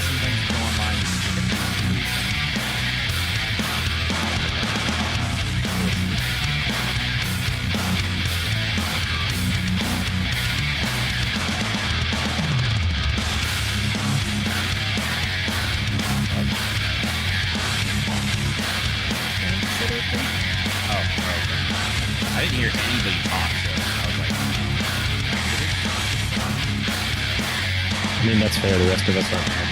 Sometimes you go online and you get I didn't hear anybody talk, so I was like, I mean, that's fair. The rest of us aren't.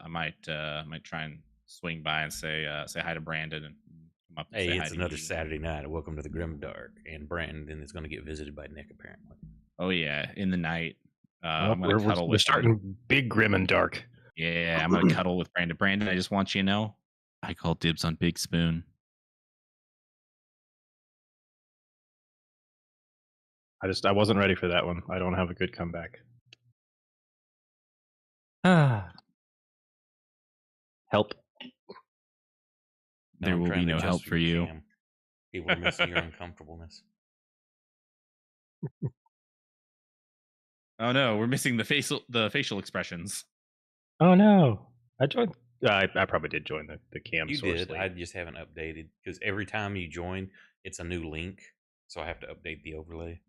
might try and swing by and say hi to Brandon and come up and Hey, say hi it's to another you. Saturday night. Welcome to the GrimDark. And Brandon is going to get visited by Nick, apparently. Oh yeah, in the night. Well, I'm gonna cuddle we're with him. starting big, grim, and dark. Yeah, I'm gonna cuddle with Brandon. Brandon, I just want you to know, I call dibs on Big Spoon. I wasn't ready for that one. I don't have a good comeback. Ah. Help. There I'm will trying be to no adjust help for you. Cam. People are missing your uncomfortableness. Oh no, we're missing the facial expressions. Oh no! I joined. I probably did join the cam You source did. late. I just haven't updated because every time you join, it's a new link. So I have to update the overlay.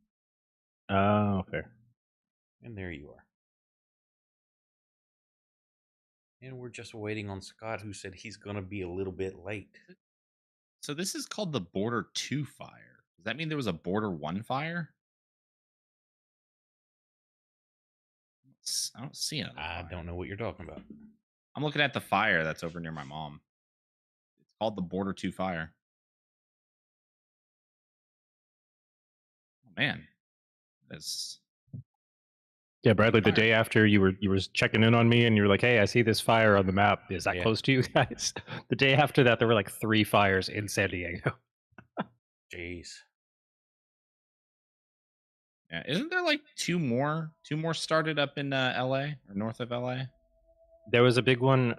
Oh, fair. And there you are. And we're just waiting on Scott, who said he's going to be a little bit late. So this is called the Border 2 fire. Does that mean there was a Border 1 fire? I don't see it. I don't know what you're talking about. I'm looking at the fire that's over near my mom. It's called the Border 2 fire. Oh man. That's Yeah, Bradley. The fire. day after you were checking in on me, and you were like, "Hey, I see this fire on the map. Is that Yeah. close to you guys?" The day after that, there were like 3 fires in San Diego. Jeez. Yeah, isn't there like two more started up in LA or north of LA? There was a big one.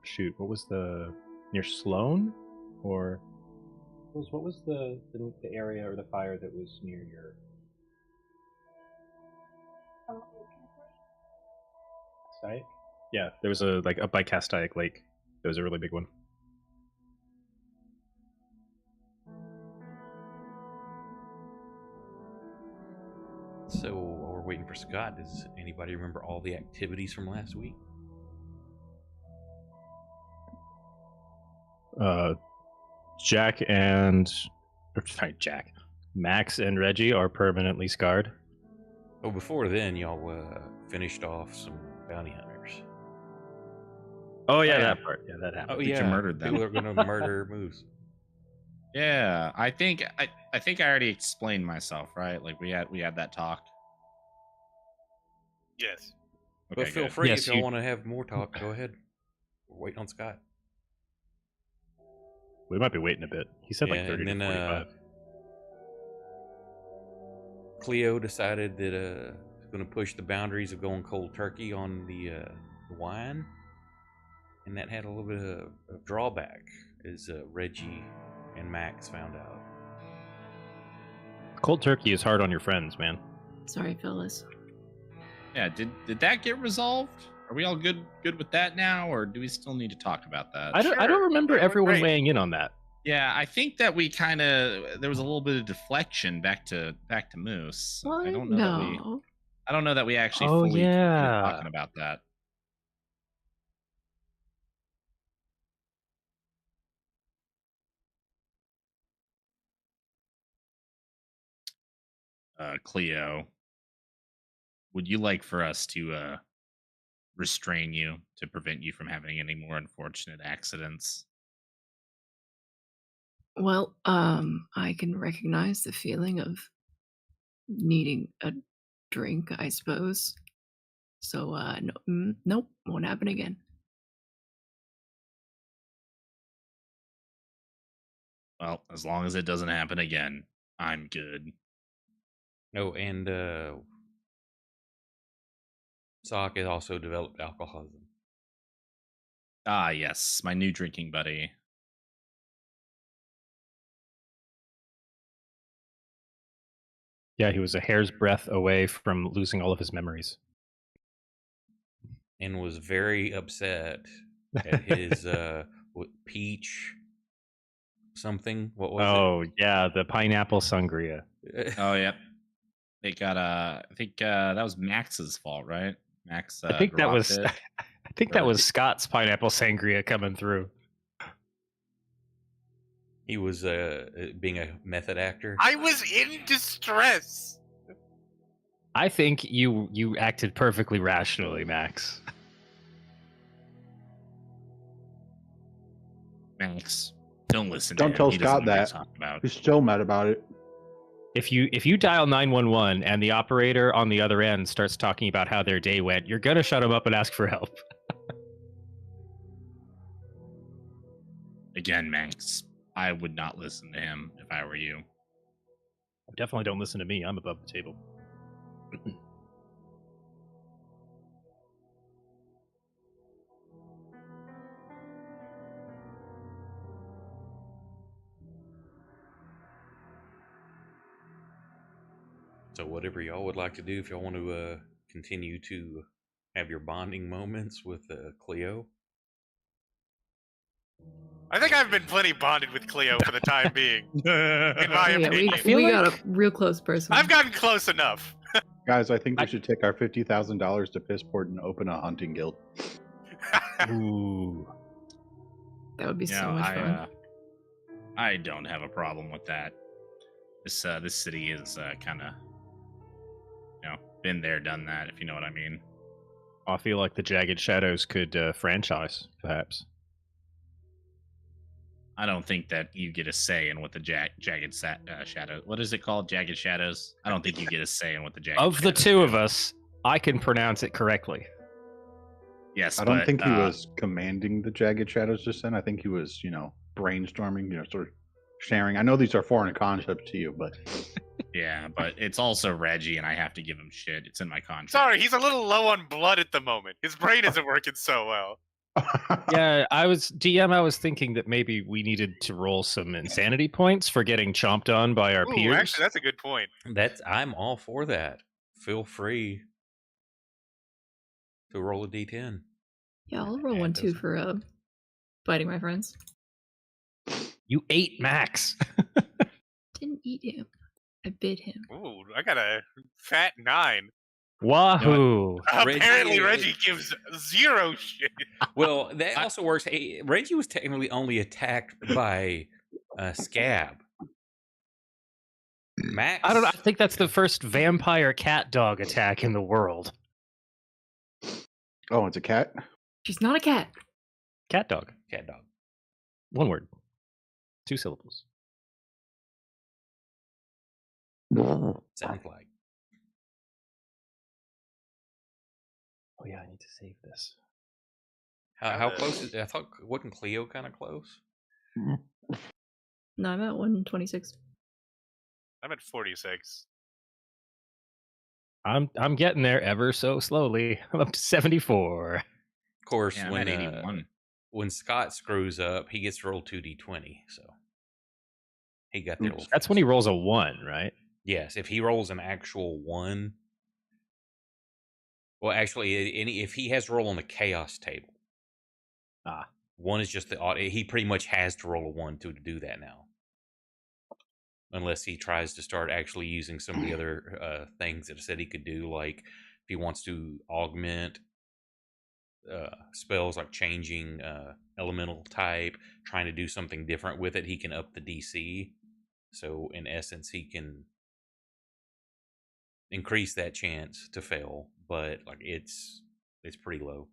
Shoot, what was the near Sloan, or what was the area or the fire that was near your Castaic? Yeah, there was a up by Castaic Lake. There was a really big one. So while we're waiting for Scott, does anybody remember all the activities from last week? Jack and Jack, Max and Reggie are permanently scarred. Oh, before then, y'all finished off some bounty hunters. Oh yeah, yeah. that part. Yeah, that happened. Oh think you yeah, murdered them. people are going to murder Moose. Yeah, I think I already explained myself, right? Like we had that talk. Yes. Okay, But feel good. free Yes, if y'all you- want to have more talk. Go ahead. We're waiting on Scott. We might be waiting a bit. He said like Yeah, 30 and to then 45. Cleo decided that he's going to push the boundaries of going cold turkey on the wine, and that had a little bit of drawback, as Reggie and Max found out. Cold turkey is hard on your friends, man. Sorry, Phyllis. Yeah, did that get resolved? Are we all good with that now, or do we still need to talk about that? I don't remember That went everyone great. weighing in on that. Yeah, I think that we kind of there was a little bit of deflection back to Moose. What? I don't know that we actually Oh, fully committed to yeah. talking about that. Cleo, would you like for us to restrain you to prevent you from having any more unfortunate accidents? Well, I can recognize the feeling of needing a drink, I suppose. So, nope, won't happen again. Well, as long as it doesn't happen again, I'm good. No, and Sock has also developed alcoholism. Ah, yes, my new drinking buddy. Yeah, he was a hair's breadth away from losing all of his memories. And was very upset at his peach something. What was Oh, yeah, the pineapple sangria. it? Oh, yep. They got I think that was Max's fault, right? Max. I think that was dropped it. I think that was Scott's pineapple sangria coming through. He was being a method actor. I was in distress. I think you acted perfectly rationally, Max. Max, don't listen to Don't him. tell He doesn't Scott know what he's that. talking about. He's still mad about it. If you dial 911 and the operator on the other end starts talking about how their day went, you're gonna shut him up and ask for help. Again, Max, I would not listen to him if I were you. Definitely don't listen to me. I'm above the table. So whatever y'all would like to do, if y'all want to continue to have your bonding moments with Cleo. I think I've been plenty bonded with Cleo for the time being. In my Yeah, opinion, we got a real close person. I've gotten close enough. Guys, I think we should take our $50,000 to Pissport and open a hunting guild. Ooh. That would be You so know, much fun. I don't have a problem with that. This city is kind of, been there, done that. If you know what I mean. I feel like the Jagged Shadows could franchise, perhaps. I don't think that you get a say in what the jagged shadow. What is it called? Jagged shadows. I don't think you get a say in what the jagged. Of the shadows two do. of us, I can pronounce it correctly. Yes, I don't but, think he was commanding the Jagged Shadows just then. I think he was, brainstorming, sort of sharing. I know these are foreign concepts to you, but Yeah, but it's also Reggie, and I have to give him shit. It's in my contract. Sorry, he's a little low on blood at the moment. His brain isn't working so well. Yeah, I was thinking that maybe we needed to roll some insanity points for getting chomped on by our Ooh, peers. actually, that's a good point. I'm all for that. Feel free to roll a d10. Yeah, I'll roll Add one those too in. for fighting my friends. You ate Max. Didn't eat him. I bit him. Ooh, I got a fat 9. Wahoo! Apparently, Reggie gives zero shit. Well, that also works. Hey, Reggie was technically only attacked by Scab. Max, I don't know. I think that's the first vampire cat dog attack in the world. Oh, it's a cat? She's not a cat. Cat dog. Cat dog. One word. 2 syllables. Sounds like. Oh yeah, I need to save this. How close is? I thought wasn't Cleo kind of close? No, I'm at 126. I'm at 46. I'm getting there ever so slowly. I'm up to 74. Of course, Yeah, I'm at 81. when Scott screws up, he gets to roll 2d20. So he got there. a little That's when he faster. rolls a 1, right? Yes, if he rolls an actual 1. Well, actually, if he has to roll on the chaos table. 1 is just the odd. He pretty much has to roll a 1 to do that now. Unless he tries to start actually using some of the other things that I said he could do, like if he wants to augment spells like changing elemental type, trying to do something different with it, he can up the DC. So in essence, he can increase that chance to fail, but like it's pretty low.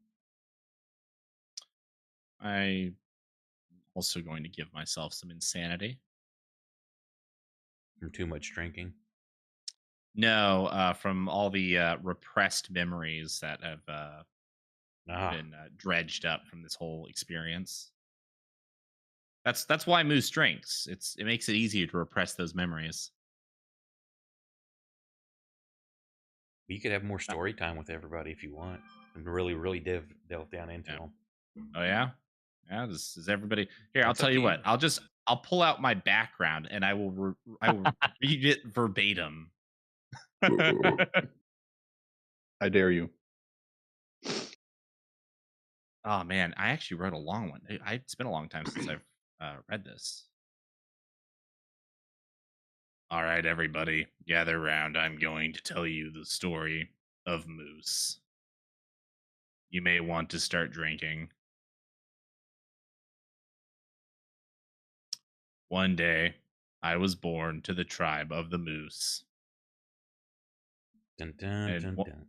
I'm also going to give myself some insanity. From too much drinking. No, from all the repressed memories that have been dredged up from this whole experience. That's why Moose drinks. It makes it easier to repress those memories. You could have more story time with everybody if you want, and really delve down into them. Oh yeah, yeah. This is everybody here. I'll That's tell up you to what. I'll pull out my background and I will read it verbatim. I dare you. Oh man, I actually wrote a long one. It's been a long time since I've read this. All right, everybody, gather around. I'm going to tell you the story of Moose. You may want to start drinking. One day, I was born to the tribe of the Moose. Dun, dun, dun, dun.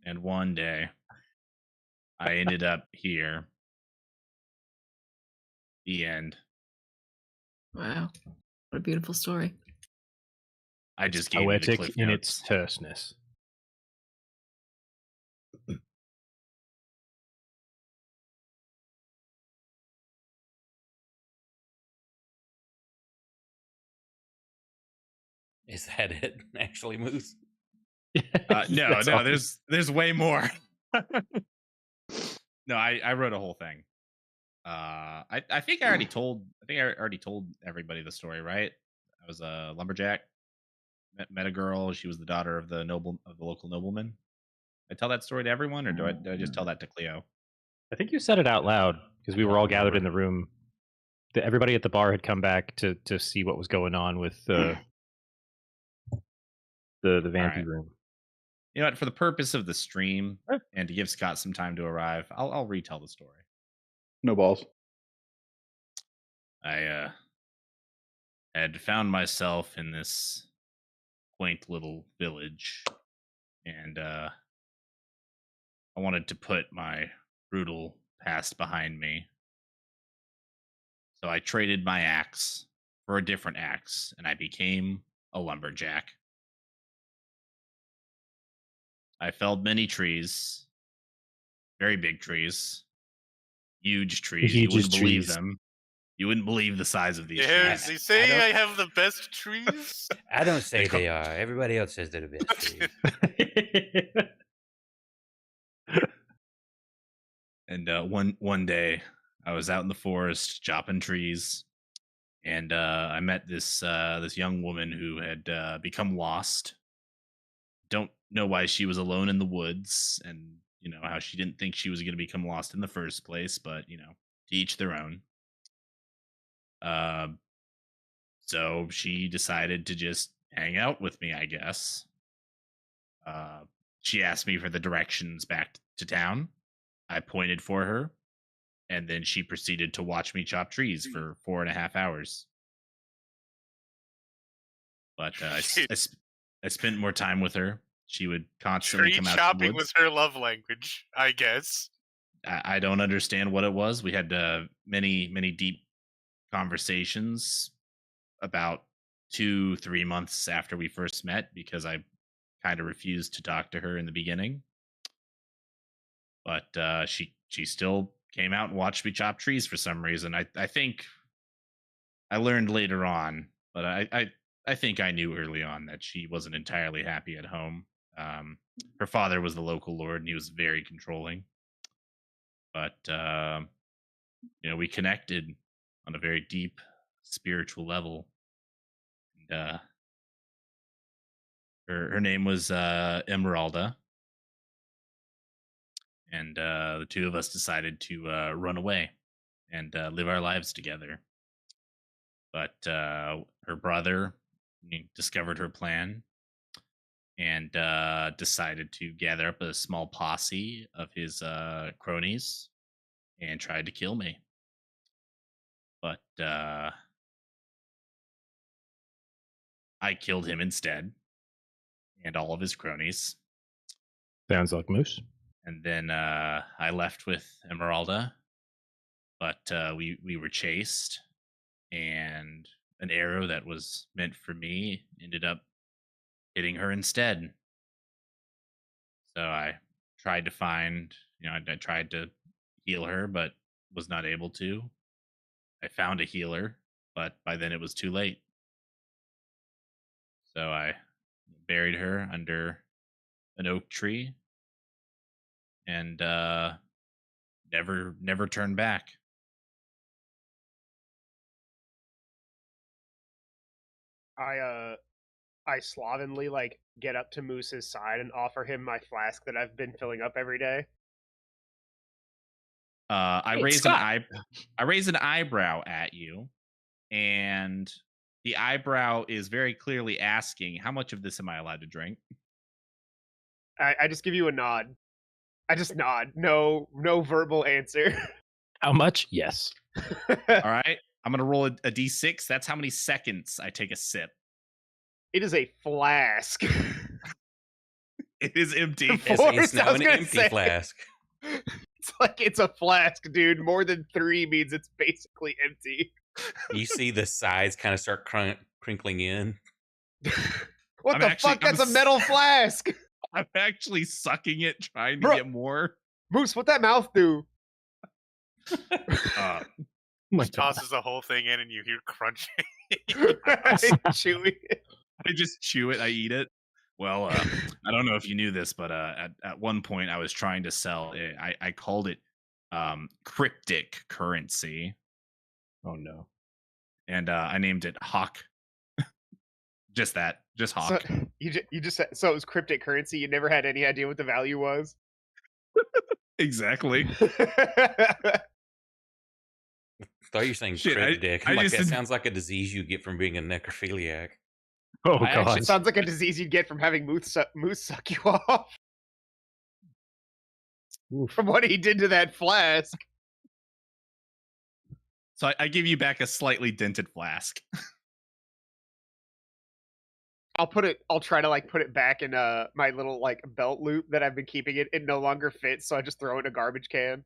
And one day, I ended up here The end. Wow. What a beautiful story. I just gave you the Poetic cliff in notes. its terseness. Is that it? Actually, Moose? No, That's all. there's way more. No, I wrote a whole thing. I think I already told everybody the story, right? I was a lumberjack, met a girl. She was the daughter of the local nobleman. I tell that story to everyone, or do I just tell that to Cleo? I think you said it out loud because we were all gathered in the room. Everybody at the bar had come back to see what was going on with the Vampy right. room. You know what? For the purpose of the stream and to give Scott some time to arrive, I'll retell the story. No balls. I had found myself in this quaint little village, and I wanted to put my brutal past behind me. So I traded my axe for a different axe, and I became a lumberjack. I felled many trees, very big trees, huge trees. You wouldn't believe them. You wouldn't believe the size of these Yeah, trees. is he saying I have the best trees? I don't say they are. Everybody else says they're the best trees. And one day, I was out in the forest chopping trees, and I met this young woman who had become lost. Don't know why she was alone in the woods, and how she didn't think she was going to become lost in the first place. But to each their own. So she decided to just hang out with me, I guess. She asked me for the directions back to town. I pointed for her, and then she proceeded to watch me chop trees for 4.5 hours. But I spent more time with her. She would constantly Tree come out to the chopping woods. was her love language, I guess. I don't understand what it was. We had many deep conversations about 2-3 months after we first met, because I kind of refused to talk to her in the beginning. But she still came out and watched me chop trees for some reason. I think I learned later on, but I think I knew early on that she wasn't entirely happy at home. Her father was the local lord, and he was very controlling. But we connected on a very deep spiritual level. And her name was Emeralda, and the two of us decided to run away and live our lives together. But her brother discovered her plan and decided to gather up a small posse of his cronies and tried to kill me. But I killed him instead, and all of his cronies. Sounds like Moose. And then I left with Emeralda, but we were chased, and an arrow that was meant for me ended up hitting her instead. So I tried to find, I tried to heal her, but was not able to. I found a healer, but by then it was too late. So I buried her under an oak tree and never turned back. I slovenly get up to Moose's side and offer him my flask that I've been filling up every day. I Hey, raise Scott. I raise an eyebrow at you, and the eyebrow is very clearly asking, "How much of this am I allowed to drink?" I just give you a nod. I just nod. No verbal answer. How much? Yes. All right, I'm gonna roll a d6. That's how many seconds I take a sip. It is a flask. It is empty. It's now an empty flask. It's like it's a flask, dude. More than 3 means it's basically empty. You see the sides kind of start crinkling in. What I'm the actually- fuck? That's a metal flask. I'm actually sucking it, trying to Bro. get more. Moose, what that mouth do? Uh, my Just God. tosses the whole thing in, and you hear crunching. Chewy. I just chew it. I eat it. Well, I don't know if you knew this, but at one point I was trying to sell it. I called it cryptic currency, Oh no. and I named it Hawk. Just that, just So Hawk. you just said, so it was cryptic currency. You never had any idea what the value was. Exactly. Thought you were saying Shit, cryptic. I I'm like, just that didn't- sounds like a disease you get from being a necrophiliac. Oh I actually God. Sounds like a disease you'd get from having moose suck you off. Oof. From what he did to that flask. So I give you back a slightly dented flask. I'll try to like put it back in my little like belt loop that I've been keeping it. It no longer fits, so I just throw it in a garbage can.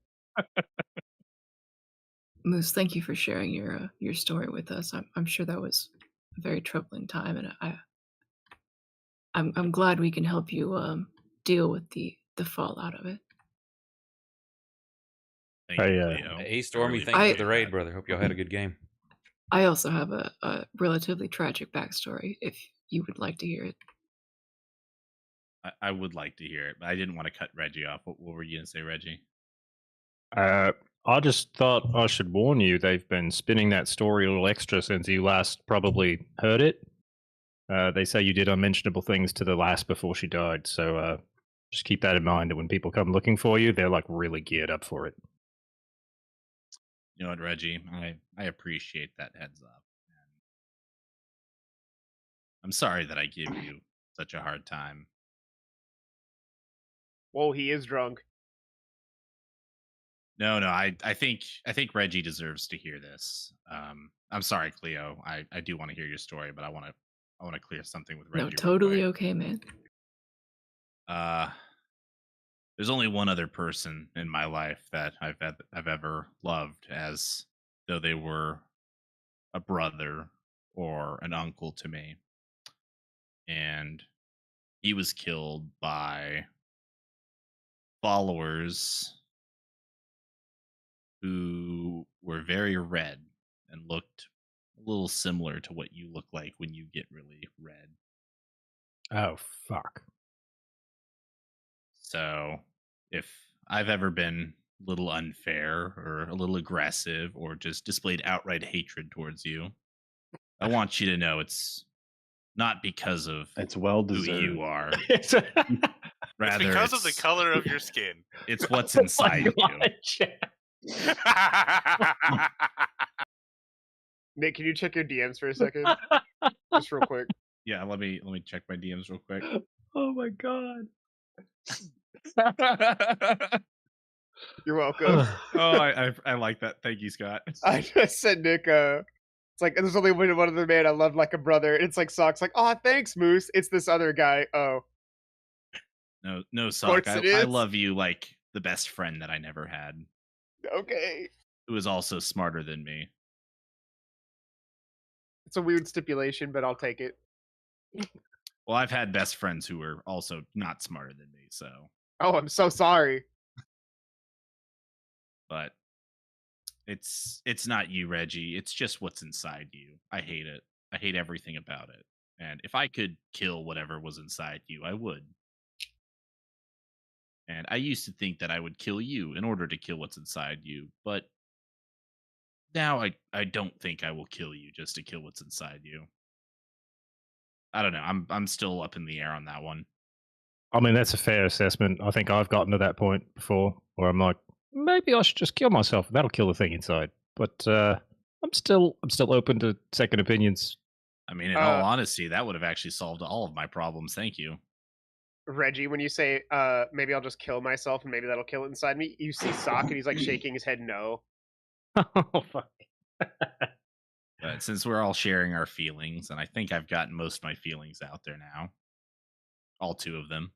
Moose, thank you for sharing your story with us. I'm sure that was a very troubling time, and I'm glad we can help you deal with the fallout of it. Thank Hey, you, Cleo. Hey, I Stormy, really thank you for appreciate the raid, that. brother. Hope y'all had a good game. I also have a relatively tragic backstory, if you would like to hear it. I would like to hear it, but I didn't want to cut Reggie off. What were you gonna say, Reggie? I just thought I should warn you. They've been spinning that story a little extra since you last probably heard it. They say you did unmentionable things to the lass before she died, so just keep that in mind. That when people come looking for you, they're like really geared up for it. You know what, Reggie? I appreciate that heads up. And I'm sorry that I give you such a hard time. Whoa, he is drunk. No, I think Reggie deserves to hear this. I'm sorry, Cleo. I do want to hear your story, but I want to clear something with Reggie. No, real totally quick. okay, man. There's only one other person in my life that I've ever loved as though they were a brother or an uncle to me, and he was killed by followers who were very red and looked a little similar to what you look like when you get really red. Oh fuck. So, if I've ever been a little unfair or a little aggressive or just displayed outright hatred towards you, I want you to know it's not because of It's well who deserved. you are. It's Rather, because of the color of your skin. It's what's inside you. Nick, can you check your DMs for a second? Just real quick. Yeah, let me check my DMs real quick. Oh my God. You're welcome. I like that. Thank you, Scott. I just sent Nick it's like there's only one other man I love like a brother. It's like Sock's like, oh thanks, Moose. It's this other guy. Oh. No, Sock. course it I is. love you like the best friend that I never had, Okay. who is also smarter than me. It's a weird stipulation, but I'll take it. Well, I've had best friends who were also not smarter than me, so. Oh, I'm so sorry. But it's not you, Reggie. It's just what's inside you. I hate it. I hate everything about it. And if I could kill whatever was inside you, I would. And I used to think that I would kill you in order to kill what's inside you, but now I don't think I will kill you just to kill what's inside you. I don't know. I'm still up in the air on that one. I mean, that's a fair assessment. I think I've gotten to that point before where I'm like, maybe I should just kill myself. That'll kill the thing inside. But I'm still open to second opinions. I mean, in all honesty, that would have actually solved all of my problems. Thank you. Reggie, when you say maybe I'll just kill myself and maybe that'll kill it inside me, you see Sock and he's like shaking his head no. Oh fuck. But since we're all sharing our feelings, and I think I've gotten most of my feelings out there now, all two of them,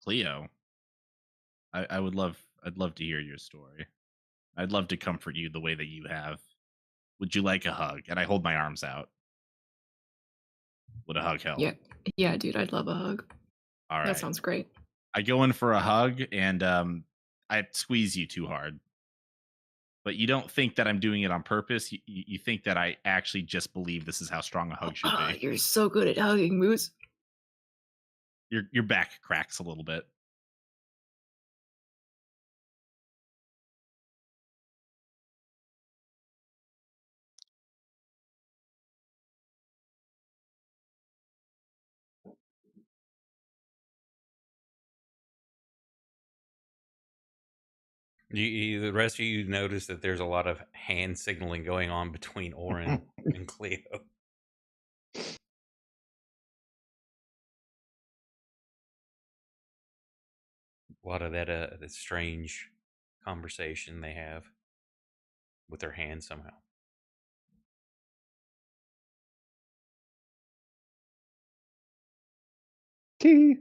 Cleo, I'd love to hear your story. I'd love to comfort you the way that you have. Would you like a hug? And I hold my arms out. Would a hug help? Yeah, yeah, dude, I'd love a hug. All That right. sounds great. I go in for a hug and I squeeze you too hard. But you don't think that I'm doing it on purpose. You think that I actually just believe this is how strong a hug should Ah, be. you're so good at hugging, Moose. Your back cracks a little bit. The rest of you notice that there's a lot of hand signaling going on between Orin and Cleo. A lot of that strange conversation they have with their hands somehow. Key.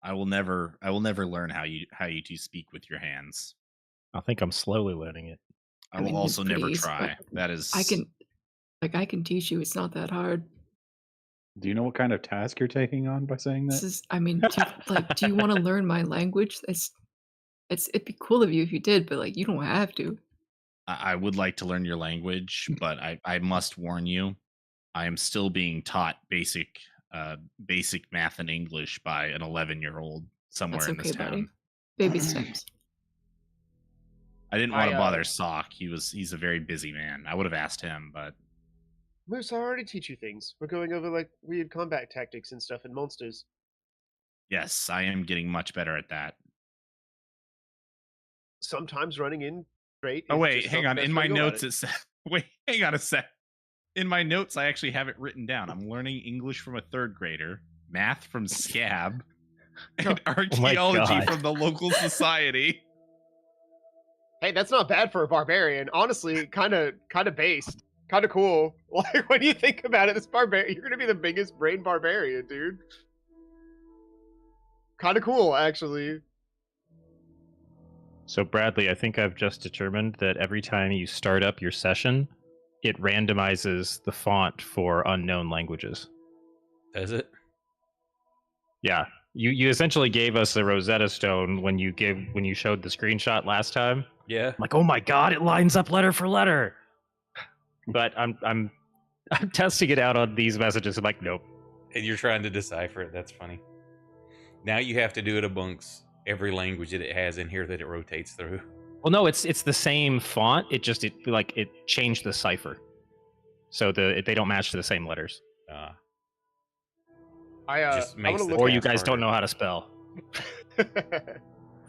I will never learn how you two speak with your hands. I think I'm slowly learning it. I will mean, it's also pretty never easy, try. but That is I can teach you. It's not that hard. Do you know what kind of task you're taking on by saying This that? is, I mean, do you want to learn my language? It'd be cool of you if you did, but like, you don't have to. I would like to learn your language, but I must warn you, I am still being taught basic math and English by an 11-year-old somewhere That's in this okay, buddy. town. Baby steps. I didn't want to I, bother Sock. He's a very busy man. I would have asked him, but Moose, I already teach you things. We're going over like weird combat tactics and stuff and monsters. yes, I am getting much better at that. Sometimes running in straight. Oh is wait, just hang not on. the best In way my to go about notes it. it says wait, hang on a sec. In my notes I actually have it written down. I'm learning English from a 3rd grader, math from Scab, and archaeology God. from the local society. Hey, that's not bad for a barbarian. Honestly, kind of based, kind of cool. Like when you think about it, this barbarian, you're gonna be the biggest brain barbarian, dude. Kind of cool, actually. So, Bradley, I think I've just determined that every time you start up your session, it randomizes the font for unknown languages. Does it? Yeah. You essentially gave us a Rosetta Stone when you showed the screenshot last time. Yeah. I'm like, oh my god, it lines up letter for letter. But I'm testing it out on these messages. I'm like, nope. And you're trying to decipher it. That's funny. Now you have to do it amongst every language that it has in here that it rotates through. Well, no, it's the same font. It changed the cipher, so they don't match to the same letters. Just I'm makes gonna the look Or at you task guys don't harder. know how to spell.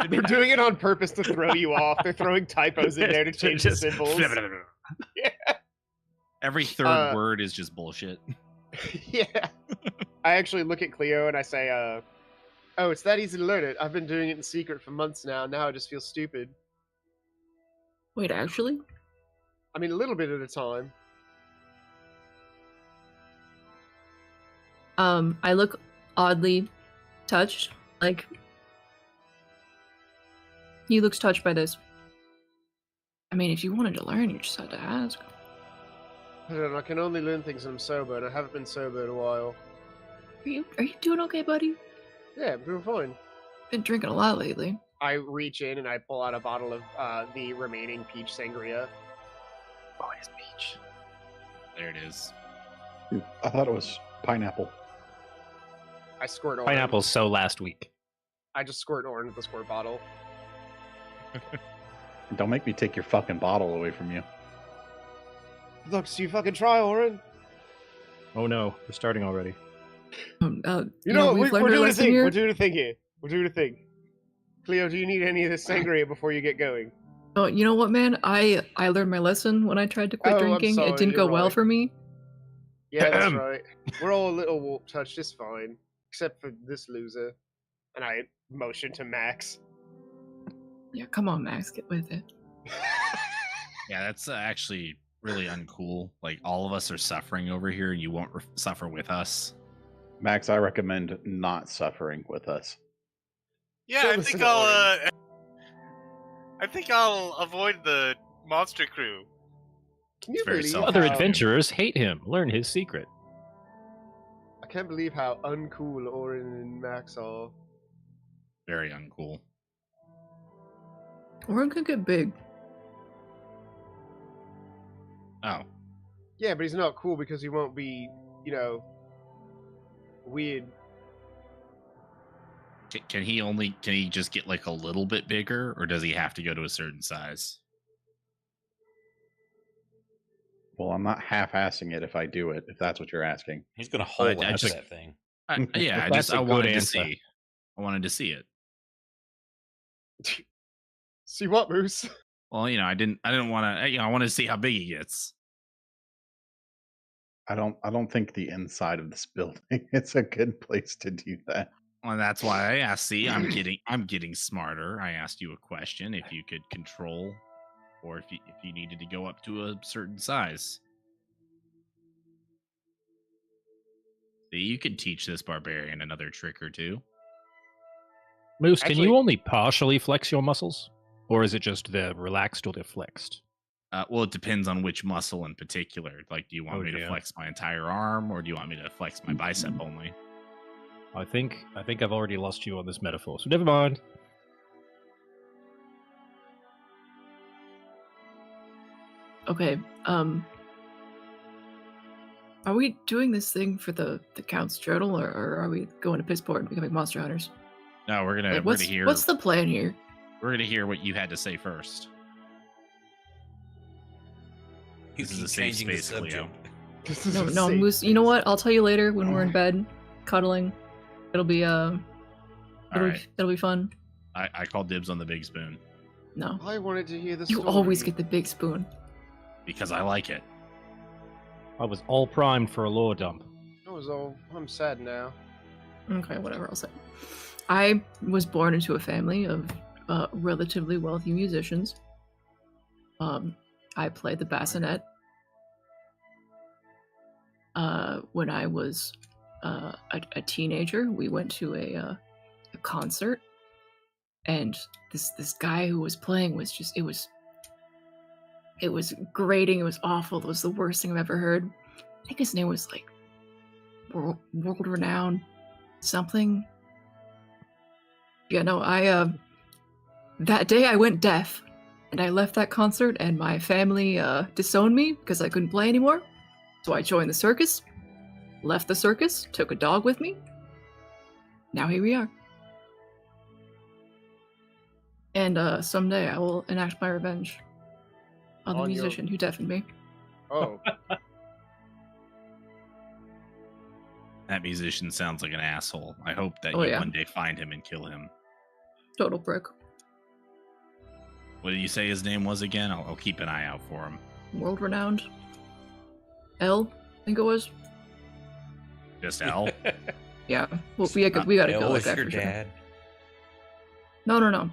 They're doing it on purpose to throw you off. They're throwing typos in there to change the symbols. Every 3rd word is just bullshit. Yeah. I actually look at Cleo and I say, oh, it's that easy to learn it. I've been doing it in secret for months now. Now I just feel stupid. Wait, actually? I mean, a little bit at a time. I look oddly touched. Like, he looks touched by this. I mean, if you wanted to learn, you just had to ask. I don't know, I can only learn things when I'm sober, and I haven't been sober in a while. Are you doing okay, buddy? Yeah, I'm doing fine. Been drinking a lot lately. I reach in and I pull out a bottle of the remaining peach sangria. Oh, it is peach. There it is. I thought it was pineapple. I squirt orange. Pineapple's so last week. I just squirt orange with the squirt bottle. Don't make me take your fucking bottle away from you. Look, so you fucking try, Oren. Oh no, we're starting already. You know, we've we're learned our doing a lesson thing. here. We're doing a thing here. We're doing a thing. Cleo, do you need any of this sangria before you get going? Oh, you know what, man? I learned my lesson when I tried to quit Oh, I'm drinking. sorry, It didn't go you're well right. for me. Yeah, that's right. We're all a little warp touched. It's fine, except for this loser. And I motion to Max. Yeah, come on, Max, get with it. Yeah, that's actually really uncool. Like, all of us are suffering over here, and you won't suffer with us. Max, I recommend not suffering with us. Yeah, So I the think Centaurians. I think I'll avoid the monster crew. Can It's you very believe selfish. Other how, adventurers hate him. Learn his secret. I can't believe how uncool Orin and Max are. Very uncool. Orin could get big. Oh, Yeah, but he's not cool because he won't be, weird. can he just get like a little bit bigger, or does he have to go to a certain size? Well, I'm not half-assing it if I do it, if that's what you're asking. He's gonna I hole out just- that thing. Yeah, That's a I good wanted to answer. see. I wanted to see it. See what, Moose? Well, I didn't want to. I wanted to see how big he gets. I don't think the inside of this building it's a good place to do that. Well, that's why I asked. See, I'm getting smarter. I asked you a question if you could control, or if you needed to go up to a certain size. See, you could teach this barbarian another trick or two. Moose, can Actually- you only partially flex your muscles? Or is it just they're relaxed or they're flexed? Well, it depends on which muscle in particular. Like, do you want Oh, me to dear. flex my entire arm, or do you want me to flex my bicep only? I think I've already lost you on this metaphor, so never mind. Okay, are we doing this thing for the Count's journal, or are we going to Pissport and becoming monster hunters? No, we're Like, gonna hear. what's the plan here? We're gonna hear what you had to say first. You This is keep a safe changing the space, Cleo. subject. This is No, a no, safe Moose. You know space. what? I'll tell you later when we're in bed, cuddling. It'll be All right, it'll be fun. I call dibs on the big spoon No, I wanted to hear the you story. always get the big spoon. because I like it. I was all primed for a lore dump. I'm sad now. Okay, whatever. I'll say. I was born into a family of relatively wealthy musicians. I played the bassinet. When I was a teenager, we went to a concert, and this guy who was playing was just it was grating. It was awful. It was the worst thing I've ever heard. I think his name was like world renowned something. Yeah, no, I that day I went deaf, and I left that concert, and my family disowned me because I couldn't play anymore. So I joined the circus, left the circus, took a dog with me. Now here we are. And someday I will enact my revenge on the On your- musician who deafened me. Oh, That musician sounds like an asshole. I hope that Oh, you yeah. one day find him and kill him. Total prick. What did you say his name was again? I'll keep an eye out for him. World renowned. L, I think it was. Just L. Yeah. Well, we gotta El go like was that your for sure. dad. No. No.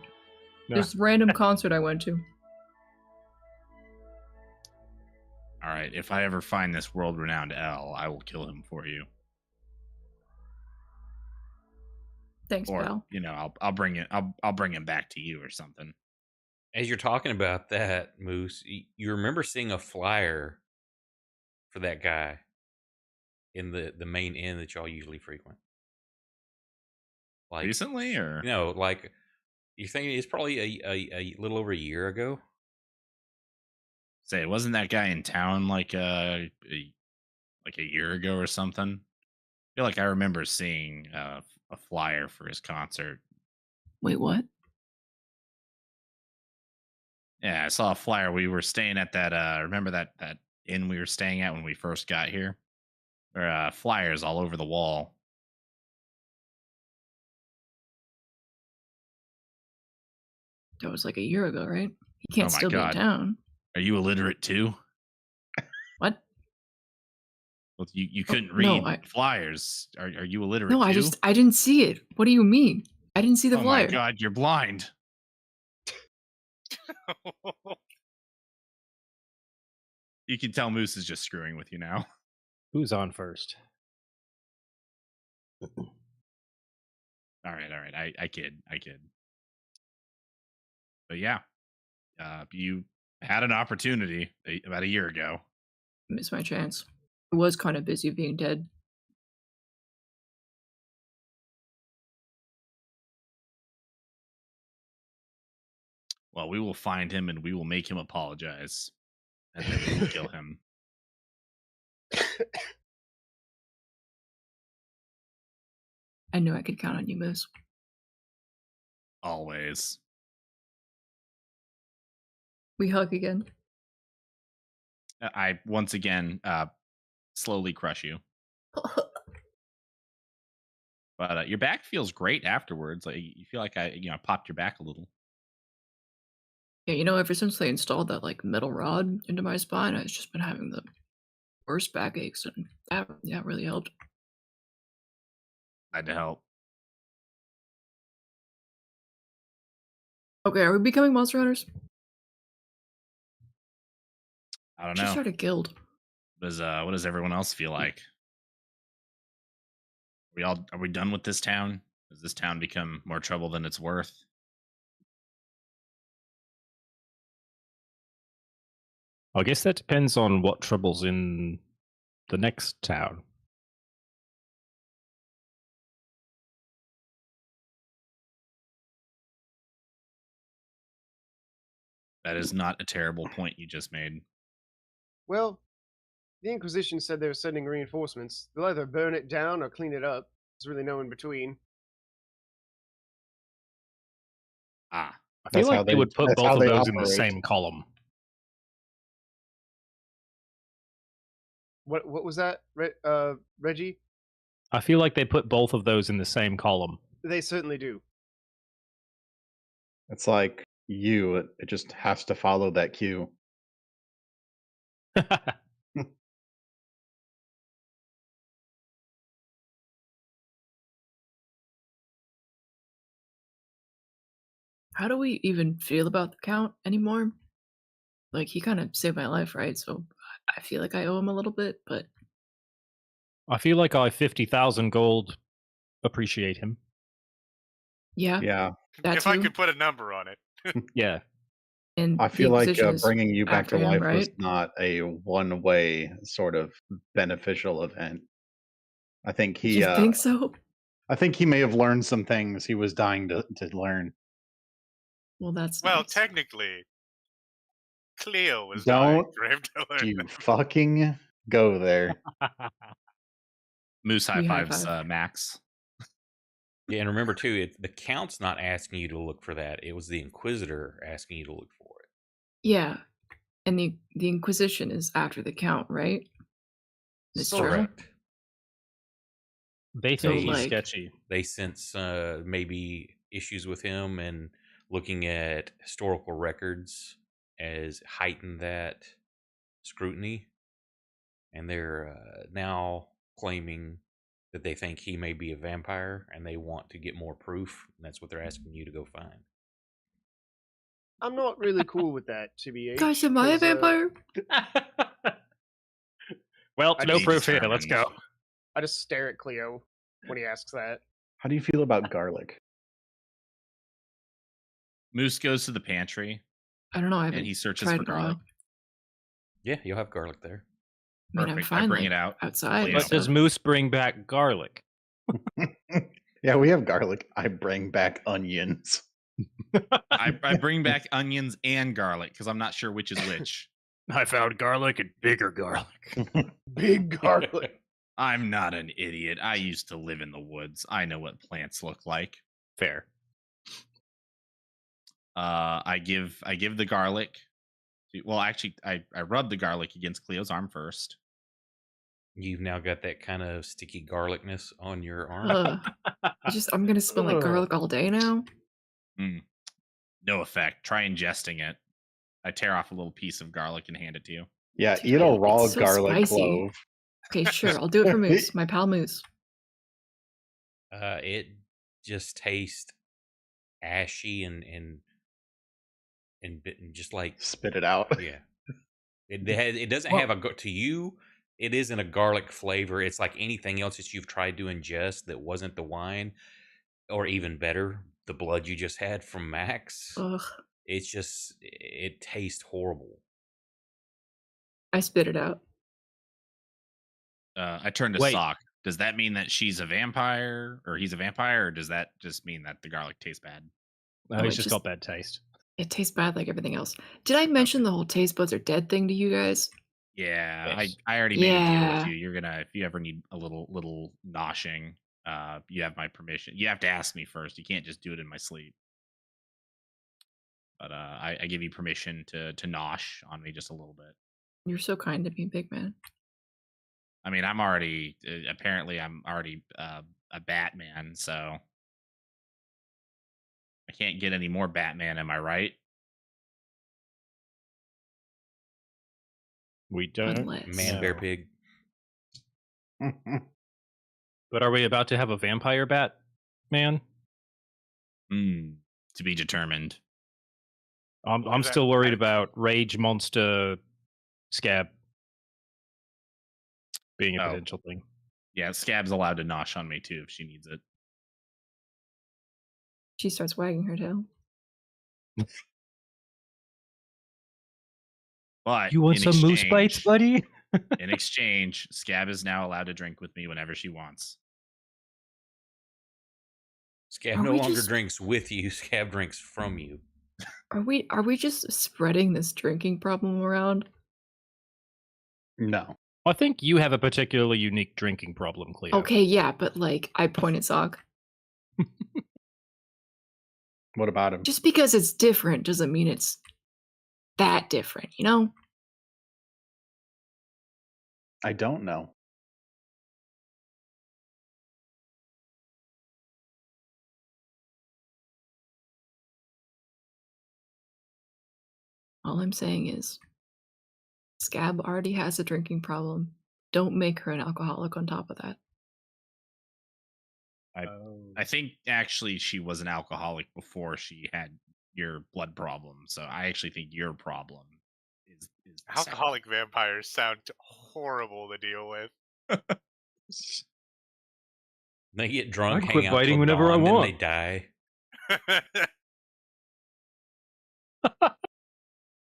This random concert I went to. All right. If I ever find this world-renowned L, I will kill him for you. Thanks, Or pal. I'll bring it. I'll bring him back to you or something. As you're talking about that, Moose, you remember seeing a flyer for that guy in the main inn that y'all usually frequent? Like, Recently, or like you're thinking it's probably a little over a year ago. say, wasn't that guy in town like a year ago or something? I feel like I remember seeing a flyer for his concert. Wait, what? Yeah, I saw a flyer. We were staying at that. Remember that inn we were staying at when we first got here? There are flyers all over the wall. That was like a year ago, right? He can't Oh my still God. be in town. Are you illiterate too? What? Well, you couldn't no, read flyers. Are you illiterate No, too? I didn't see it. What do you mean? I didn't see the Oh flyer. my God, you're blind. You can tell Moose is just screwing with you now. Who's on first? All right. I kid. But yeah, you had an opportunity about a year ago. Missed my chance. I was kind of busy being dead. Well, we will find him and we will make him apologize, and then we will kill him. I knew I could count on you, Moose. Always. We hug again. I once again slowly crush you, but your back feels great afterwards. Like you feel like I popped your back a little. Yeah, ever since they installed that like metal rod into my spine, I've just been having the worst backaches, and that really helped. Glad to help. Okay, are we becoming monster hunters? I don't Just know. start a guild. What does everyone else feel like? Are we done with this town? Has this town become more trouble than it's worth? I guess that depends on what trouble's in the next town. That is not a terrible point you just made. Well, the Inquisition said they were sending reinforcements. They'll either burn it down or clean it up. There's really no in between. Ah, I feel like they would put that's both how of they those in the operate. same column. What was that, Reggie? I feel like they put both of those in the same column. They certainly do. It's like it just has to follow that cue. How do we even feel about the Count anymore? Like, he kind of saved my life, right? So I feel like I owe him a little bit, but I feel like I 50,000 gold appreciate him. yeah, Yeah, that If I too. could put a number on it. Yeah. And I the feel like Inquisition is bringing you back after to him, life was right? not a one-way sort of beneficial event. I think he, You think so? I think he may have learned some things he was dying to learn. Well, that's Well, nice. technically, Cleo was Don't dying. Grave you fucking go there. Moose high We high fives, five. Max. Yeah, and remember too, the Count's not asking you to look for that. It was the Inquisitor asking you to look for it. Yeah, and the Inquisition is after the Count, right? It's true. Correct. They So, think he's like- sketchy. They sense maybe issues with him, and looking at historical records as heightened that scrutiny, and they're now claiming that they think he may be a vampire, and they want to get more proof, and that's what they're asking you to go find. I'm not really cool with that, TBH. Guys, am I a 'cause, vampire? Well, I no be proof here. Let's go. I just stare at Cleo when he asks that. How do you feel about garlic? Moose goes to the pantry I don't know. I haven't and he searches tried for in a while. garlic. Yeah, you'll have garlic there. I mean, I'm Perfect. fine. I bring like, it out. outside. Cleo. and But does stuff. Moose bring back garlic? Yeah, we have garlic. I bring back onions. I bring back onions and garlic because I'm not sure which is which. I found garlic and bigger garlic. Big garlic. I'm not an idiot. I used to live in the woods. I know what plants look like. Fair. I give the garlic. Well, actually, I rub the garlic against Cleo's arm first. You've now got that kind of sticky garlicness on your arm. I'm gonna smell like Ugh. garlic all day now. No effect. Try ingesting it. I tear off a little piece of garlic and hand it to you. Yeah, Dude, eat a raw it's so garlic spicy. clove. Okay, sure. I'll do it for Moose, my pal Moose. It just tastes ashy and just like Spit it out. yeah. It doesn't have to you. It isn't a garlic flavor. It's like anything else that you've tried to ingest that wasn't the wine. or even better, the blood you just had from Max. Ugh. It tastes horrible. I spit it out. I turned to Wait. Sock. Does that mean that she's a vampire, or he's a vampire, or does that just mean that the garlic tastes bad? No, No, he's it just just- got bad taste. It tastes bad like everything else. Did I mention the whole taste buds are dead thing to you guys? Yeah, Yes. I already made a deal Yeah. with you. You're gonna, if you ever need a little noshing, you have my permission. You have to ask me first. You can't just do it in my sleep. But I give you permission to nosh on me just a little bit. You're so kind to me, big man. I mean, I'm already apparently I'm already a Batman, so I can't get any more Batman. Am I right? We don't. Unless Man, bear, No. pig. But are we about to have a vampire bat, man? To be determined. I'm Is that still worried bad? about Rage Monster Scab being a Oh. potential thing. Yeah, Scab's allowed to nosh on me too if she needs it. she starts wagging her tail. But You want in some moose bites, exchange- buddy? In exchange, Scab is now allowed to drink with me whenever she wants. Scab Are no we longer just- drinks with you. Scab drinks from you. Are we just spreading this drinking problem around? No. I think you have a particularly unique drinking problem, Cleo. Okay, yeah, but like I point at Sock. What about him? Just because it's different doesn't mean it's that different, you know? I don't know. All I'm saying is Scab already has a drinking problem. Don't make her an alcoholic on top of that. I think actually she was an alcoholic before she had your blood problem. So I actually think your problem is the second. Alcoholic vampires sound horrible to deal with. They get drunk, I can hang quit out biting till whenever I dawn, then want. they die.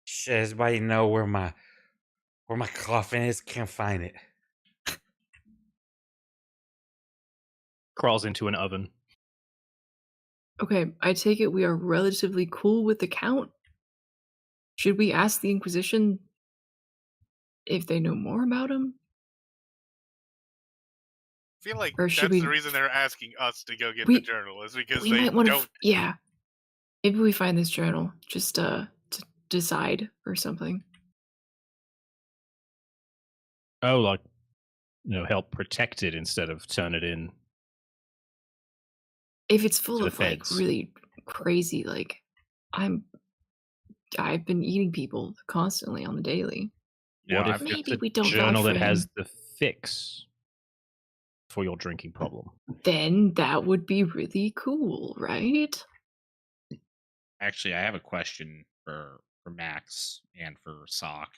Does everybody know where my coffin is? Can't find it. Crawls into an oven. Okay, I take it we are relatively cool with the Count. Should we ask the Inquisition if they know more about him? I feel like Or that's should the we- reason they're asking us to go get We- the journal, is because We they might want to. don't. Yeah. Maybe we find this journal just to decide or something. Oh, like, help protect it instead of turn it in. If it's full To the of like feds. really crazy, like I've been eating people constantly on the daily. You know, What if I've- it's Maybe a we don't journal vouch that for has him. the fix for your drinking problem? Then that would be really cool, right? Actually, I have a question for Max and for Sock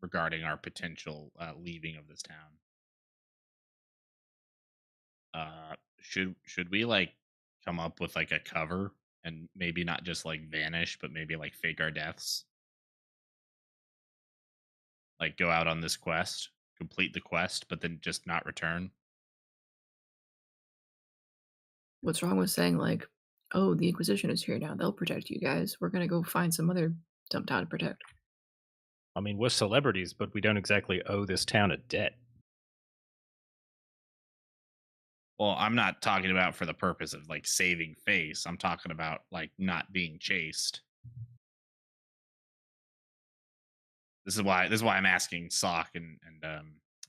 regarding our potential leaving of this town. Should we like come up with like a cover and maybe not just like vanish, but maybe like fake our deaths? Like go out on this quest, complete the quest, but then just not return. What's wrong with saying like, oh, the Inquisition is here now. They'll protect you guys. We're gonna go find some other dumb town to protect. I mean, we're celebrities, but we don't exactly owe this town a debt. Well, I'm not talking about for the purpose of like saving face. I'm talking about like not being chased. This is why I'm asking Sock and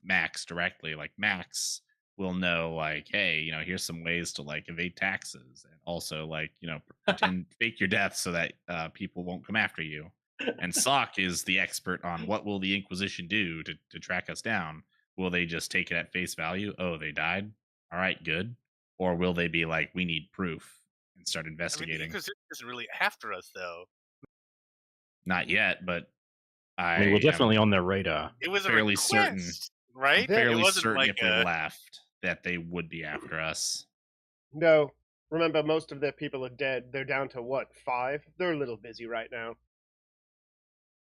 Max directly. Like Max will know like, hey, here's some ways to like evade taxes and also like, pretend fake your death so that people won't come after you. And Sock is the expert on what will the Inquisition do to track us down. Will they just take it at face value? Oh, they died. All right, good. Or will they be like, we need proof and start I mean, the investigating? Inquisition isn't really after us, though. Not yet, but I mean, we're definitely on their radar. It was fairly a certain. request, right? fairly it wasn't certain like if they left that they would be after us. No, Remember, most of their people are dead. They're down to what, 5? They're a little busy right now.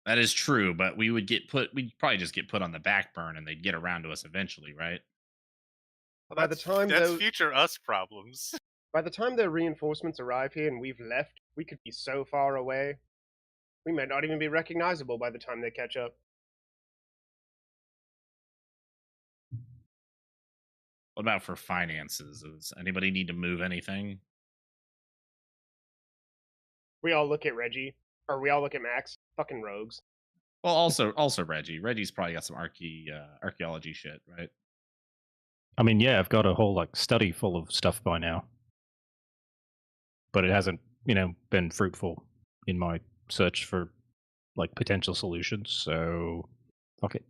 That is true, but we'd probably just get put on the back burn and they'd get around to us eventually, right? Well, By the time that's those- future us problems. By the time their reinforcements arrive here and we've left, we could be so far away. We might not even be recognizable by the time they catch up. What about for finances? Does anybody need to move anything? We all look at Reggie, or we all look at Max. Fucking rogues. Well, also Reggie. Reggie's probably got some archaeology shit, right? I mean, yeah, I've got a whole like study full of stuff by now, but it hasn't, been fruitful in my search for like potential solutions. So, fuck it.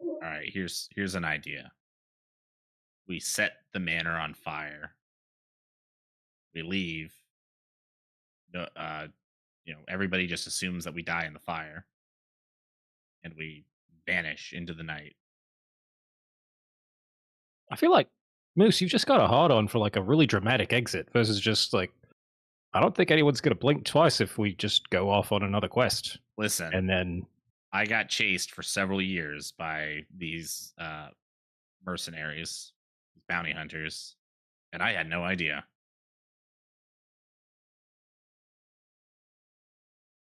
All right, here's an idea. We set the manor on fire. We leave. No, everybody just assumes that we die in the fire, and we vanish into the night. I feel like Moose, you've just got a hard on for like a really dramatic exit versus just like I don't think anyone's gonna blink twice if we just go off on another quest. Listen, And then I got chased for several years by these mercenaries, bounty hunters, and I had no idea.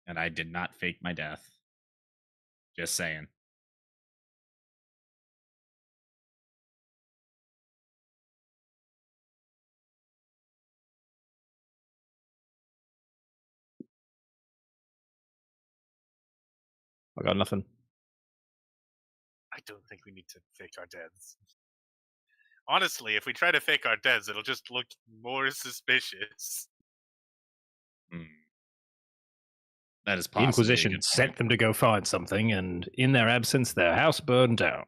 And I did not fake my death. Just saying. I got nothing. I don't think we need to fake our deaths. Honestly, if we try to fake our deaths, it'll just look more suspicious. That is The possibly Inquisition sent them to go find something, and in their absence, their house burned down.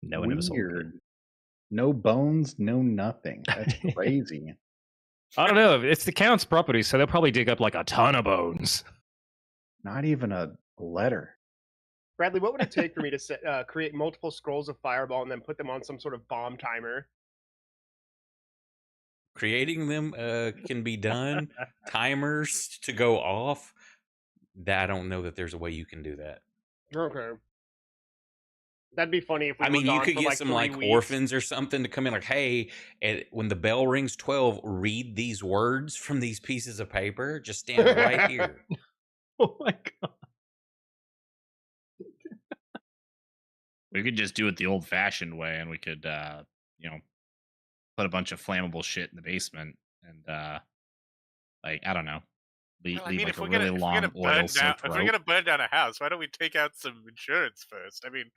No one ever saw it. Weird. No bones, no nothing. That's crazy. I don't know. It's the Count's property, so they'll probably dig up like a ton of bones. Not even a letter. Bradley, what would it take for me to create multiple scrolls of fireball and then put them on some sort of bomb timer? Creating them can be done. Timers to go off. I don't know that there's a way you can do that. Okay. That'd be funny if we I mean, were you gone could for get like some 3 like weeks. orphans or something to come in, like, hey, when the bell rings 12, read these words from these pieces of paper. Just stand right here. Oh my god. We could just do it the old-fashioned way, and we could, put a bunch of flammable shit in the basement, and I don't know, leave like if a we're really gonna long oil-soaked if we're rope. gonna burn down a house, why don't we take out some insurance first? I mean,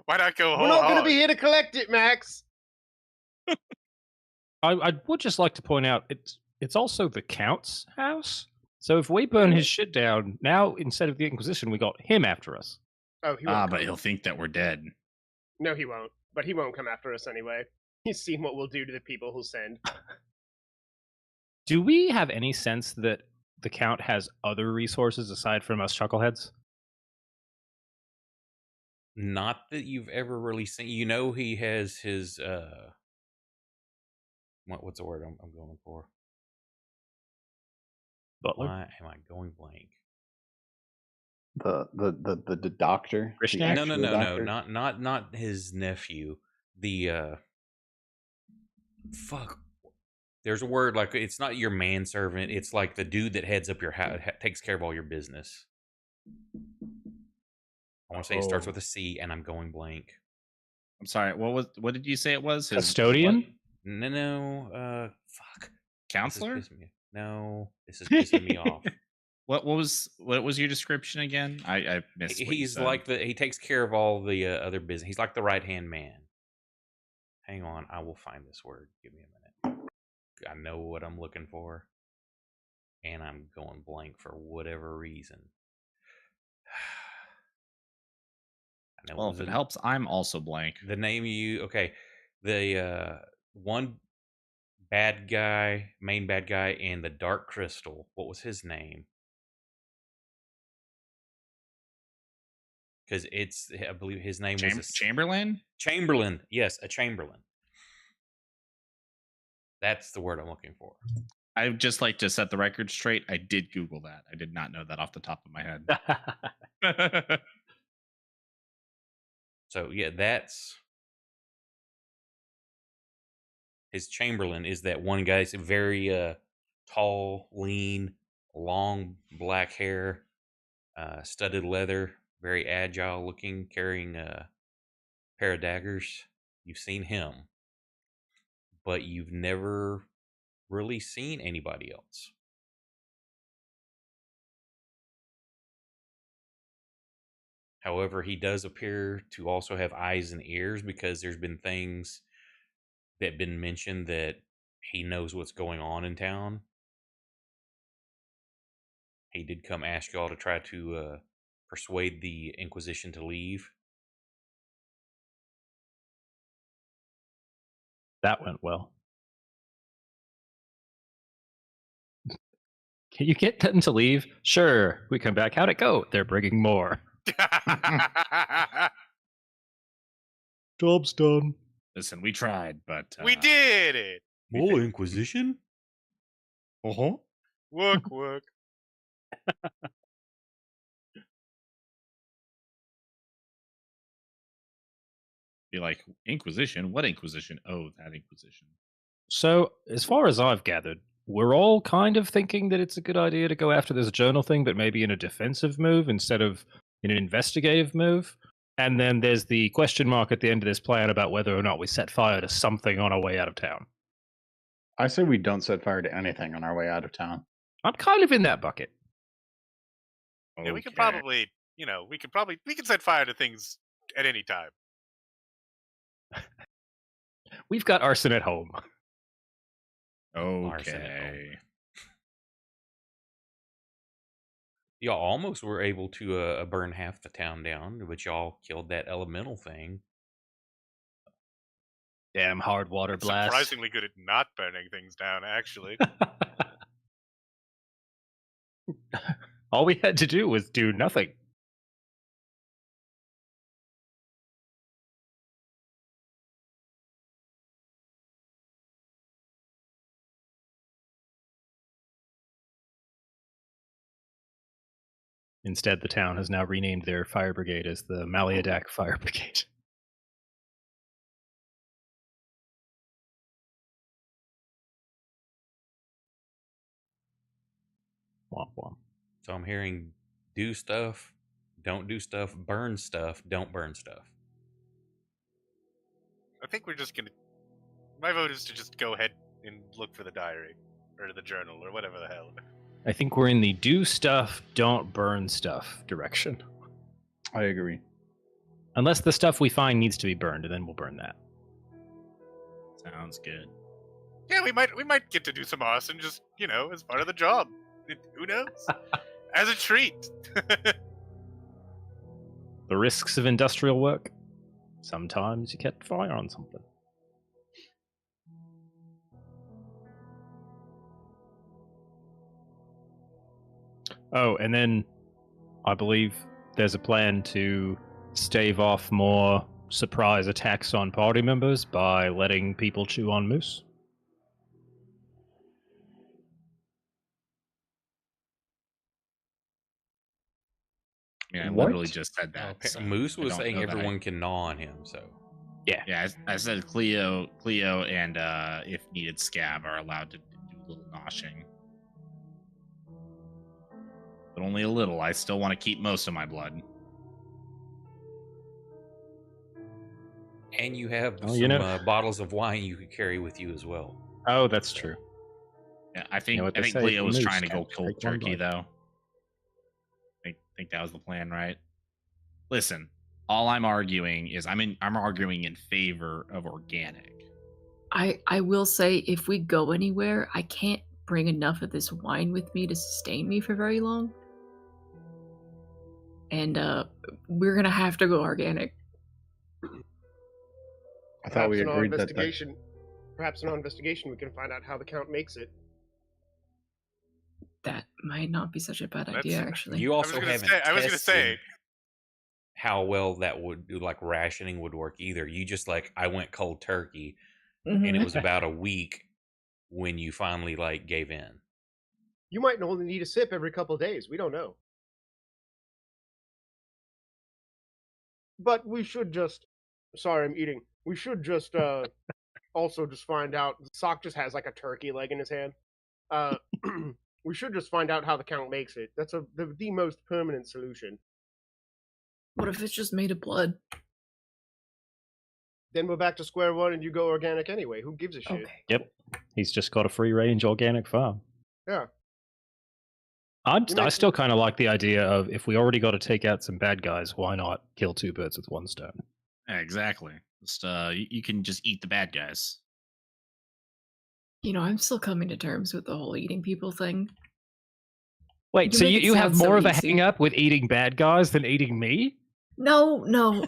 why not go We're whole not going to hog? be here to collect it, Max. I would just like to point out it's also the Count's house. So if we burn his shit down, now instead of the Inquisition, we got him after us. Oh, he won't. But he'll think that we're dead. No, he won't. But he won't come after us anyway. He's seen what we'll do to the people who'll send. Do we have any sense that the Count has other resources aside from us chuckleheads? Not that you've ever really seen. He has his what's the word I'm going for? Butler? Why am I going blank? The doctor. the Krishna? No, actual doctor? not his nephew. The fuck. There's a word like it's not your manservant. It's like the dude that heads up your house, takes care of all your business. I want to say it starts with a C, and I'm going blank. I'm sorry. What did you say it was? Custodian? No. Fuck. Counselor? No, this is pissing me off. What was your description again? I missed. What you He's said. like he takes care of all the other business. He's like the right hand man. Hang on, I will find this word. Give me a minute. I know what I'm looking for, and I'm going blank for whatever reason. I know Well, if it helps, I'm also blank. the name the one main bad guy in the Dark Crystal. What was his name? Because I believe his name was Chamberlain. Chamberlain. Yes, a Chamberlain. That's the word I'm looking for. I'd just like to set the record straight. I did Google that. I did not know that off the top of my head. So yeah, that's his Chamberlain is that one guy. He's very tall, lean, long black hair, studded leather, very agile looking, carrying a pair of daggers. You've seen him, but you've never really seen anybody else. However, he does appear to also have eyes and ears because there's been things that been mentioned that he knows what's going on in town. He did come ask y'all to try to persuade the Inquisition to leave. That went well. Can you get them to leave? Sure. We come back. How'd it go? They're bringing more. Job's done. Listen, we tried, but We did it. More Inquisition? Uh-huh. Wook. Be like, Inquisition? What Inquisition? Oh, that Inquisition. So, as far as I've gathered, we're all kind of thinking that it's a good idea to go after this journal thing, but maybe in a defensive move instead of in an investigative move. And then there's the question mark at the end of this plan about whether or not we set fire to something on our way out of town. I say we don't set fire to anything on our way out of town. I'm kind of in that bucket. Yeah, we could probably, we could set fire to things at any time. We've got arson at home. Okay. Y'all almost were able to burn half the town down, but y'all killed that elemental thing. Damn hard water blast. Surprisingly good at not burning things down, actually. All we had to do was do nothing. Instead, the town has now renamed their fire brigade as the Maliadak Fire Brigade. Womp womp. So I'm hearing do stuff, don't do stuff, burn stuff, don't burn stuff. I think we're just gonna. My vote is to just go ahead and look for the diary or the journal or whatever the hell. I think we're in the do stuff, don't burn stuff direction. I agree. Unless the stuff we find needs to be burned, and then we'll burn that. Sounds good. Yeah, we might get to do some arson just, as part of the job. Who knows? As a treat. The risks of industrial work. Sometimes you catch fire on something. Oh, and then I believe there's a plan to stave off more surprise attacks on party members by letting people chew on moose. Yeah, I What? literally just said that. so Moose I was don't saying know that everyone can gnaw on him, so. Yeah, I said Cleo, and if needed, Scav are allowed to do a little noshing, but only a little. I still want to keep most of my blood. And you have Oh, some bottles of wine you could carry with you as well. Oh, that's true. Yeah, I think what they say, Cleo was moose trying to go can't cold take one turkey bite. though. I think that was the plan, right? Listen, all I'm arguing is I'm arguing in favor of organic. I will say, if we go anywhere, I can't bring enough of this wine with me to sustain me for very long. And we're gonna have to go organic. I thought we in our agreed that. investigation, perhaps in our investigation, we can find out how the Count makes it. That might not be such a bad That's- idea, actually. You also I was haven't gonna say. tested how well that would do, like rationing would work either. You just I went cold turkey, and it was about a week, when you finally like gave in. You might only need a sip every couple of days. We don't know. But we should just. Sorry, I'm eating. We should just also just find out. Sock just has like a turkey leg in his hand. We should just find out how the Count makes it. That's the most permanent solution. What if it's just made of blood? Then we're back to square one and you go organic anyway. Who gives a shit? Okay. Yep. He's just got a free range organic farm. Yeah. I still kind of like the idea of if we already got to take out some bad guys, why not kill two birds with one stone? Yeah, exactly. Just you can just eat the bad guys. You know, I'm still coming to terms with the whole eating people thing. Wait, You so make it you have sound so more of a easy. hang up with eating bad guys than eating me? No.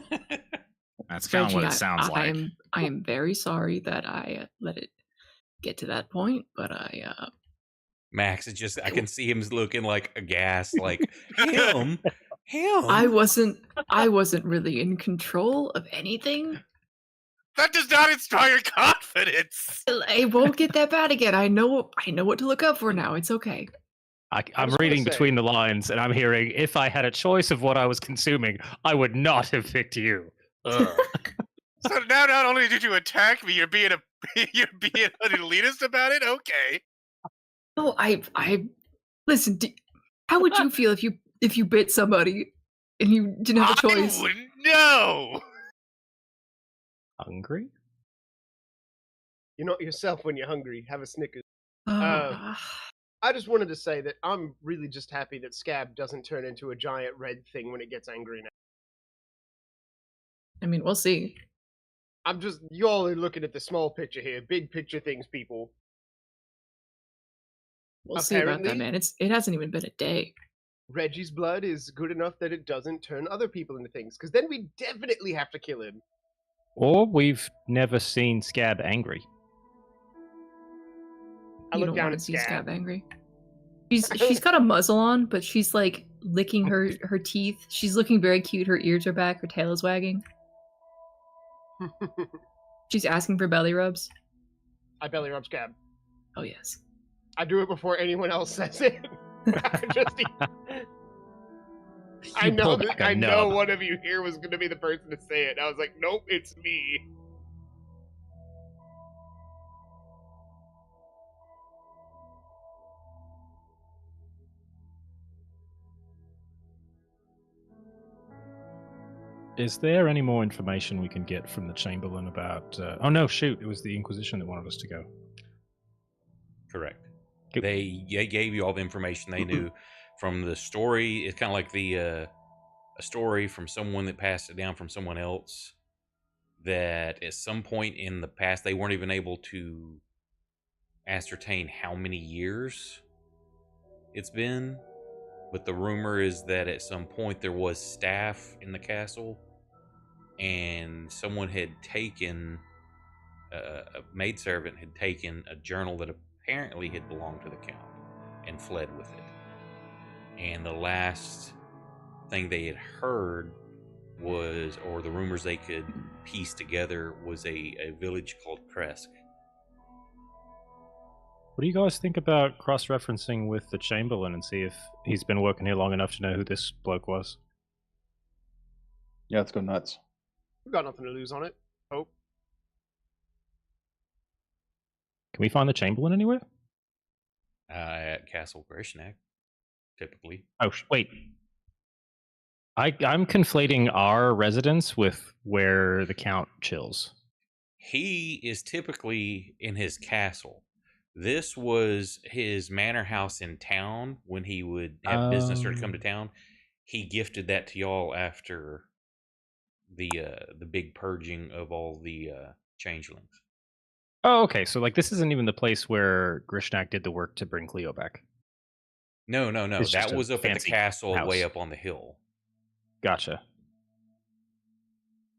That's kind of what Reggie, it sounds like. I am very sorry that I let it get to that point, but Max is just, I can see him looking like aghast, like, him? I wasn't really in control of anything. That does not inspire confidence. It won't get that bad again. I know what to look up for now. It's okay. I'm just wanna reading say- between the lines, and I'm hearing, if I had a choice of what I was consuming, I would not have picked you. Ugh. So now not only did you attack me, you're being an elitist about it? Okay. No, I listen. How would you feel if you bit somebody and you didn't have a choice? I wouldn't know. Hungry? You're not yourself when you're hungry. Have a Snickers. Uh, I just wanted to say that I'm really just happy that Scab doesn't turn into a giant red thing when it gets angry now. I mean, we'll see. Y'all are looking at the small picture here. Big picture things, people. We'll see about that, Apparently- man. It hasn't even been a day. Reggie's blood is good enough that it doesn't turn other people into things, because then we definitely have to kill him. Or we've never seen Scab angry. I You look don't down want at to see Scab. Scab angry. She's got a muzzle on, but she's like licking her teeth. She's looking very cute. Her ears are back. Her tail is wagging. She's asking for belly rubs. I belly rub Scab. Oh yes. I do it before anyone else says it. I You know pull that back a I know nub. one of you here was going to be the person to say it. I was like, nope, it's me. Is there any more information we can get from the Chamberlain about... oh no, shoot, it was the Inquisition that wanted us to go. Correct. Good. They gave you all the information they knew from the story. It's kind of like a story from someone that passed it down from someone else, that at some point in the past they weren't even able to ascertain how many years it's been. But the rumor is that at some point there was staff in the castle, and someone had taken, a maidservant had taken a journal that apparently had belonged to the Count and fled with it. And the last thing they had heard was, or the rumors they could piece together, was a village called Kresk. What do you guys think about cross-referencing with the Chamberlain and see if he's been working here long enough to know who this bloke was? Yeah, let's go nuts. We've got nothing to lose on it. Oh, Can we find the Chamberlain anywhere? At Castle Grishnak, typically. Oh, wait. I'm conflating our residence with where the Count chills. He is typically in his castle. This was his manor house in town when he would have business or to come to town. He gifted that to y'all after the big purging of all the changelings. Oh, okay. So, like, this isn't even the place where Grishnak did the work to bring Cleo back. No. It's just That a was up at the fancy castle house. way up on the hill. Gotcha.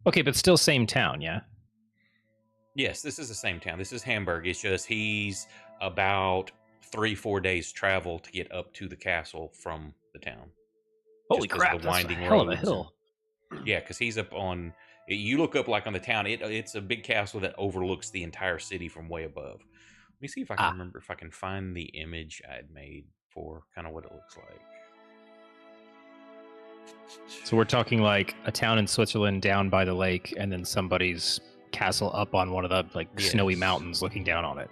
Okay, but still same town, yeah? Yes, this is the same town. This is Hamburg. It's just he's about 3-4 days travel to get up to the castle from the town. Holy Just 'cause crap, of the that's winding a hell of a roads hill. Yeah, because he's up on. You look up like on the town. It's a big castle that overlooks the entire city from way above. me see if I can remember if I can find the image I had made for kind of what it looks like. So we're talking like a town in Switzerland down by the lake, and then somebody's castle up on one of the like snowy mountains looking down on it.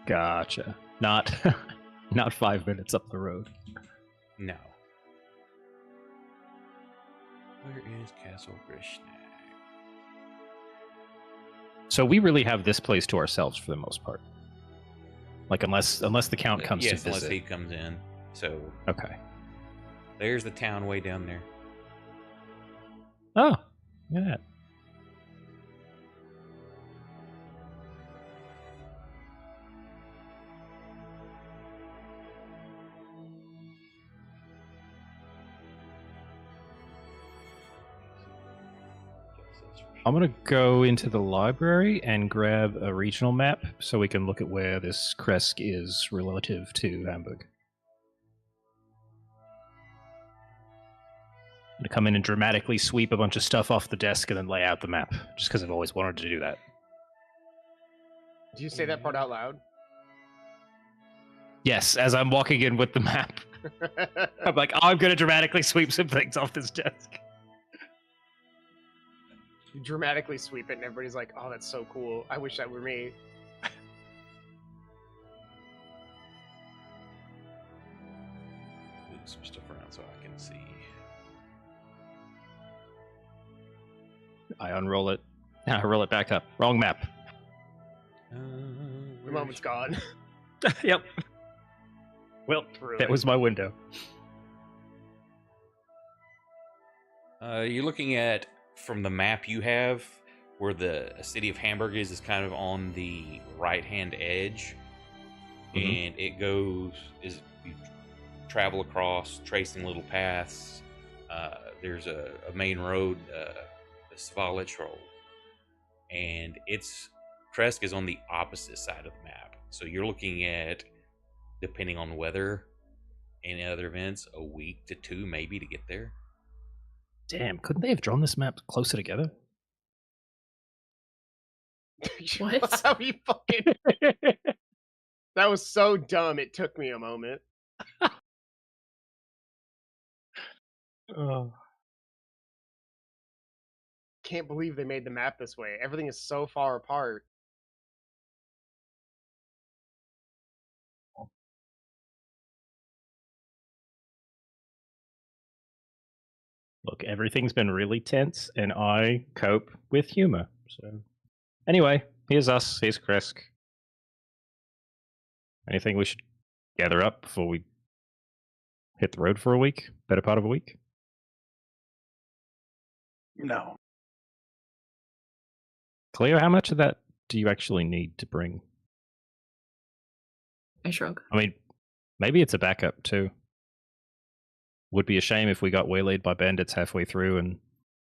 Gotcha. Not not 5 minutes up the road. No. Where is Castle Grishnak? So we really have this place to ourselves for the most part. Like unless the Count comes to yes, visit. unless he comes in. So Okay. there's the town way down there. Oh, look at that. I'm going to go into the library and grab a regional map so we can look at where this Kresk is relative to Hamburg. I'm going to come in and dramatically sweep a bunch of stuff off the desk and then lay out the map, just because I've always wanted to do that. Do you say that part out loud? Yes, as I'm walking in with the map. I'm like, oh, I'm going to dramatically sweep some things off this desk. You dramatically sweep it, and everybody's like, "Oh, that's so cool! I wish that were me." Move some stuff around so I can see. I unroll it. I roll it back up. Wrong map. The moment's gone. Yep. Well, that was my window. You're looking at, from the map you have, where the city of Hamburg is kind of on the right-hand edge. And it goes, you travel across, tracing little paths. There's a main road, the Svalich Road. And Kresk is on the opposite side of the map. So you're looking at, depending on weather and other events, a week to 2 maybe to get there. Damn, couldn't they have drawn this map closer together? What? How you fucking... That was so dumb, it took me a moment. Oh. Can't believe they made the map this way. Everything is so far apart. Look, everything's been really tense, and I cope with humor. So, anyway, here's us. Here's Kresk. Anything we should gather up before we hit the road for a week? Better part of a week? No. Cleo, how much of that do you actually need to bring? I shrug. I mean, maybe it's a backup too. Would be a shame if we got waylaid by bandits halfway through and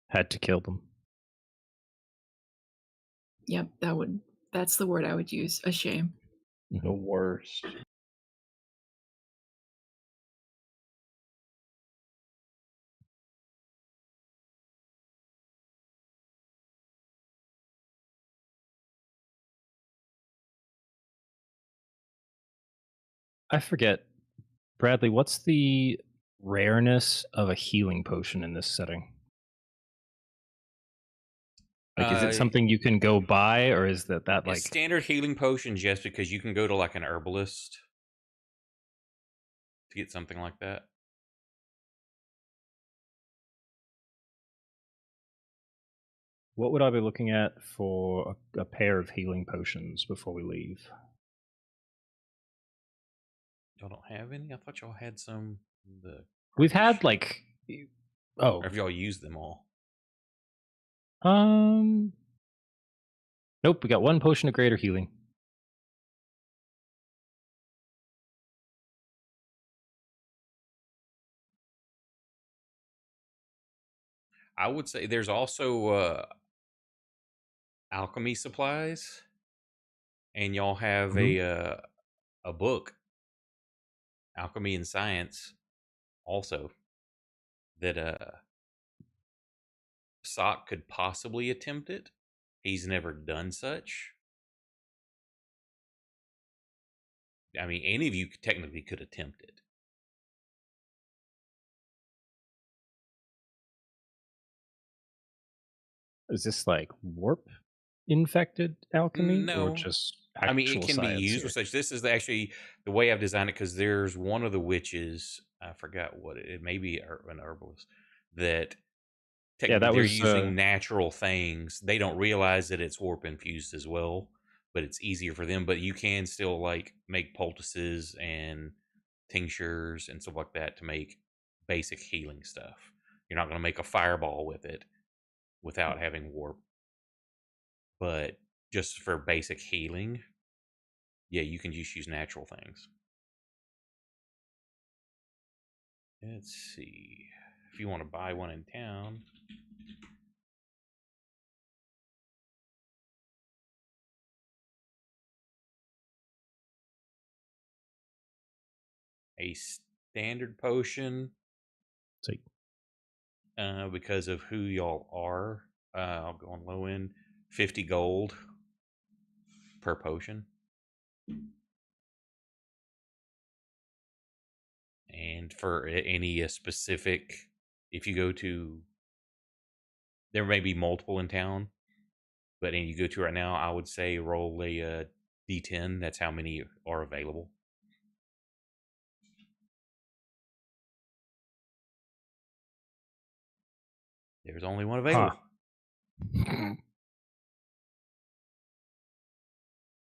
had to kill them. Yep, that's the word I would use. A shame. The worst. I forget. Bradley, what's the rareness of a healing potion in this setting? Like, is it something you can go buy, or is that like standard healing potions? Yes, because you can go to like an herbalist to get something like that. What would I be looking at for a pair of healing potions before we leave? Y'all don't have any? I thought y'all had some. We've had like, or have y'all used them all? Nope. We got one potion of greater healing. I would say there's also alchemy supplies, and y'all have a book, Alchemy and Science, also, that Sock could possibly attempt it. He's never done such. I mean, any of you technically could attempt it. Is this like warp infected alchemy or No. just I mean, it actual can be science used here? with such. This is actually the way I've designed it because there's one of the witches. I forgot what it may be an herbalist that Yeah, technically that they're was using natural things. They don't realize that it's warp infused as well, but it's easier for them. But you can still like make poultices and tinctures and stuff like that to make basic healing stuff. You're not going to make a fireball with it without having warp, but just for basic healing, yeah, you can just use natural things. Let's see. If you want to buy one in town, a standard potion, Sweet. because of who y'all are, I'll go on low end, 50 gold per potion. And for any specific, if you go to, there may be multiple in town, but any you go to right now, I would say roll a d10. That's how many are available. There's only one available.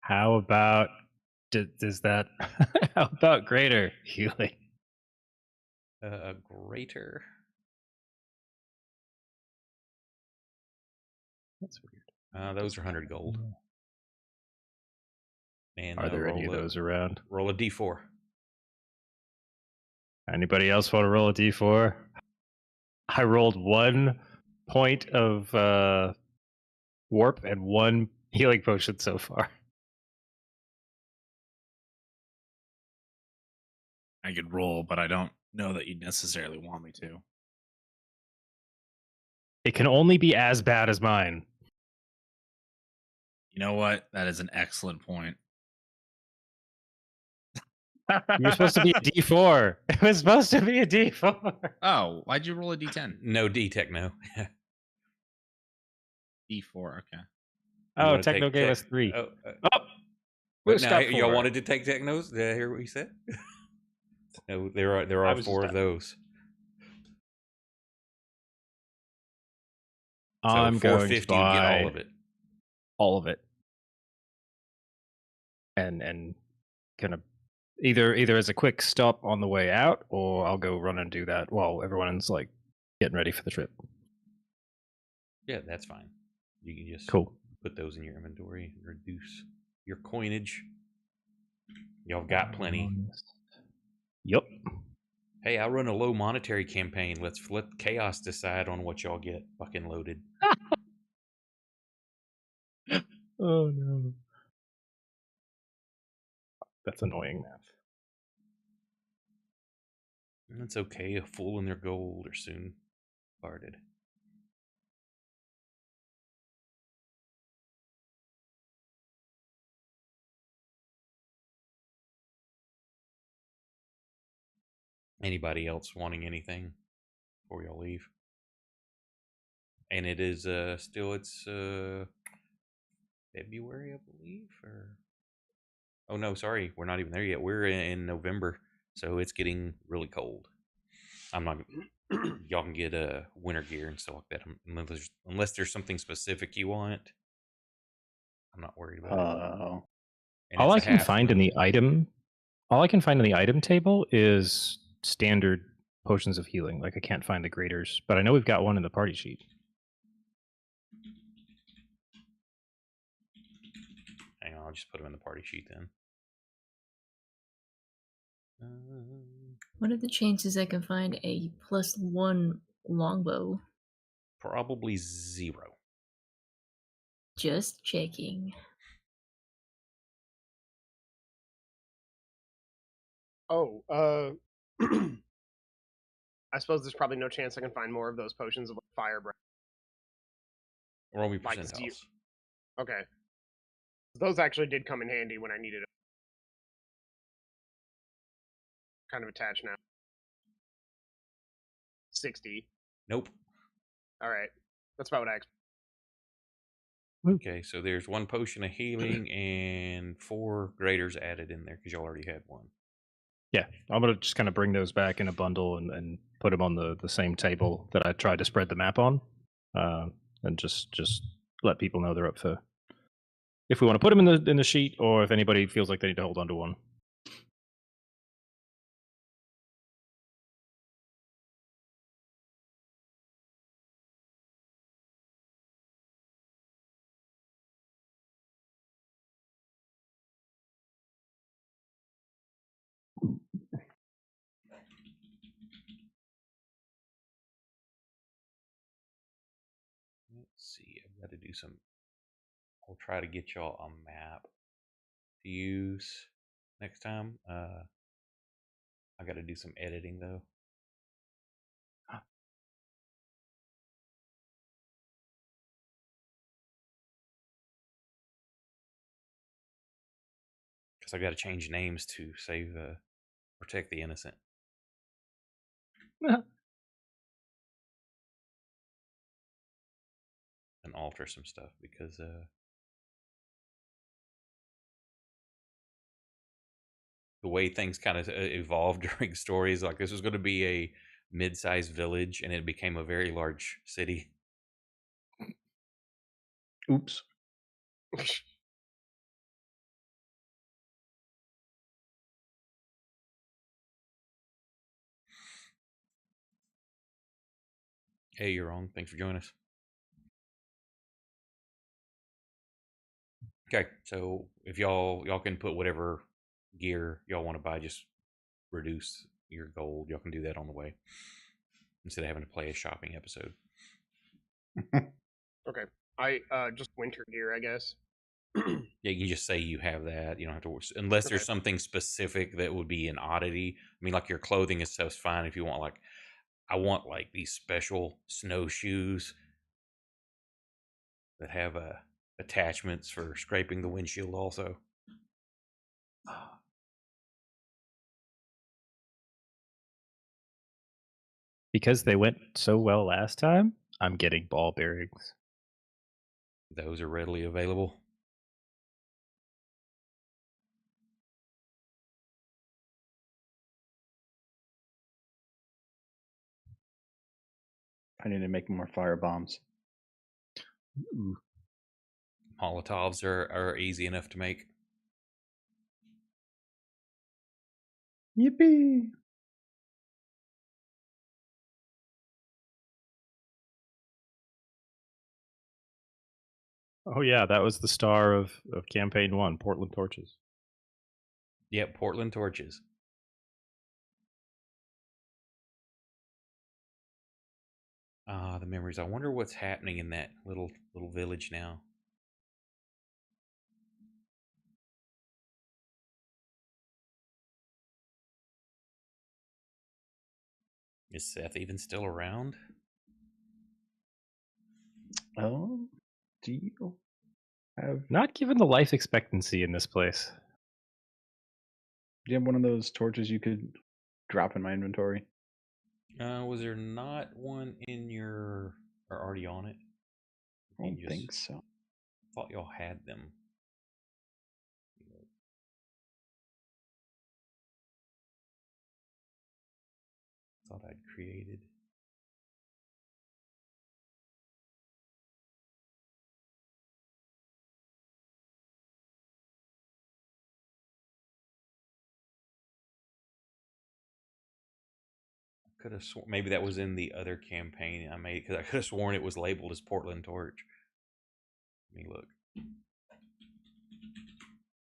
How about does that? How about greater healing? Greater. That's weird. Those are 100 gold. And Are there any of those around? Roll a d4. Anybody else want to roll a d4? I rolled 1 point of warp and 1 healing potion so far. I could roll, but I don't know that you'd necessarily want me to. It can only be as bad as mine. You know what? That is an excellent point. You're supposed to be a D4. It was supposed to be a D4. Oh, why'd you roll a D10? No D-Tech, no. D4, okay. Oh, Techno gave us 3. Oh, Where's now step y'all 4? wanted to take Technos? Did I hear what you said? No, there are 4 of those. So I'm going to 450 you get all of it. All of it. And kind of either as a quick stop on the way out, or I'll go run and do that while everyone's like getting ready for the trip. Yeah, that's fine. You can just Cool. put those in your inventory and reduce your coinage. Y'all got plenty. Yep. Hey, I run a low monetary campaign. Let's let Chaos decide on what y'all get fucking loaded. Oh no. That's annoying math. It's okay. A fool and their gold are soon parted. Anybody else wanting anything before y'all leave? And it is still it's February, I believe, or oh no, sorry, we're not even there yet. We're in November, so it's getting really cold. I'm not. Y'all can get winter gear and stuff like that. Unless there's something specific you want, I'm not worried about it. All I can find in the item table is standard potions of healing. Like I can't find the graders, but I know we've got one in the party sheet. Hang on, I'll just put them in the party sheet then. What are the chances I can find a +1 longbow? Probably 0. Just checking. Oh, I suppose there's probably no chance I can find more of those potions of fire breath. Roll me Like percentiles. Okay. Those actually did come in handy when I needed it. kind of attached now? 60. Nope. All right. That's about what I expected. Okay, so there's 1 potion of healing and 4 graders added in there because you already had 1. Yeah, I'm gonna just kind of bring those back in a bundle and put them on the same table that I tried to spread the map on, and just let people know they're up for if we want to put them in the sheet, or if anybody feels like they need to hold on to one. Let's see. I've got to do some. I'll try to get y'all a map to use next time. I got to do some editing though. Because I got to change names to save, protect the innocent. And alter some stuff because the way things kind of evolved during stories, like this was going to be a mid-sized village and it became a very large city. Oops. Hey, you're wrong. Thanks for joining us. Okay, so if y'all can put whatever gear y'all want to buy, just reduce your gold. Y'all can do that on the way instead of having to play a shopping episode. Okay. I just winter gear, I guess. Yeah, you just say you have that. You don't have to, unless there's Okay. something specific that would be an oddity. I mean, like your clothing and stuff's fine if you want. Like, I want like these special snowshoes that have attachments for scraping the windshield. Also, Because they went so well last time, I'm getting ball bearings. those are readily available. I need to make more fire bombs. Ooh. Molotovs are easy enough to make. Yippee! Oh yeah, that was the star of campaign 1, Portland Torches. Yep, Portland torches. Ah, the memories. I wonder what's happening in that little village now. Is Seth even still around? Oh, do you have? Not given the life expectancy in this place. Do you have one of those torches you could drop in my inventory? Was there not one in your or already on it? I don't think so. Thought y'all had them. Thought I'd created. Could have sworn maybe that was in the other campaign I made because I could have sworn it was labeled as Portland Torch. Let me look.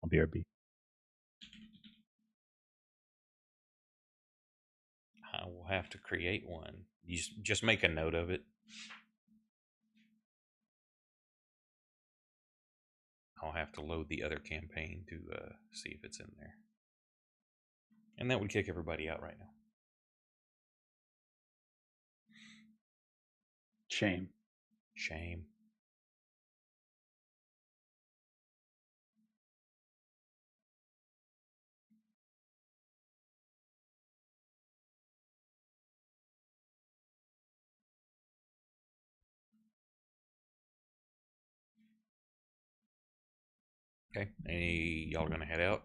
I'll BRB. I will have to create one. You just make a note of it. I'll have to load the other campaign to see if it's in there. And that would kick everybody out right now. Shame. Shame. Okay. Y'all gonna head out?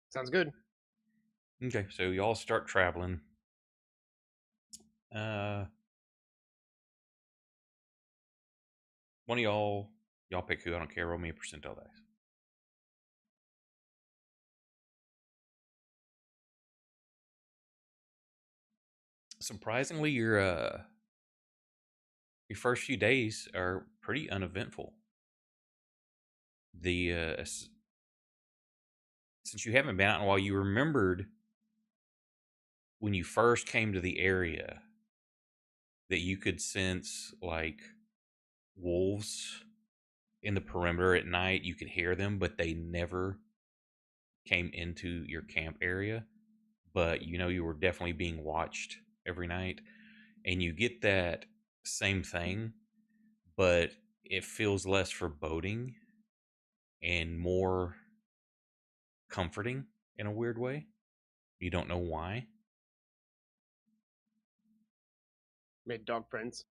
Sounds good. Okay, so y'all start traveling. One of y'all pick who. I don't care. Roll me a percentile dice. Surprisingly, your first few days are pretty uneventful. Since you haven't been out in a while, you remembered when you first came to the area that you could sense like wolves in the perimeter at night. You could hear them, but they never came into your camp area. But you were definitely being watched every night, and you get that same thing, but it feels less foreboding and more comforting in a weird way. You don't know why. Made dog friends.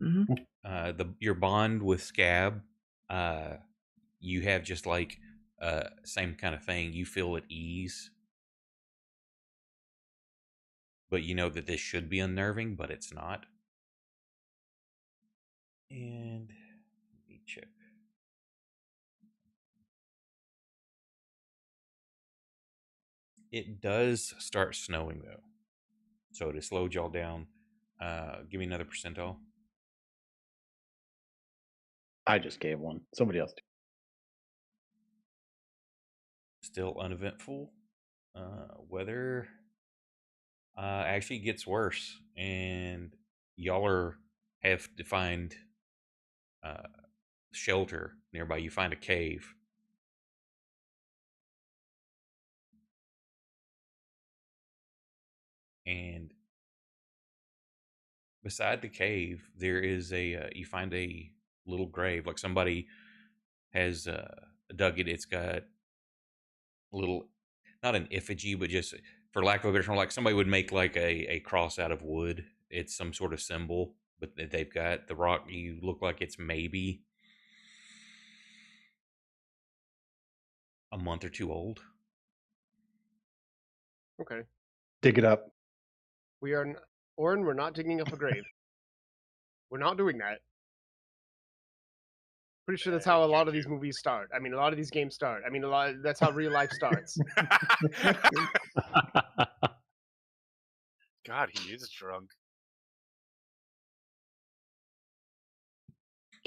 Your bond with Scab, you have just like same kind of thing. You feel at ease, but you know that this should be unnerving, but it's not. And let me check. It does start snowing though, so to slow y'all down, give me another percentile. I just gave one. Somebody else. Still uneventful. Weather actually gets worse, and y'all have to find shelter nearby. You find a cave. And beside the cave, there is you find a little grave, like somebody has dug it. It's got a little, not an effigy, but just, for lack of a better term, like somebody would make like a cross out of wood. It's some sort of symbol, but they've got the rock. You look like it's maybe a month or two old. Okay. Dig it up. We are Orin, we're not digging up a grave. We're not doing that. Pretty sure that's how a lot of these movies start. I mean, a lot of these games start. I mean, that's how real life starts. God, he is drunk.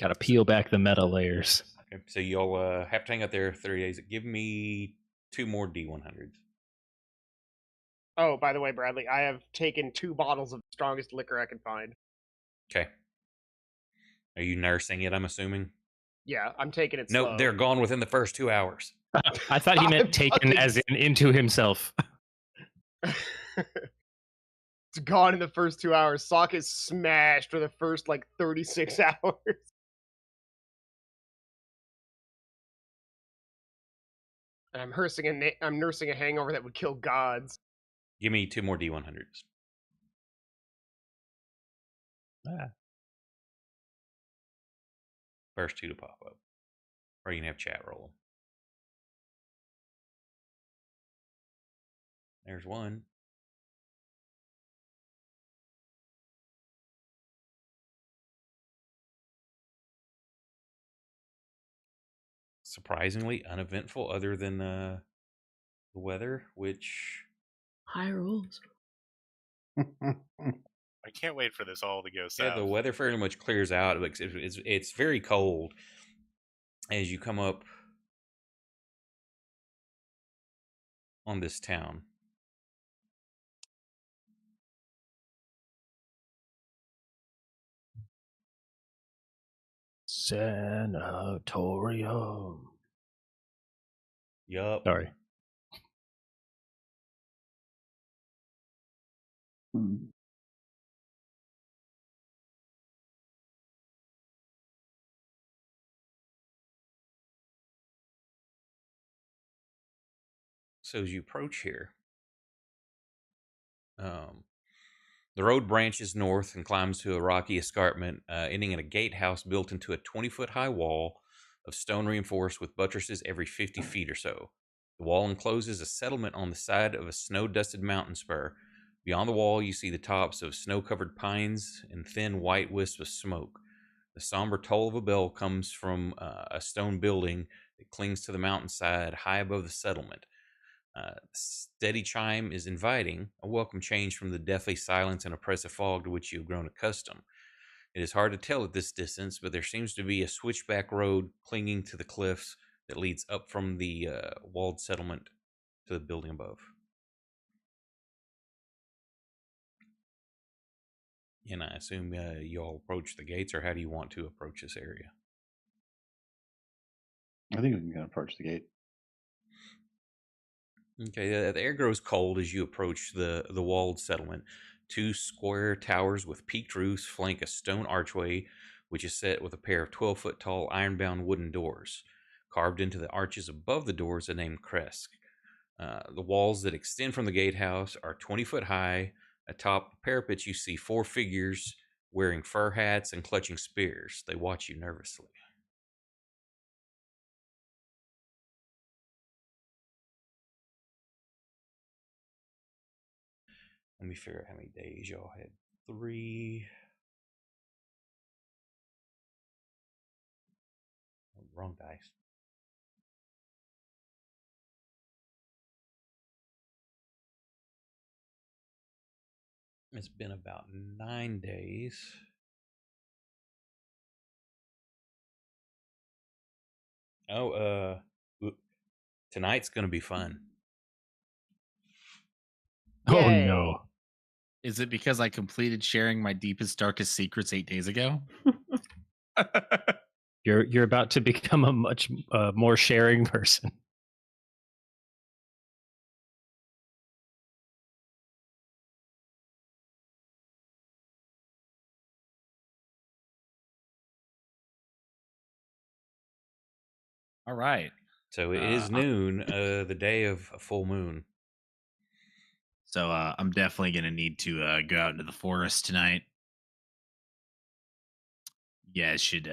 Gotta peel back the meta layers. Okay, so y'all have to hang out there 30 days. Give me 2 more D100s. Oh, by the way, Bradley, I have taken 2 bottles of the strongest liquor I can find. Okay. Are you nursing it, I'm assuming? Yeah, I'm taking it No, slow. they're gone within the first 2 hours. I thought he meant I'm taken fucking- as in into himself. It's gone in the first 2 hours. Sock is smashed for the first, 36 hours. And I'm nursing a hangover that would kill gods. Give me 2 more D100s. First 2 to pop up. Or you can have chat roll them. There's one. Surprisingly uneventful, other than the weather, which High rolls. I can't wait for this all to go south. yeah, the weather fairly much clears out. It's very cold as you come up on this town. Sanatorium. Yup. Sorry. So as you approach here, the road branches north and climbs to a rocky escarpment, ending in a gatehouse built into a 20-foot high wall of stone reinforced with buttresses every 50 feet or so. The wall encloses a settlement on the side of a snow-dusted mountain spur. Beyond the wall, you see the tops of snow-covered pines and thin white wisps of smoke. The somber toll of a bell comes from a stone building that clings to the mountainside high above the settlement. Steady chime is inviting, a welcome change from the deathly silence and oppressive fog to which you have grown accustomed. It is hard to tell at this distance, but there seems to be a switchback road clinging to the cliffs that leads up from the walled settlement to the building above. And I assume you all approach the gates, or how do you want to approach this area? I think we can approach the gate. Okay, the air grows cold as you approach the walled settlement. Two square towers with peaked roofs flank a stone archway, which is set with a pair of 12-foot tall iron-bound wooden doors. Carved into the arches above the doors, the name Kresk. The walls that extend from the gatehouse are 20 foot high. Atop the parapets, you see 4 figures wearing fur hats and clutching spears. They watch you nervously. Let me figure out how many days y'all had. 3. Oh, wrong dice. It's been about 9 days. Oh, tonight's gonna be fun. Oh Yay. no. Is it because I completed sharing my deepest, darkest secrets 8 days ago? You're about to become a much more sharing person. All right. So it is noon, the day of a full moon. So I'm definitely going to need to go out into the forest tonight. You guys should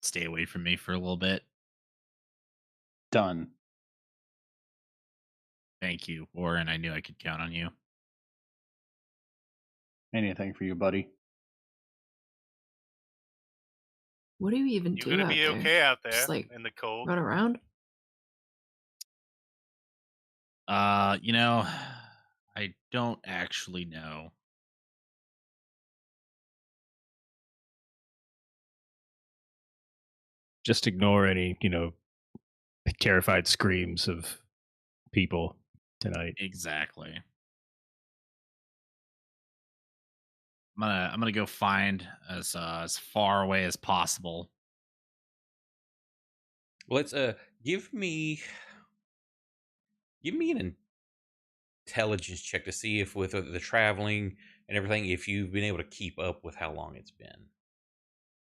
stay away from me for a little bit. Done. Thank you, Warren. I knew I could count on you. Anything for you, buddy. What do you even You're do gonna out be there? okay out there Just like in the cold. run around? You know, I don't actually know. Just ignore any, terrified screams of people tonight. Exactly. I'm gonna go find as far away as possible. Let's give me an intelligence check to see if with the traveling and everything, if you've been able to keep up with how long it's been.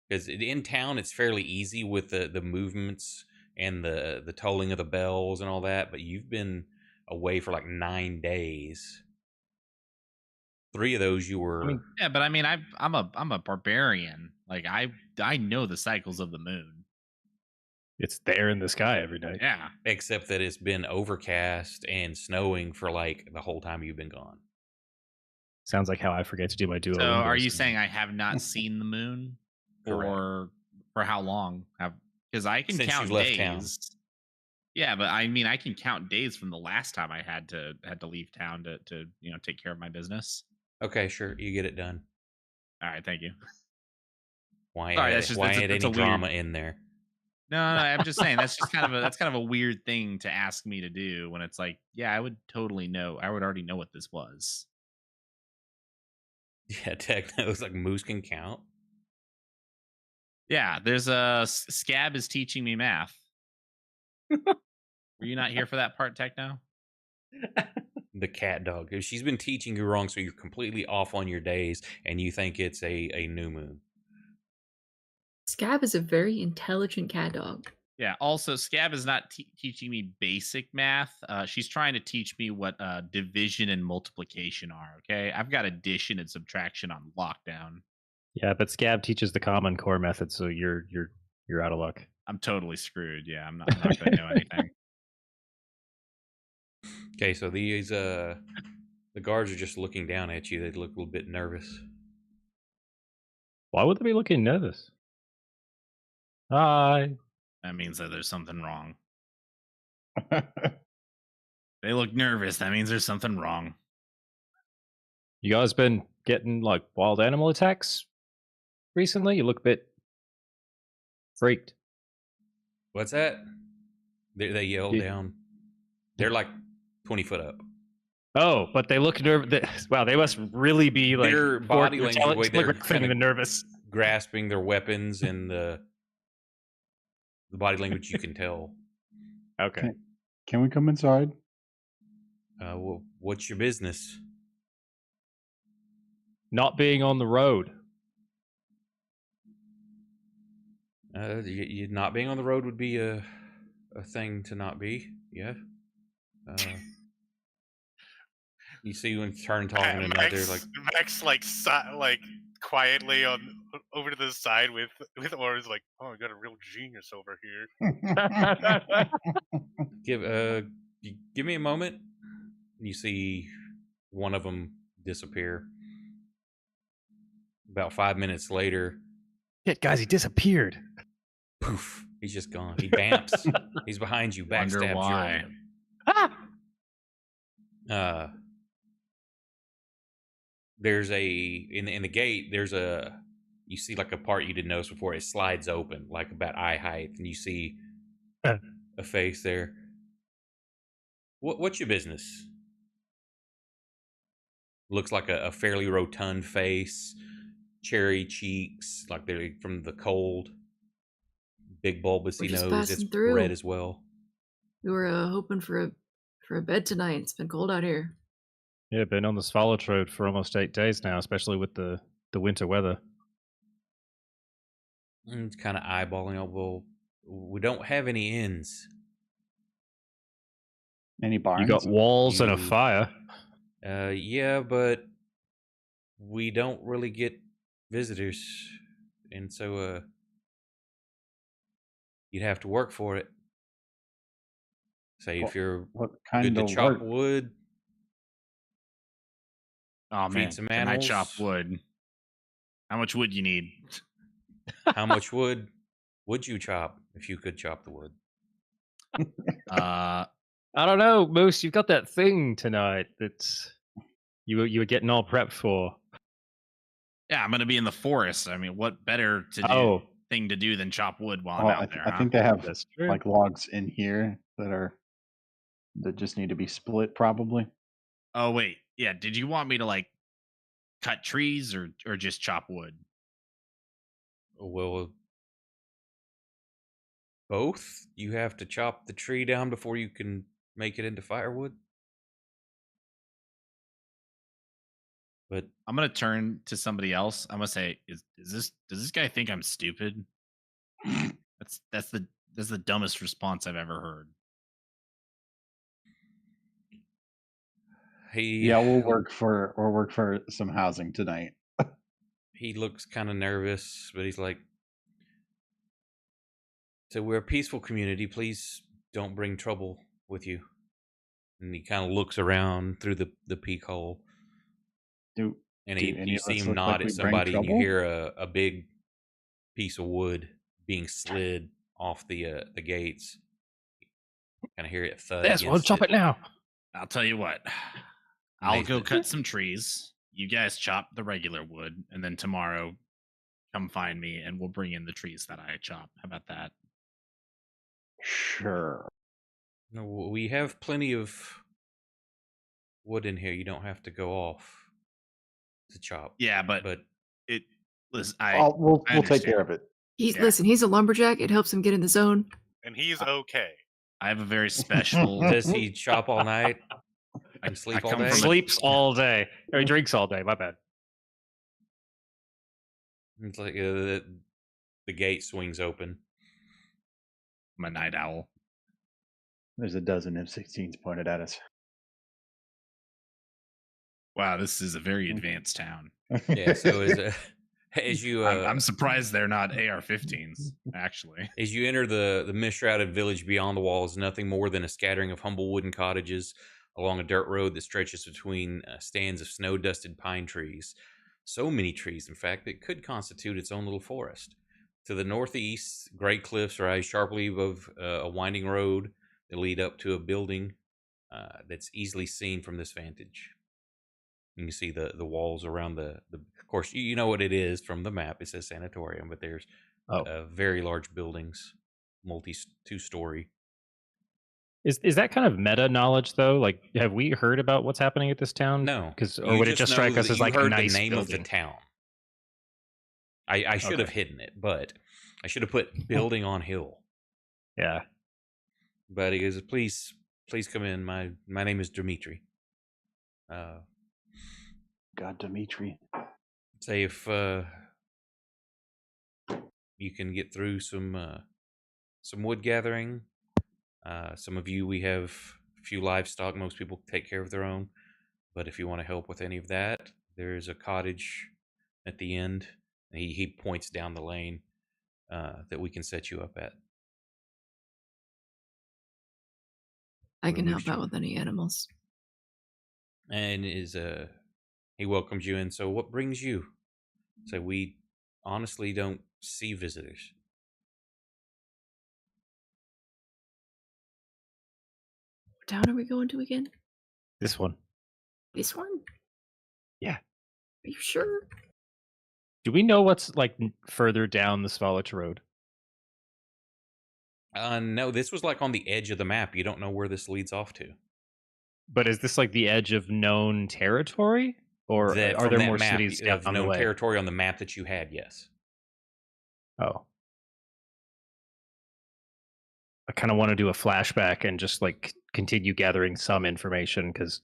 Because in town, it's fairly easy with the movements and the tolling of the bells and all that, but you've been away for like 9 days. 3 of those you were. Yeah, but I mean, I'm a barbarian. Like I know the cycles of the moon. It's there in the sky every night. Yeah. Except that it's been overcast and snowing for like the whole time you've been gone. Sounds like how I forget to do my Duolingo. So are you saying I have not seen the moon for how long? Because I can Since count you've left days. town. Yeah, but I mean, I can count days from the last time I had to leave town to take care of my business. Okay, sure, you get it done. All right, thank you. Why Sorry, add, that's just- why that's a- add that's a any weird- drama in there? No, I'm just saying that's just kind of a weird thing to ask me to do when it's like, yeah, I would totally know. I would already know what this was. Yeah, technos like moose can count. Yeah, there's a Scab is teaching me math. Were you not here for that part, Techno? The cat dog. She's been teaching you wrong, so you're completely off on your days, and you think it's a new moon. Scab is a very intelligent cat dog. Yeah. Also, Scab is not teaching me basic math. She's trying to teach me what division and multiplication are. Okay, I've got addition and subtraction on lockdown. Yeah, but Scab teaches the Common Core method, so you're You're out of luck. I'm totally screwed. Yeah, I'm not going to know anything. Okay, so these the guards are just looking down at you. They look a little bit nervous. Why would they be looking nervous? Hi. That means that there's something wrong. They look nervous. That means there's something wrong. You guys been getting like wild animal attacks recently? You look a bit freaked. What's that? They yell Yeah. down. They're like 20 foot up. Oh, but they look nervous. Wow, they must really be like Their body language, the way they're telegraphing the nervous. grasping their weapons and the body language you can tell. Okay. Can we come inside? Well, what's your business? Not being on the road. You not being on the road would be a thing to not be. Yeah. You see one turn talking to another like Max like quietly over to the side with Oris like, oh, I got a real genius over here. give me a moment. You see one of them disappear. About 5 minutes later, Shit, guys, he disappeared. poof, he's just gone. He bamps. He's behind you, Wonder backstabs why. you. There's in the gate. You see like a part you didn't notice before. It slides open like about eye height, and you see a face there. What's your business? Looks like a fairly rotund face, cherry cheeks, like they're from the cold. Big bulbousy just nose. It's passing through. red as well. We were hoping for a bed tonight. It's been cold out here. Yeah, been on the Svalbard Road for almost 8 days now, especially with the winter weather. It's kind of eyeballing. Well, we don't have any inns. Any barns? You got walls and a fire. Yeah, but we don't really get visitors, and so you'd have to work for it. Say if you're what good kind to of chop work? wood, Oh feed man, some can I chop animals. wood? How much wood you need? How much wood would you chop if you could chop the wood? Uh, I don't know, Moose. You've got that thing tonight that you were getting all prepped for. yeah, I'm gonna be in the forest. I mean, what better thing to do than chop wood while I'm out there? I huh? think they have That's true. like logs in here that just need to be split, probably. Oh wait, yeah. Did you want me to like cut trees or just chop wood? Well, both. You have to chop the tree down before you can make it into firewood. But I'm gonna turn to somebody else. I'm gonna say, does this guy think I'm stupid? That's the dumbest response I've ever heard. Yeah, we'll work for some housing tonight. He looks kind of nervous, but he's like, so we're a peaceful community. Please don't bring trouble with you. And he kind of looks around through the peek hole. Do any You of see us him look nod like at we bring somebody, and you trouble? hear a big piece of wood being slid off the gates. Kind of hear it thud. Yes, we'll against chop it now. I'll tell you what. I'll go cut some trees. You guys chop the regular wood, and then tomorrow, come find me, and we'll bring in the trees that I chop. How about that? Sure. No, we have plenty of wood in here. You don't have to go off to chop. Yeah, but it. Listen, We'll I take care of it. Listen, he's a lumberjack. It helps him get in the zone. And he's okay. I have a very special. Does he chop all night and sleep all come day? from a- Sleeps all day. Or he drinks all day. My bad. It's like the gate swings open. I'm a night owl. There's a dozen M16s pointed at us. Wow, this is a very advanced town. Yeah. So As you I'm surprised they're not AR-15s. Actually, as you enter the mist-shrouded village beyond the walls, nothing more than a scattering of humble wooden cottages along a dirt road that stretches between stands of snow-dusted pine trees. So many trees, in fact, that could constitute its own little forest. To the northeast, great cliffs rise sharply above a winding road that lead up to a building that's easily seen from this vantage. You can see the walls around the. Of course, you know what it is from the map. It says sanatorium, but there's very large buildings, two-story. Is that kind of meta knowledge though? Like, have we heard about what's happening at this town? No, or would it just strike us as like a nice the name building? of the town? I should have hidden it, but I should have put building on hill. Yeah. But he goes, please come in. My name is Dimitri. God, Dimitri. Say if you can get through some wood gathering. Some of you, we have a few livestock. Most people take care of their own. But if you want to help with any of that, there's a cottage at the end. He points down the lane that we can set you up at. I can help out with any animals. And he welcomes you in. So what brings you? So we honestly don't see visitors. What town are we going to again? This one. This one? Yeah. Are you sure? Do we know what's like further down the Svalich Road? No, this was like on the edge of the map. You don't know where this leads off to. But is this like the edge of known territory? Or are there more cities down of known territory on the map that you had? Yes. Oh. I kind of want to do a flashback and just like continue gathering some information because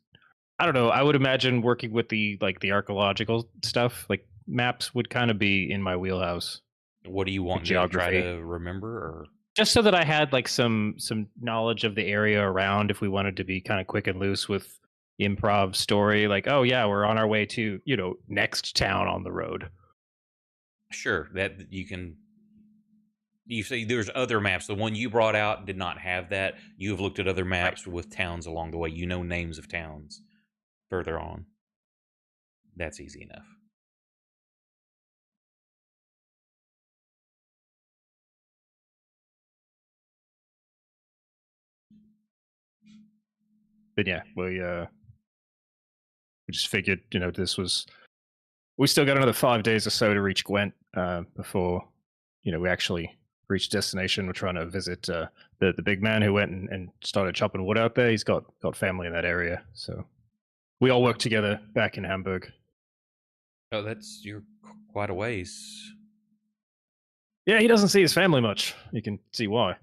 I don't know. I would imagine working with the archaeological stuff, like maps would kind of be in my wheelhouse. What do you want to try to remember, or just so that I had like some knowledge of the area around if we wanted to be kind of quick and loose with improv story, like, oh yeah, we're on our way to, next town on the road. Sure, that you can. You say there's other maps. The one you brought out did not have that. You have looked at other maps with towns along the way. You know names of towns further on. That's easy enough. But yeah, we just figured, we still got another 5 days or so to reach Gwent before, we actually reach destination. We're trying to visit the big man who went and started chopping wood out there. He's got family in that area, so we all work together back in Hamburg. Oh, you're quite a ways. Yeah, he doesn't see his family much. You can see why.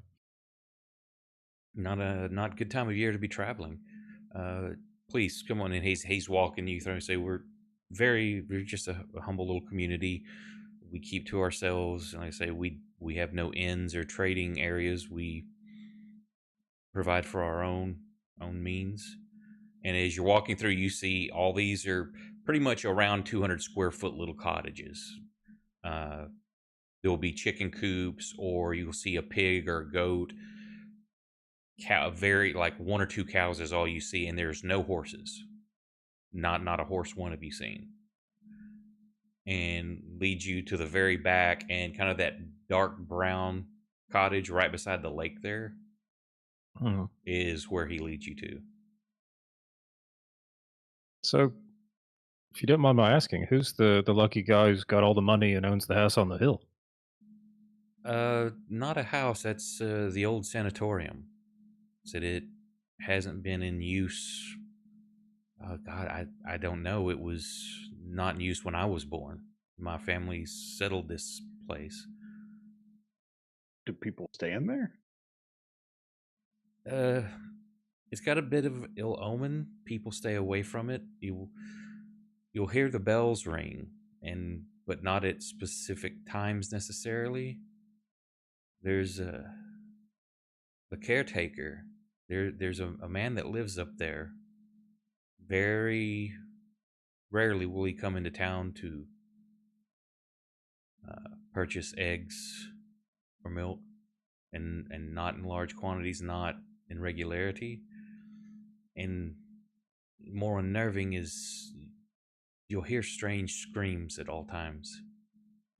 Not a good time of year to be traveling. Please come on in. He's walking you through and say we're just a humble little community. We keep to ourselves, and like I say we have no inns or trading areas. We provide for our own means. And as you're walking through, you see all these are pretty much around 200 square foot little cottages. There'll be chicken coops, or you'll see a pig or a goat. Cow, very like 1 or 2 cows is all you see, and there's no horses. Not a horse one have you seen. And leads you to the very back, and kind of that dark brown cottage right beside the lake there is where he leads you to. So, if you don't mind my asking, who's the lucky guy who's got all the money and owns the house on the hill? Not a house. That's the old sanatorium. Said it hasn't been in use. God, I don't know. It was not in use when I was born. My family settled this place. Do people stay in there? It's got a bit of ill omen. People stay away from it. You'll hear the bells ring, but not at specific times necessarily. There's the caretaker. There's a man that lives up there. Very rarely will he come into town to purchase eggs or milk, and not in large quantities, not in regularity. And more unnerving is you'll hear strange screams at all times.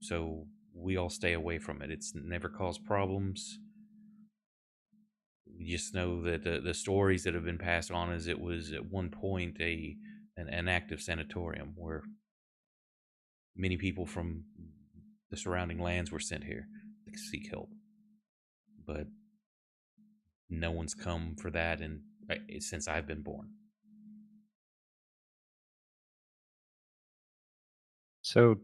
So we all stay away from it. It's never caused problems. You just know that the stories that have been passed on is it was at one point an active sanatorium where many people from the surrounding lands were sent here to seek help. But no one's come for that since I've been born. So,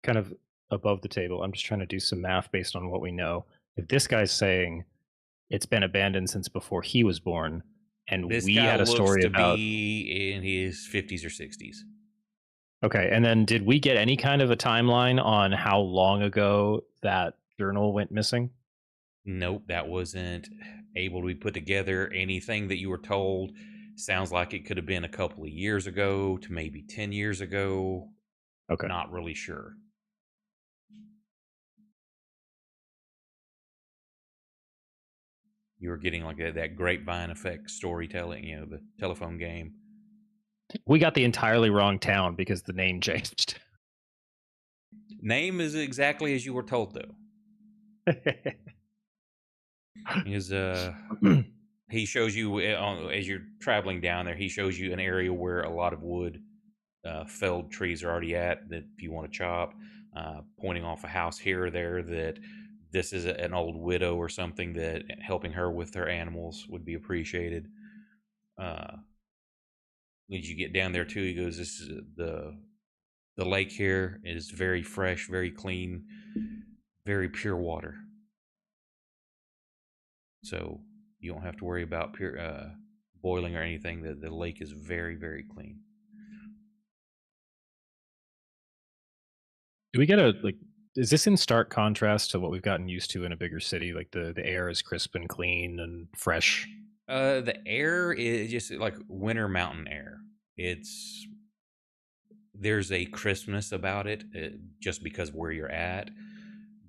kind of above the table, I'm just trying to do some math based on what we know. If this guy's saying it's been abandoned since before he was born, and This we guy had a looks story to about. be in his 50s or 60s. Okay, and then did we get any kind of a timeline on how long ago that journal went missing? Nope, that wasn't able to be put together. Anything that you were told sounds like it could have been a couple of years ago to maybe 10 years ago. Okay. Not really sure. You were getting like that grapevine effect storytelling, the telephone game. We got the entirely wrong town because the name changed. Name is exactly as you were told, though. Is he shows you as you're traveling down there, he shows you an area where a lot of wood, felled trees are already at that if you want to chop, pointing off a house here or there that this is an old widow or something that helping her with her animals would be appreciated. As you get down there too, he goes, this is the lake here is very fresh, very clean, very pure water. So you don't have to worry about pure boiling or anything. The lake is very, very clean. Do we get is this in stark contrast to what we've gotten used to in a bigger city? Like the air is crisp and clean and fresh. The air is just like winter mountain air. There's a crispness about it, just because where you're at,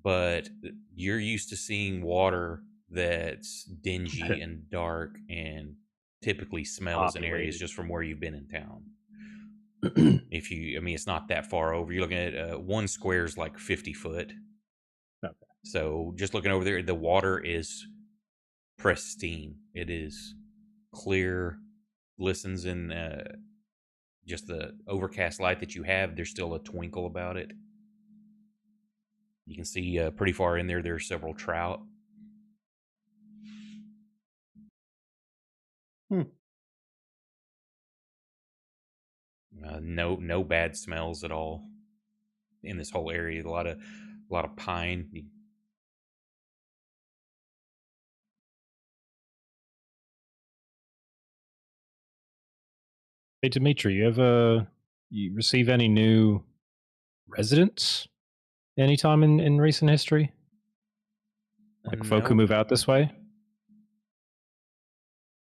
but you're used to seeing water that's dingy and dark and typically smells in areas Populated. just from where you've been in town. It's not that far over. You're looking at one square is like 50 foot. Okay. So just looking over there, the water is pristine. It is clear, glistens in just the overcast light that you have. There's still a twinkle about it. You can see pretty far in there. There are several trout. No bad smells at all in this whole area. A lot of pine. Hey Dimitri, you receive any new residents anytime in recent history? Like folk who No. move out this way?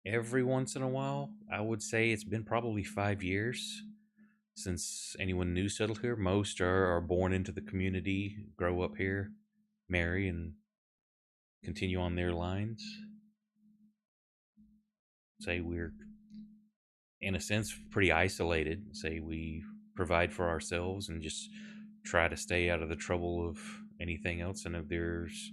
Every once in a while, I would say it's been probably 5 years since anyone new settled here. Most are born into the community, grow up here, marry, and continue on their lines. Say we're, in a sense, pretty isolated. Say we provide for ourselves and just try to stay out of the trouble of anything else. And if there's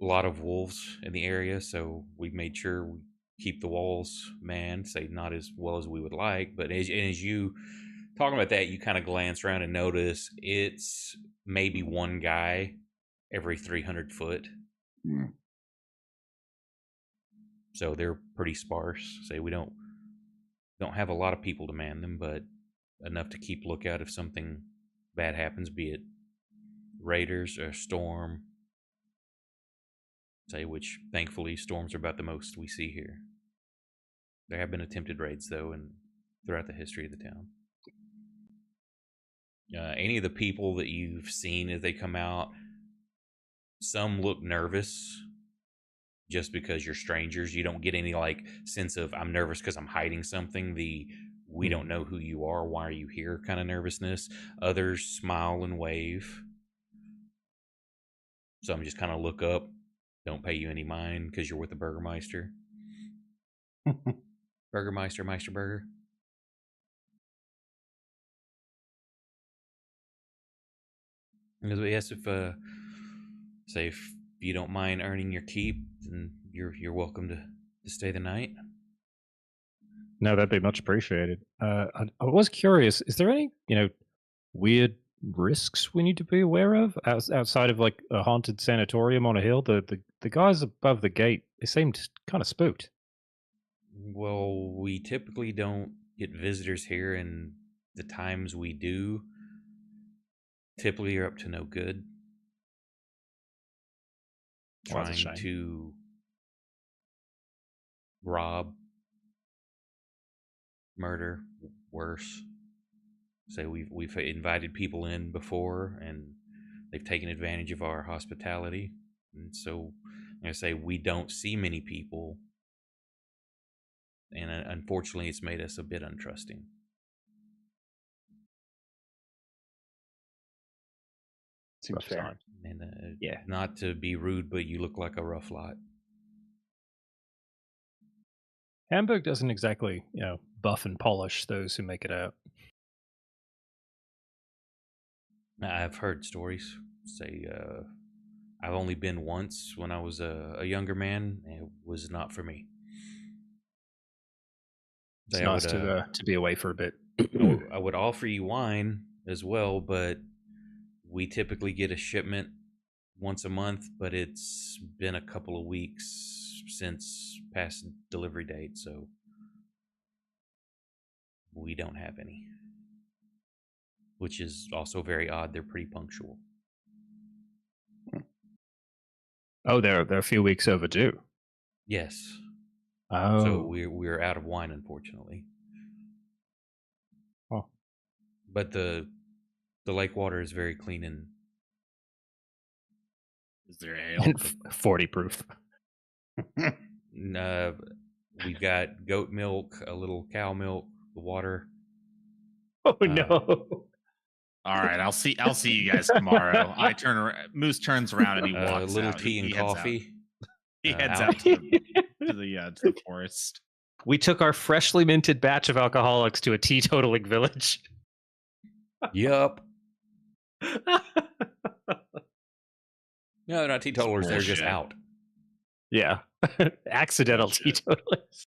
a lot of wolves in the area, so we made sure we keep the walls manned. Say not as well as we would like, but as you talking about that, you kind of glance around and notice it's maybe one guy every 300 foot. So they're pretty sparse. Say we don't have a lot of people to man them, but enough to keep lookout if something bad happens, be it raiders or storm. Say which thankfully storms are about the most we see here. There have been attempted raids though, and throughout the history of the town. Any of the people that you've seen as they come out, some look nervous just because you're strangers. You don't get any like sense of I'm nervous because I'm hiding something. The we don't know who you are, why are you here kind of nervousness. Others smile and wave. Some just kind of look up, don't pay you any mind because you're with the Burgermeister. Burgermeister, Meisterburger. Yes, if you don't mind earning your keep, then you're welcome to stay the night. No, that'd be much appreciated. I was curious, is there any, weird risks we need to be aware of outside of like a haunted sanatorium on a hill? The guys above the gate, they seemed kind of spooked. Well, we typically don't get visitors here, and the times we do typically are up to no good. Well, that's a Trying shame. to rob, murder, worse. Say we've invited people in before, and they've taken advantage of our hospitality, and so like I say, we don't see many people, and unfortunately, it's made us a bit untrusting. Seems Rough fair. time. And Yeah. not to be rude, but you look like a rough lot. Hamburg doesn't exactly, buff and polish those who make it out. I've heard stories. Say, I've only been once when I was a younger man. And it was not for me. It's Say, nice to be away for a bit. I would offer you wine as well, but we typically get a shipment once a month, but it's been a couple of weeks since past delivery date, so we don't have any. Which is also very odd. They're pretty punctual. Oh, they're a few weeks overdue. Yes. Oh. So we're out of wine, unfortunately. Oh. But the lake water is very clean and Is there ale? 40 proof. we've got goat milk, a little cow milk, the water. Oh no. All right, I'll see you guys tomorrow. Moose turns around and he walks a little out. tea and coffee. He heads out. out to the forest. We took our freshly minted batch of alcoholics to a teetotaling village. Yup. No, they're not teetotalers. They're just out. Yeah. Accidental teetotalers.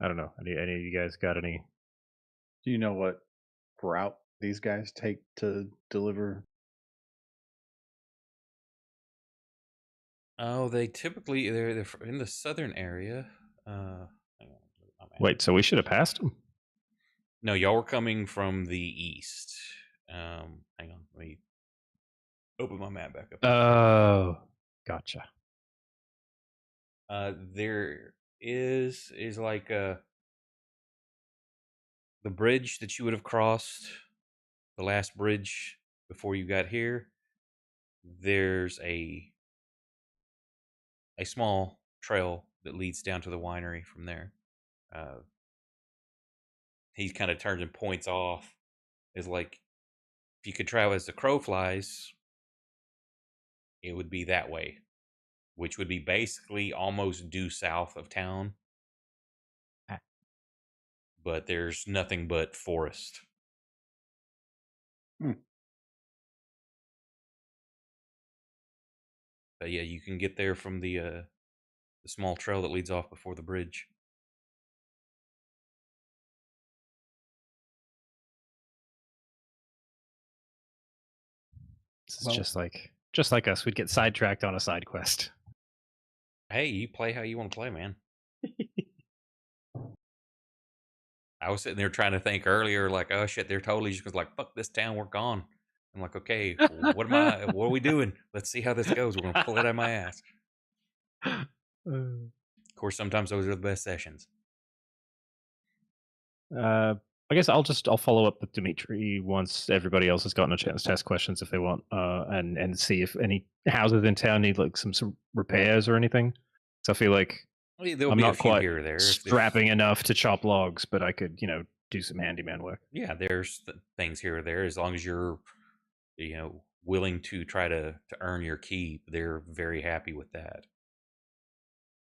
I don't know. Any of you guys got any? Do you know what route these guys take to deliver? Oh, they typically they're in the southern area. Hang on. Wait, so we should have passed them? No, y'all were coming from the east. Hang on, let me open my map back up. Oh, gotcha. There is like the bridge that you would have crossed, the last bridge before you got here. There's a small trail that leads down to the winery from there. He kind of turns and points off. Is like, if you could travel as the crow flies, it would be that way, which would be basically almost due south of town. But there's nothing but forest. But yeah, you can get there from the small trail that leads off before the bridge. This is just like us. We'd get sidetracked on a side quest. Hey, you play how you want to play, man. I was sitting there trying to think earlier, like, oh shit, they're totally just like, fuck this town, we're gone. I'm like, okay, what are we doing? Let's see how this goes. We're gonna pull it out of my ass. Of course, sometimes those are the best sessions. I guess I'll follow up with Dimitri once everybody else has gotten a chance to ask questions if they want, and see if any houses in town need like some repairs or anything. So I feel like I mean, there'll I'm be a not few quite here or there. strapping enough to chop logs, but I could, do some handyman work. Yeah, there's things here or there. As long as you're, willing to try to earn your keep, they're very happy with that.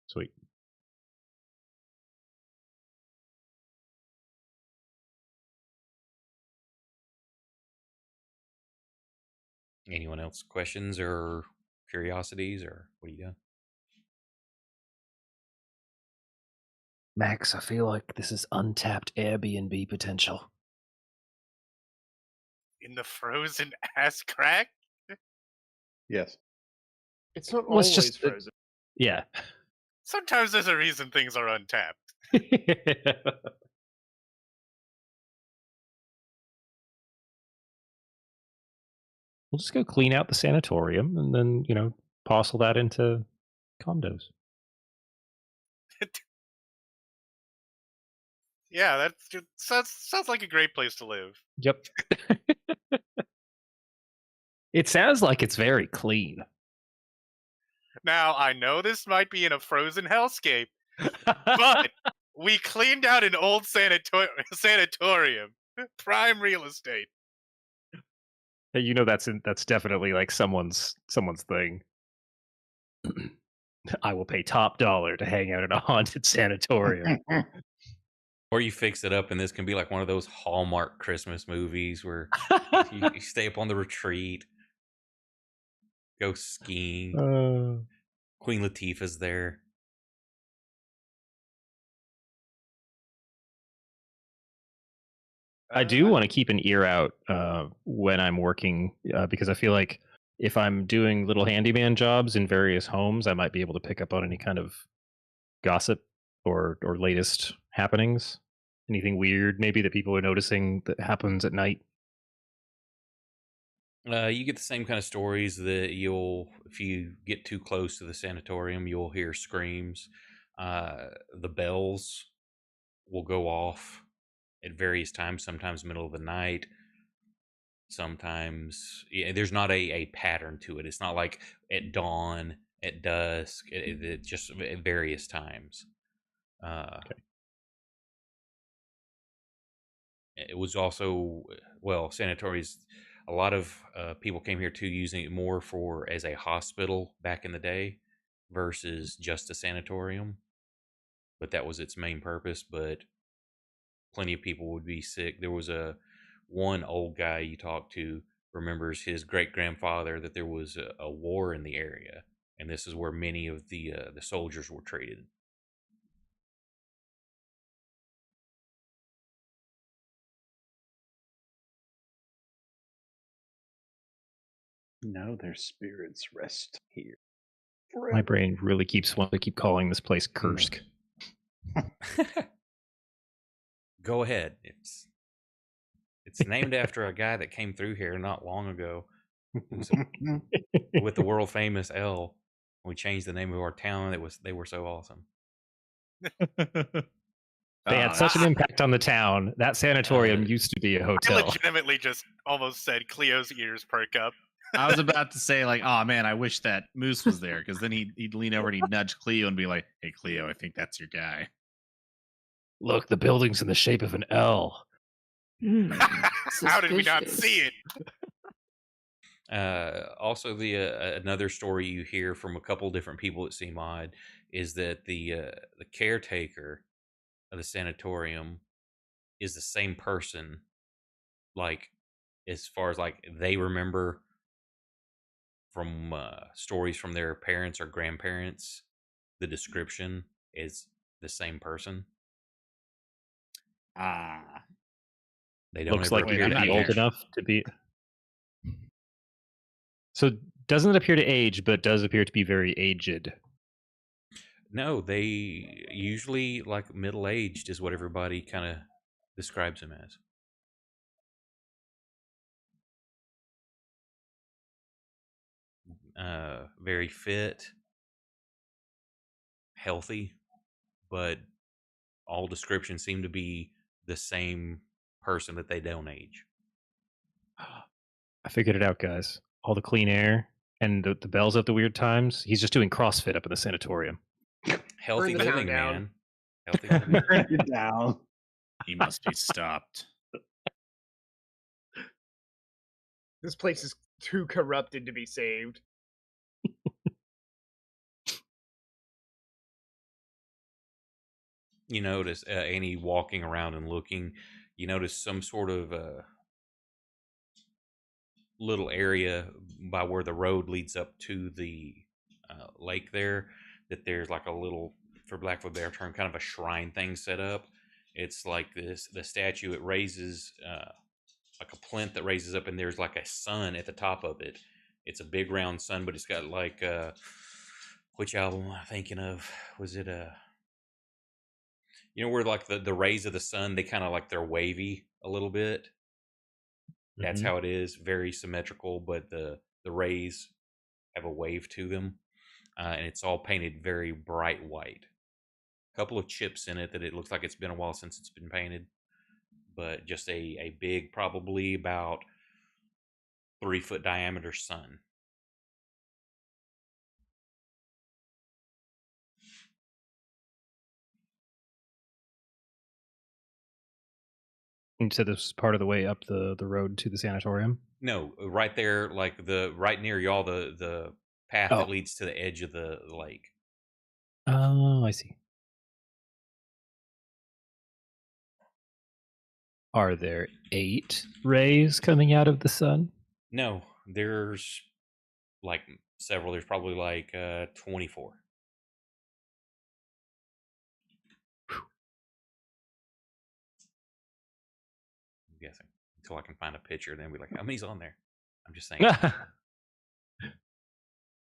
Sweet. Anyone else questions or curiosities, or what are you doing? Max, I feel like this is untapped Airbnb potential. In the frozen ass crack? Yes. It's not Let's always just frozen. Yeah. Sometimes there's a reason things are untapped. We'll just go clean out the sanatorium and then, parcel that into condos. Yeah, sounds like a great place to live. Yep. It sounds like it's very clean. Now, I know this might be in a frozen hellscape, but we cleaned out an old sanatorium. Prime real estate. Hey, that's definitely like someone's thing. I will pay top dollar to hang out in a haunted sanatorium. Or you fix it up, and this can be like one of those Hallmark Christmas movies where you stay up on the retreat, go skiing. Queen Latifah's there. I do want to keep an ear out when I'm working because I feel like if I'm doing little handyman jobs in various homes, I might be able to pick up on any kind of gossip or latest happenings. Anything weird maybe that people are noticing that happens at night. You get the same kind of stories that if you get too close to the sanatorium, you'll hear screams. The bells will go off at various times, sometimes middle of the night. Sometimes there's not a pattern to it. It's not like at dawn, at dusk. It just at various times. Okay. It was also, well, sanatoriums. A lot of people came here too, using it more for as a hospital back in the day versus just a sanatorium. But that was its main purpose. But plenty of people would be sick. There was one old guy you talked to remembers his great grandfather that there was a war in the area, and this is where many of the soldiers were treated. No, their spirits rest here. My brain really keeps wanting to keep calling this place Kursk. Go ahead. It's named after a guy that came through here not long ago with the world famous L. We changed the name of our town. They were so awesome. They had such an impact on the town. That sanatorium used to be a I hotel. legitimately just almost said Cleo's ears perk up. I was about to say, like, oh man, I wish that Moose was there, because then he'd lean over and he'd nudge Cleo and be like, "Hey, Cleo, I think that's your guy." Look, the building's in the shape of an L. How did we not see it? Also, another story you hear from a couple different people at CMOD is that the caretaker of the sanatorium is the same person. Like, as far as like they remember from stories from their parents or grandparents, the description is the same person. They don't Looks ever like appear you'd to be old age. enough to be. So doesn't appear to age, but does appear to be very aged. No, they usually like middle aged is what everybody kind of describes him as. Very fit, healthy, but all descriptions seem to be the same person that they don't age. I figured it out, guys. All the clean air and the bells at the weird times. He's just doing CrossFit up in the sanatorium. Healthy the town living, down. man. Healthy living. Turn it down. He must be stopped. This place is too corrupted to be saved. You notice Annie walking around and looking. You notice some sort of little area by where the road leads up to the lake there, that there's like a little, for lack of a better term, kind of a shrine thing set up. It's like the statue, it raises like a plinth that raises up, and there's like a sun at the top of it. It's a big round sun, but it's got like which album am I thinking of? Was it you know, where like the rays of the sun, they kind of like they're wavy a little bit. That's how it is, very symmetrical, but the rays have a wave to them, and it's all painted very bright white. A couple of chips in it that it looks like it's been a while since it's been painted, but just a big, probably about 3-foot diameter sun. You said this was part of the way up the road to the sanatorium? No, right there, like right near y'all, the path that Oh. leads to the edge of the lake. Oh, I see. Are there 8 rays coming out of the sun? No, there's like several. There's probably like 24. I'm guessing, until I can find a picture, then be like, how many's on there? I'm just saying.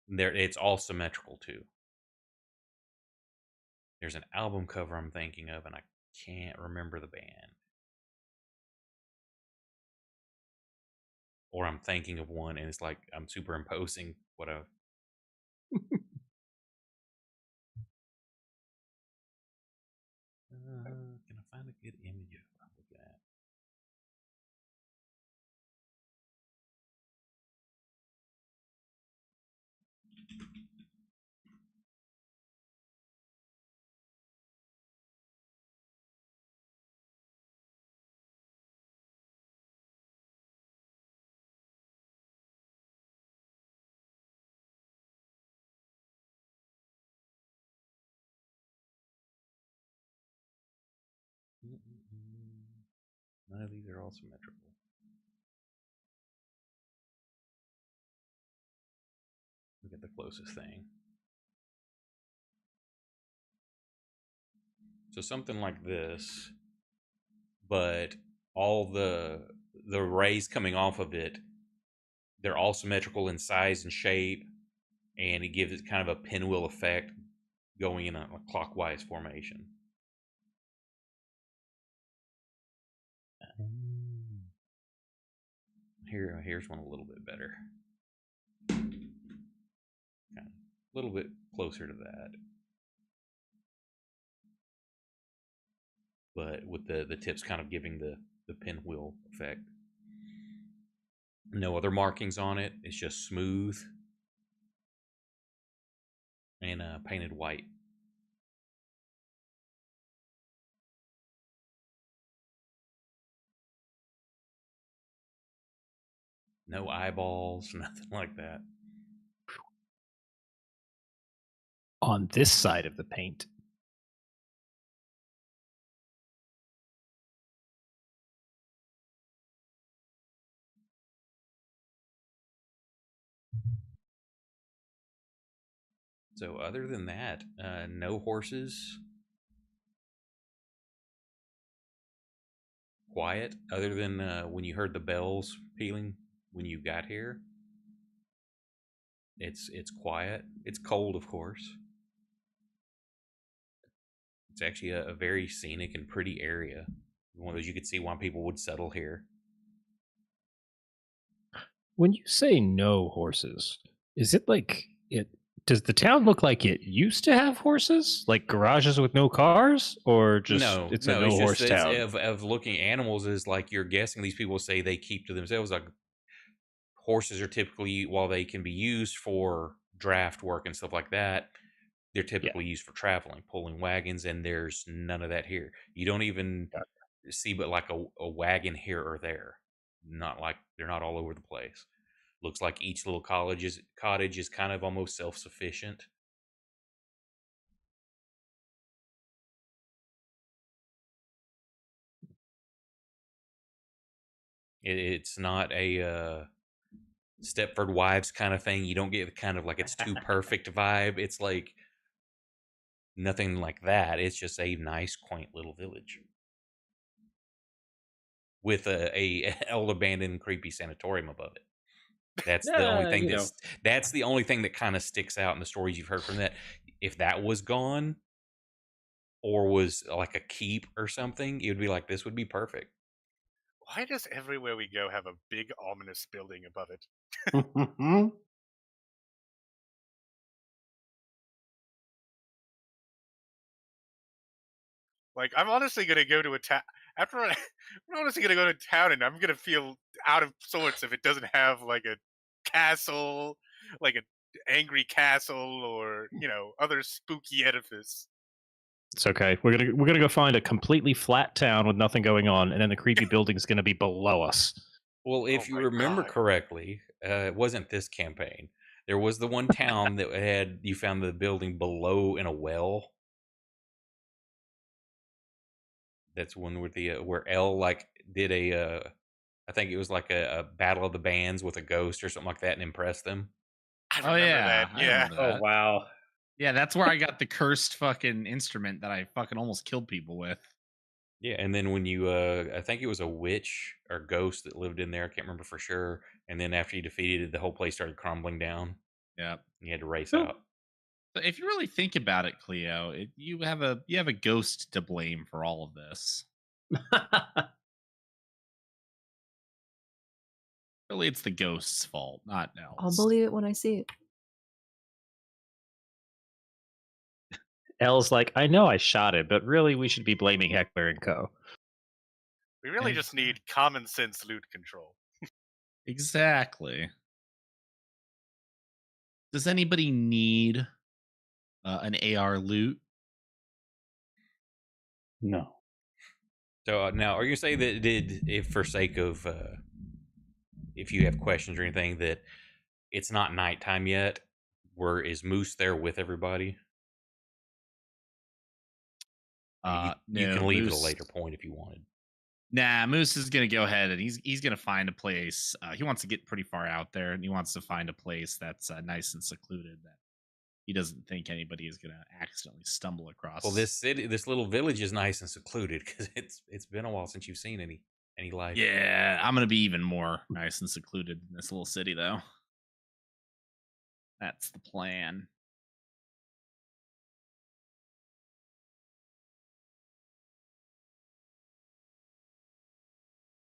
It's all symmetrical too. There's an album cover I'm thinking of, and I can't remember the band. Or I'm thinking of one, and it's like I'm superimposing what I've. Can I find a good image of what I'm looking at? None of these are all symmetrical. Look at the closest thing. So something like this, but all the rays coming off of it, they're all symmetrical in size and shape, and it gives it kind of a pinwheel effect going in a clockwise formation. Here's one a little bit better. Kind of a little bit closer to that. But with the tips kind of giving the pinwheel effect. No other markings on it. It's just smooth and painted white. No eyeballs, nothing like that. On this side of the paint. So other than that, no horses. Quiet, other than when you heard the bells pealing when you got here. It's quiet. It's cold, of course. It's actually a very scenic and pretty area. One of those you could see why people would settle here. When you say no horses, is it like does the town look like it used to have horses, like garages with no cars, or just No, it's no, a no it's just horse it's town? of looking animals is like you're guessing these people say they keep to themselves. Like horses are typically, while they can be used for draft work and stuff like that, they're typically used for traveling, pulling wagons, and there's none of that here. You don't even see but like a wagon here or there. Not like they're not all over the place. Looks like each little cottage is kind of almost self-sufficient. It's not a Stepford Wives kind of thing. You don't get the kind of like it's too perfect vibe. It's like nothing like that. It's just a nice, quaint little village with a old abandoned creepy sanatorium above it. That's the only thing that's the only thing that kind of sticks out in the stories you've heard from that. If that was gone or was like a keep or something, it would be like this would be perfect. Why does everywhere we go have a big ominous building above it? Like, I'm honestly gonna go to a town after I'm honestly gonna go to town, and I'm gonna feel out of sorts if it doesn't have like a castle, like an angry castle, or other spooky edifice. It's okay. We're gonna go find a completely flat town with nothing going on, and then the creepy building's gonna be below us. Well, if Oh you my remember God. correctly, it wasn't this campaign. There was the one town that had you found the building below in a well. That's one with the where L like did I think it was like a battle of the bands with a ghost or something like that and impressed them. I Oh remember yeah, that. I Yeah. remember Oh that. wow. Yeah, that's where I got the cursed fucking instrument that I fucking almost killed people with. Yeah, and then when you I think it was a witch or ghost that lived in there, I can't remember for sure. And then after you defeated it, the whole place started crumbling down. Yeah. You had to race So- out. So if you really think about it, Cleo, you have a ghost to blame for all of this. Really, it's the ghost's fault, not I'll Nell's. believe it when I see it. L's like, I know I shot it, but really we should be blaming Heckler and Co. We really just need common sense loot control. Exactly. Does anybody need an AR loot? No. So now, are you saying that if for sake of if you have questions or anything, that it's not nighttime yet? Where is Moose there with everybody? I mean, you No, can leave at a Moose. later point if you wanted. Nah, Moose is gonna go ahead and he's gonna find a place. He wants to get pretty far out there, and he wants to find a place that's nice and secluded that he doesn't think anybody is gonna accidentally stumble across. Well, this little village is nice and secluded because it's been a while since you've seen any life. Yeah, I'm gonna be even more nice and secluded in this little city, though. That's the plan.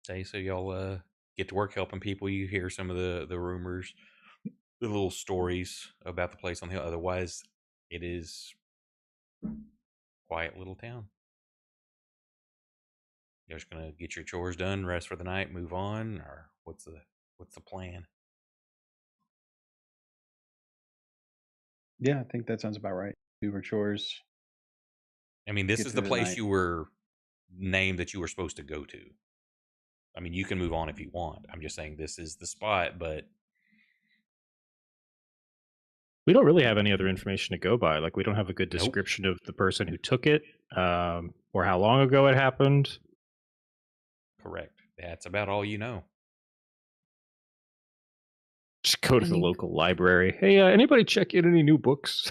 Say so y'all get to work helping people. You hear some of the rumors, the little stories about the place on the hill. Otherwise, it is quiet little town. You're just gonna get your chores done, rest for the night, move on, or what's the plan? Yeah, I think that sounds about right. Do our chores. I mean, this Get is the through the place night. you were named that you were supposed to go to. I mean, you can move on if you want. I'm just saying this is the spot, but We don't really have any other information to go by. Like, we don't have a good Nope. description of the person who took it, or how long ago it happened. correct. That's about all you know. Just go to I the think- local library. Hey, anybody check in any new books?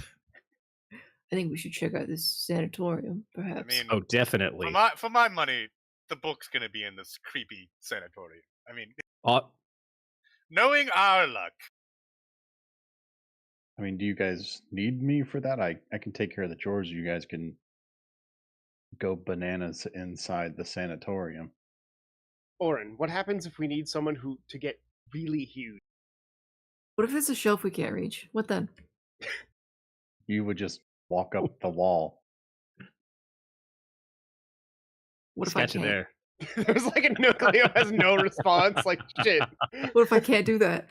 I think we should check out this sanatorium, perhaps. I mean, Oh, definitely. for my money, the book's gonna be in this creepy sanatorium. I mean, knowing our luck. I mean, do you guys need me for that? I can take care of the chores. You guys can go bananas inside the sanatorium. Oren, what happens if we need someone to get really huge? What if it's a shelf we can't reach? What then? You would just walk up the wall. What if I Sketch it can't? there. There's like a Nucleo has no response. Like shit. What if I can't do that?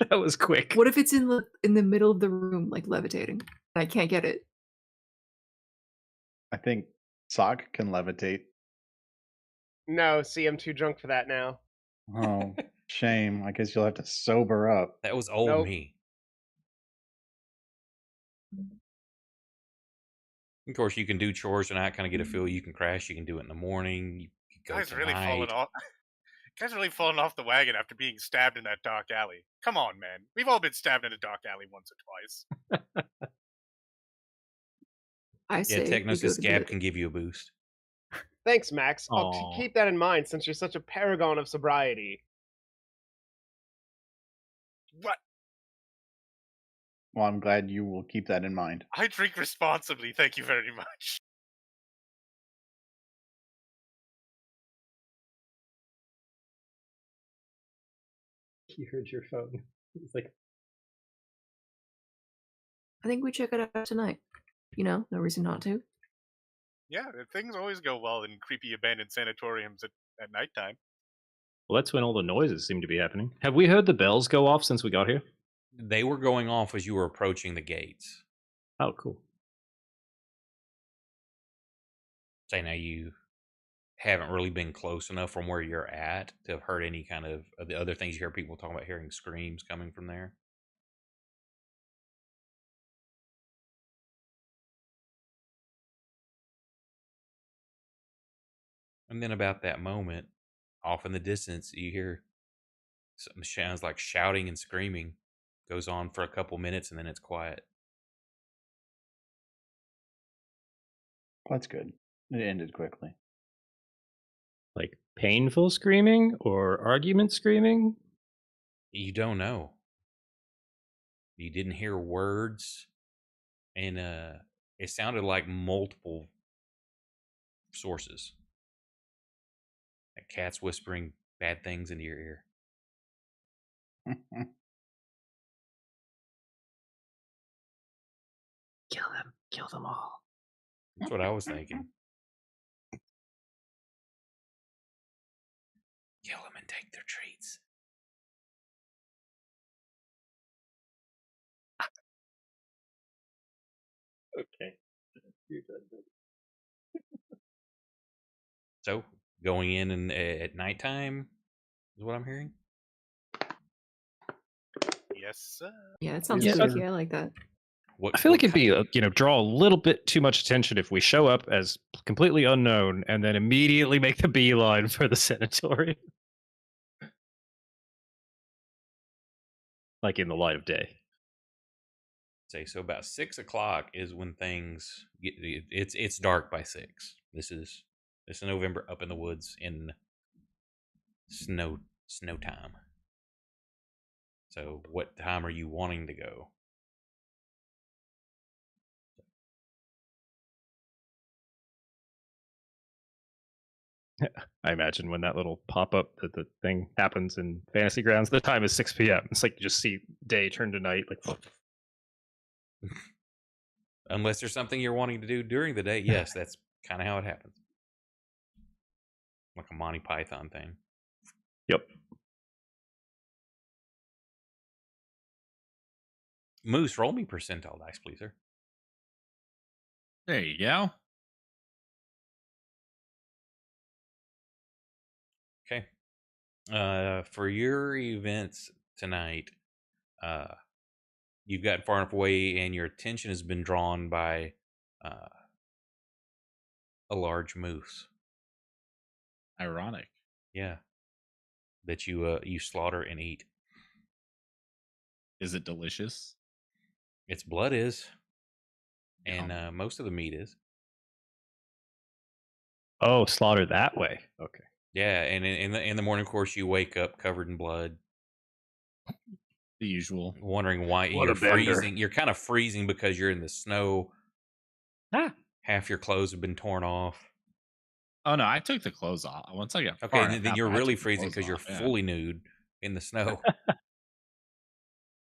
That was quick. What if it's in the middle of the room, like levitating, and I can't get it? I think Sock can levitate. No, see, I'm too drunk for that now. Oh, shame. I guess you'll have to sober up. That was old Nope. me. Of course, you can do chores tonight, kind of get a feel. You can crash. You can do it in the morning. You can go Guys really tonight. falling off. Guys really falling off the wagon after being stabbed in that dark alley. Come on, man. We've all been stabbed in a dark alley once or twice. I Yeah, say we go Technosis to Scab the- can give you a boost. Thanks, Max. I'll Aw. keep that in mind since you're such a paragon of sobriety. What? Well, I'm glad you will keep that in mind. I drink responsibly. Thank you very much. You heard your phone. It's like, I think we check it out tonight. You know, no reason not to. Yeah, things always go well in creepy abandoned sanatoriums at nighttime. well, that's when all the noises seem to be happening. Have we heard the bells go off since we got here? They were going off as you were approaching the gates. Oh, cool. Say now you haven't really been close enough from where you're at to have heard any kind of the other things you hear people talking about, hearing screams coming from there. And then about that moment, off in the distance, you hear something sounds like shouting and screaming. Goes on for a couple minutes and then it's quiet. That's good. It ended quickly. Like painful screaming or argument screaming? You don't know. You didn't hear words, and it sounded like multiple sources. Like cats whispering bad things into your ear. Kill them all. That's what I was thinking. Kill them and take their treats. Okay. You're done. So going in and at nighttime is what I'm hearing. Yes, sir. Yeah, it sounds Yes, spooky. sir. I like that. What I feel like what it'd be, draw a little bit too much attention if we show up as completely unknown and then immediately make the beeline for the sanatorium. Like in the light of day. say so about 6 o'clock is when things get, it's dark by 6. This is November up in the woods in snow time. So what time are you wanting to go? I imagine when that little pop up that the thing happens in Fantasy Grounds, the time is 6 p.m. It's like you just see day turn to night. Like, Unless there's something you're wanting to do during the day, yes, that's kind of how it happens. Like a Monty Python thing. yep. Moose, roll me percentile dice, please, sir. There you go. Okay. For your events tonight, you've gotten far enough away and your attention has been drawn by a large moose. Ironic. Yeah. That you slaughter and eat. Is it delicious? Its blood is, Yum. and most of the meat is. Oh, slaughter that way. Okay. Yeah, and in the morning, of course, you wake up covered in blood, The usual. wondering why What you're a bender. freezing. You're kind of freezing because you're in the snow. Ah. Half your clothes have been torn off. Oh no, I took the clothes off once I got. Okay, far then, enough then out, you're I really took the freezing clothes because you're off, yeah. fully nude in the snow.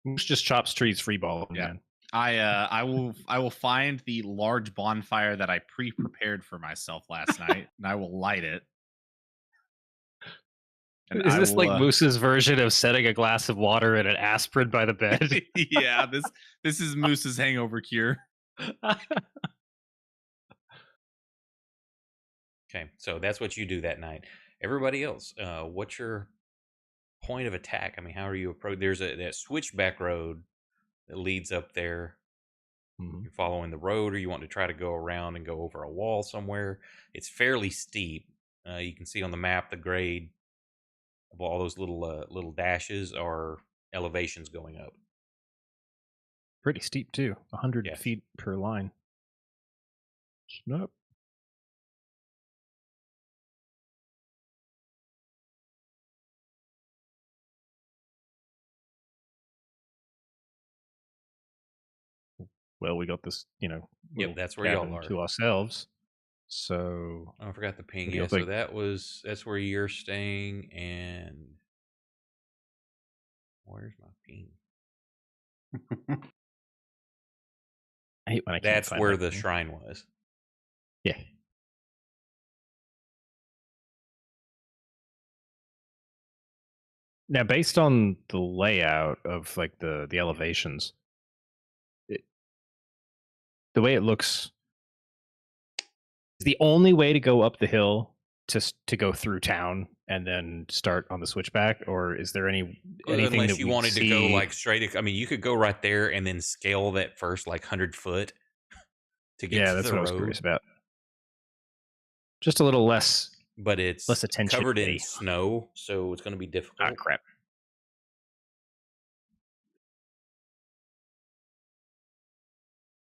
Moose just chops trees free ball, Yeah. man. I will find the large bonfire that I pre-prepared for myself last night, and I will light it. And Is I this will, like Moose's version of setting a glass of water and an aspirin by the bed? yeah, this is Moose's hangover cure. Okay, so that's what you do that night. Everybody else, what's your point of attack? I mean, how are you approach? There's that switchback road that leads up there. Mhm. You're following the road, or you want to try to go around and go over a wall somewhere. It's fairly steep. You can see on the map the grade of all those little dashes are elevations going up. Pretty steep too. 100 Yes. feet per line. Snap. Well, we got this, little that's where y'all cabin are. to ourselves. So Oh, I forgot the ping. What do Yeah, you so think? that's where you're staying, and where's my ping? I hate when I can't That's find where my the ping. shrine was. Yeah. Now, based on the layout of like the elevations, the way it looks, is the only way to go up the hill to go through town and then start on the switchback, or is there anything Unless that you we wanted see? to go like straight. I mean, you could go right there and then scale that first like 100 foot to get Yeah, to that's the what I was road. curious about. Just a little less, But it's less attention. covered in snow, so it's going to be difficult. Ah, crap.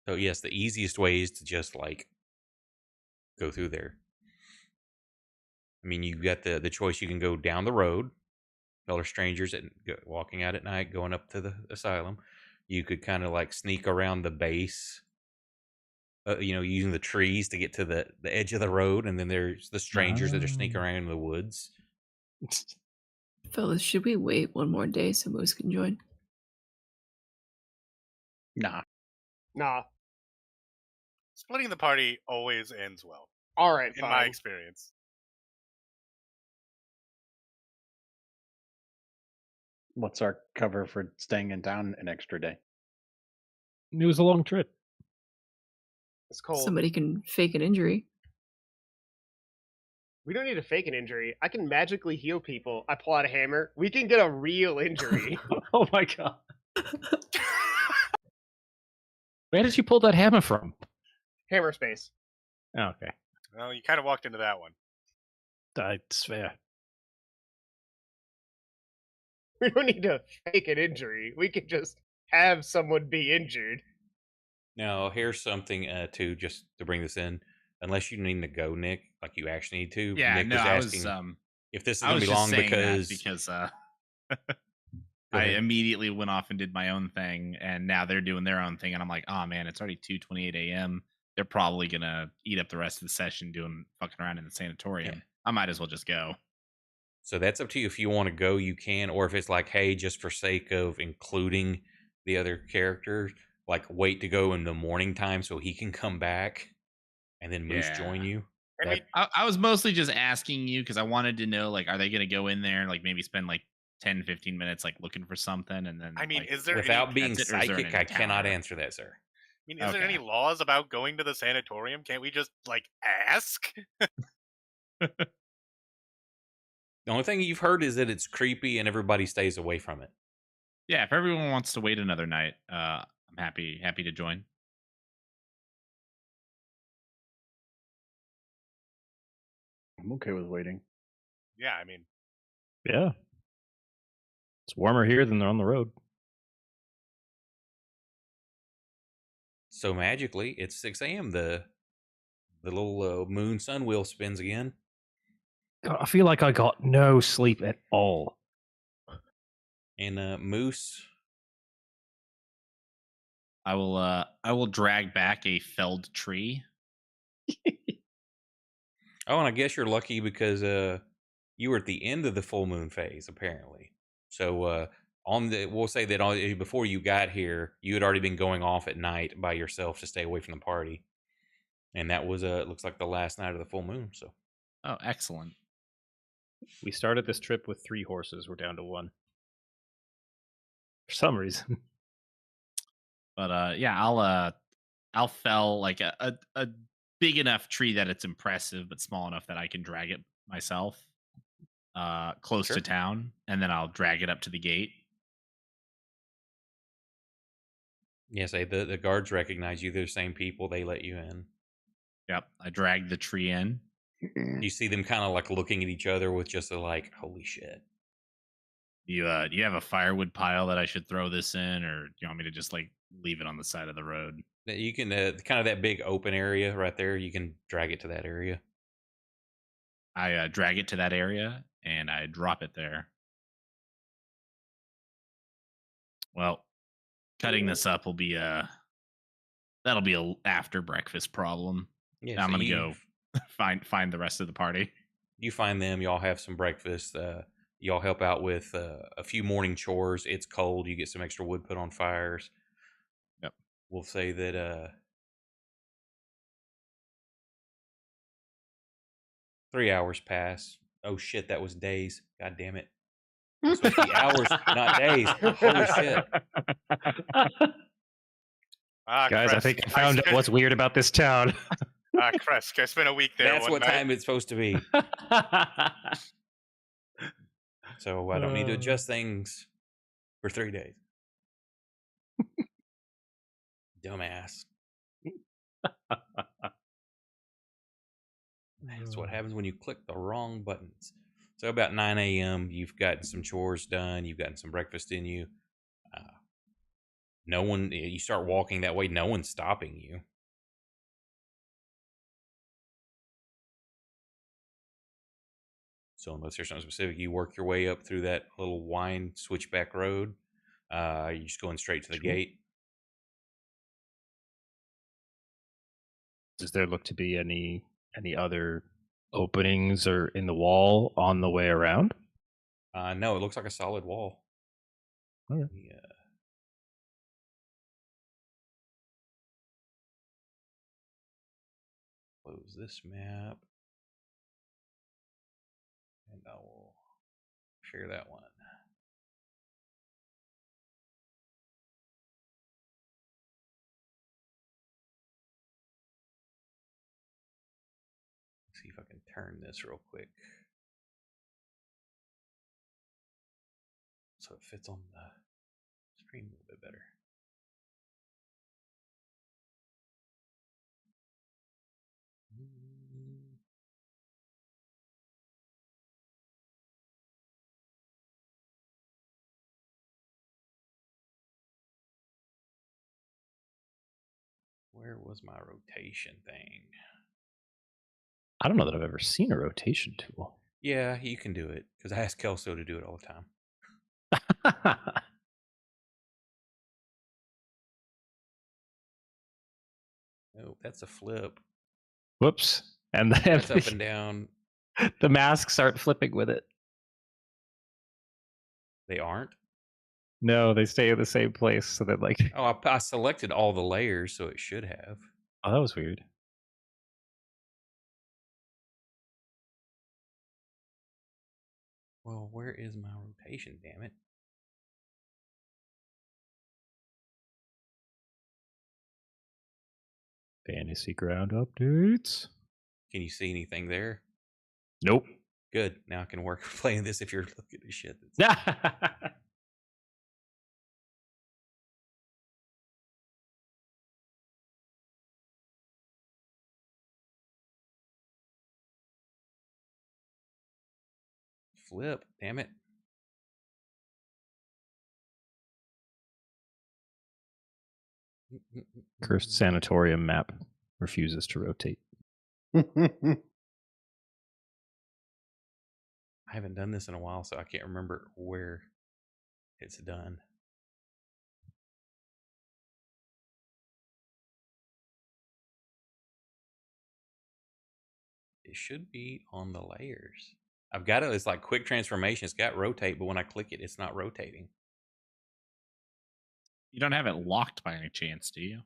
So yes, the easiest way is to just like go through there. I mean, you've got the choice. You can go down the road, fellow strangers walking out at night, going up to the asylum. You could kind of like sneak around the base, using the trees to get to the edge of the road, and then there's the strangers that are sneaking around in the woods. Fellas, should we wait one more day so Moose can join? Nah. Splitting the party always ends well, All right, in fine. my experience. What's our cover for staying in town an extra day? It was a long trip. It's cold. Somebody can fake an injury. We don't need to fake an injury. I can magically heal people. I pull out a hammer. We can get a real injury. Oh my god. Where did you pull that hammer from? Hammer space. Oh, okay. Well, you kind of walked into that one. That's fair. We don't need to fake an injury. We can just have someone be injured. Now, here's something too, just to bring this in. Unless you need to go, Nick, like you actually need to. Yeah, Nick no, was I asking was if this is I going was to be just long saying that because I ahead. immediately went off and did my own thing, and now they're doing their own thing, and I'm like, oh man, it's already 2:28 a.m. They're probably gonna eat up the rest of the session doing fucking around in the sanatorium. Yeah. I might as well just go. So that's up to you. If you want to go, you can, or if it's like, hey, just for sake of including the other characters, like wait to go in the morning time so he can come back, and then Moose join Yeah. you. I mean, I was mostly just asking you because I wanted to know, like, are they gonna go in there and like maybe spend like 10, 15 minutes like looking for something, and then I mean, like, is there Without any? being that's it, or is there an psychic, I cannot encounter? answer that, sir. I mean, is there any Okay. laws about going to the sanatorium? Can't we just like ask? The only thing you've heard is that it's creepy and everybody stays away from it. Yeah, if everyone wants to wait another night, I'm happy to join. I'm okay with waiting. Yeah, I mean, Yeah. It's warmer here than on the road. So magically, it's 6 a.m. The little moon sun wheel spins again. God, I feel like I got no sleep at all. And Moose, I will drag back a felled tree. oh, and I guess you're lucky because you were at the end of the full moon phase, apparently. So we'll say that before you got here, you had already been going off at night by yourself to stay away from the party, and that was it looks like the last night of the full moon. So, Oh, excellent. We started this trip with 3 horses. We're down to 1 for some reason. But yeah, I'll fell like a big enough tree that it's impressive, but small enough that I can drag it myself close Sure. to town, and then I'll drag it up to the gate. yeah, say the guards recognize you. They're the same people. They let you in. Yep, I drag the tree in. You see them kind of like looking at each other with just a like, holy shit. Do you have a firewood pile that I should throw this in, or do you want me to just like leave it on the side of the road? You can kind of that big open area right there. You can drag it to that area. I drag it to that area and I drop it there. Well, cutting this up will be that'll be a after breakfast problem. Yeah, Now I'm so gonna go find the rest of the party. you find them. Y'all have some breakfast. Y'all help out with a few morning chores. It's cold. You get some extra wood put on fires. Yep. We'll say that 3 hours pass. Oh shit, that was days. God damn it. It's supposed to be hours, not days. Holy shit. Guys, I think I found out what's weird about this town. Kresk, I spent a week there. That's what time it's supposed to be. So I don't need to adjust things for 3 days. Dumbass. That's what happens when you click the wrong buttons. So about 9 a.m., you've gotten some chores done. You've gotten some breakfast in you. No one, you start walking that way. No one's stopping you. So unless there's something specific, you work your way up through that little wine switchback road. You're just going straight to the gate. Does there look to be any other openings or in the wall on the way around? No, it looks like a solid wall. Okay. Yeah. Close this map. And I will share that one. See if I can turn this real quick. So it fits on the screen a little bit better. Where was my rotation thing? I don't know that I've ever seen a rotation tool. Yeah, you can do it because I ask Kelso to do it all the time. Oh, that's a flip. Whoops. And then That's up and down. The masks aren't flipping with it. They aren't? No, they stay in the same place. So that like. Oh, I selected all the layers, so it should have. Oh, that was weird. Well, where is my rotation, damn it? Fantasy ground updates. Can you see anything there? Nope. Good. Now I can work playing this if you're looking at shit. Flip, damn it. Cursed sanatorium map refuses to rotate. I haven't done this in a while, so I can't remember where it's done. It should be on the layers. I've got it. It's like quick transformation. It's got rotate, but when I click it, it's not rotating. You don't have it locked by any chance, do you?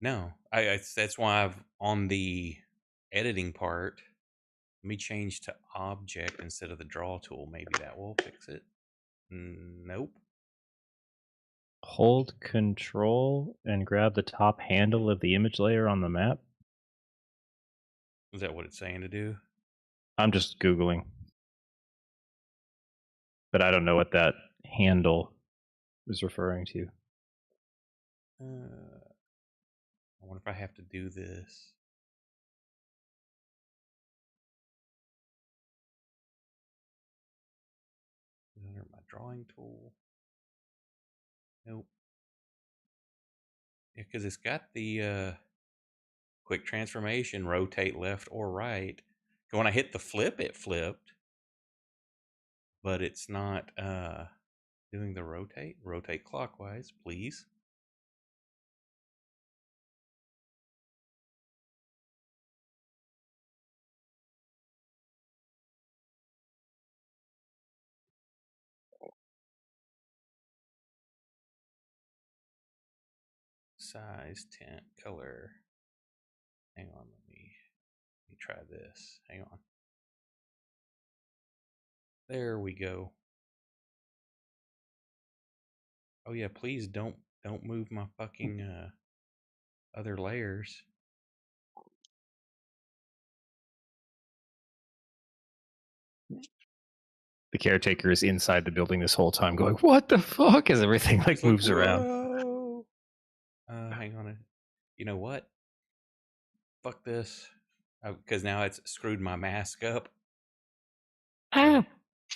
No, that's why I've on the editing part. Let me change to object instead of the draw tool. Maybe that will fix it. Nope. Hold control and grab the top handle of the image layer on the map. Is that what it's saying to do? I'm just Googling. But I don't know what that handle is referring to. I wonder if I have to do this. Under my drawing tool. Nope. Yeah, because it's got the quick transformation, rotate left or right. When I hit the flip, it flipped. But it's not doing the rotate. Rotate clockwise, please. Size, tint, color. Hang on, let me try this. Hang on. There we go. Oh yeah, please don't move my fucking other layers. The caretaker is inside the building this whole time going, what the fuck? As everything like moves around. Hang on. You know what? Fuck this. Because now it's screwed my mask up. So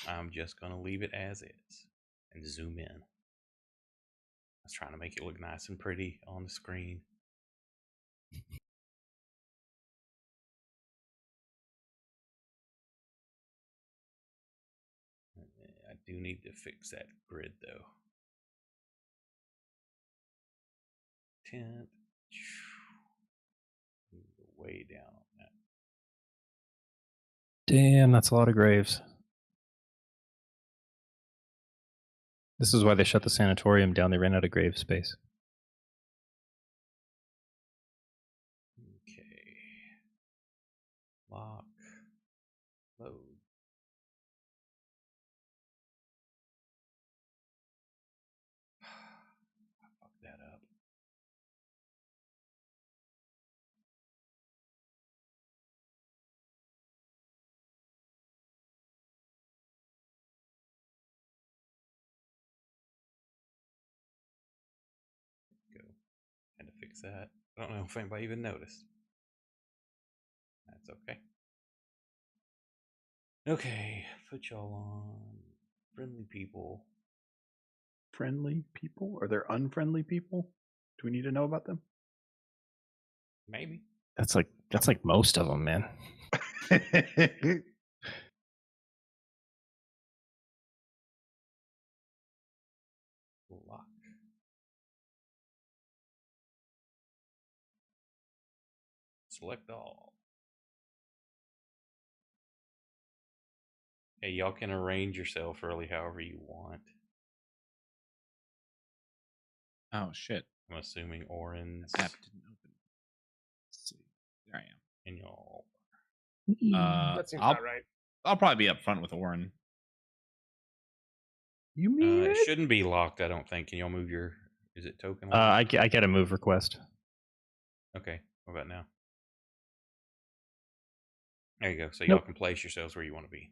I'm just going to leave it as is and zoom in. I was trying to make it look nice and pretty on the screen. I do need to fix that grid though. Tint. Way down on that. Damn, that's a lot of graves. This is why they shut the sanatorium down. They ran out of grave space. Okay. Lock. Load. I fucked that up. Go. Had to fix that. I don't know if anybody even noticed. That's okay. Okay, put y'all on friendly people. Friendly people? Are there unfriendly people? Do we need to know about them? Maybe. That's like most of them, man. Lock. Select all. Hey, y'all can arrange yourself really however you want. Oh shit! I'm assuming Orin's App didn't open. Let's see. There I am. and y'all. That seems about right. I'll probably be up front with Orin. You mean It shouldn't be locked, I don't think. Can y'all move your? Is it token locked? I get a move request. Okay. What about now? There you go. So y'all can place yourselves where you want to be.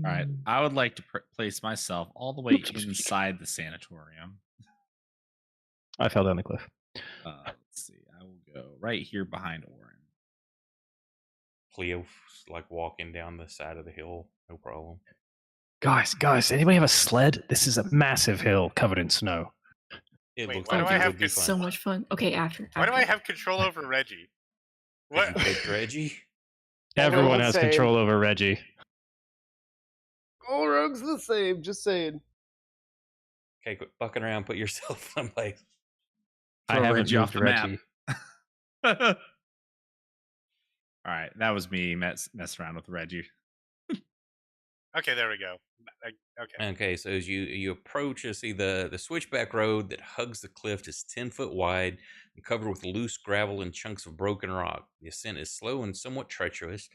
All right. I would like to place myself all the way inside the sanatorium. I fell down the cliff. Let's see. I will go right here behind Orin. Cleo's like walking down the side of the hill. No problem. Guys, anybody have a sled? This is a massive hill covered in snow. It Wait, looks why like do I it have would be this fun. So much fun. Okay, after. Why do I have control over Reggie? What? What? You picked Reggie? Everyone the has same. control over Reggie. All rogues the same, just saying. Okay, quit fucking around. Put yourself someplace. I Throw haven't Reggie off moved the map. Reggie. All right, that was me messing around with Reggie. Okay, there we go. Okay. Okay, so as you approach, you see the switchback road that hugs the cliff is 10 foot wide and covered with loose gravel and chunks of broken rock. The ascent is slow and somewhat treacherous,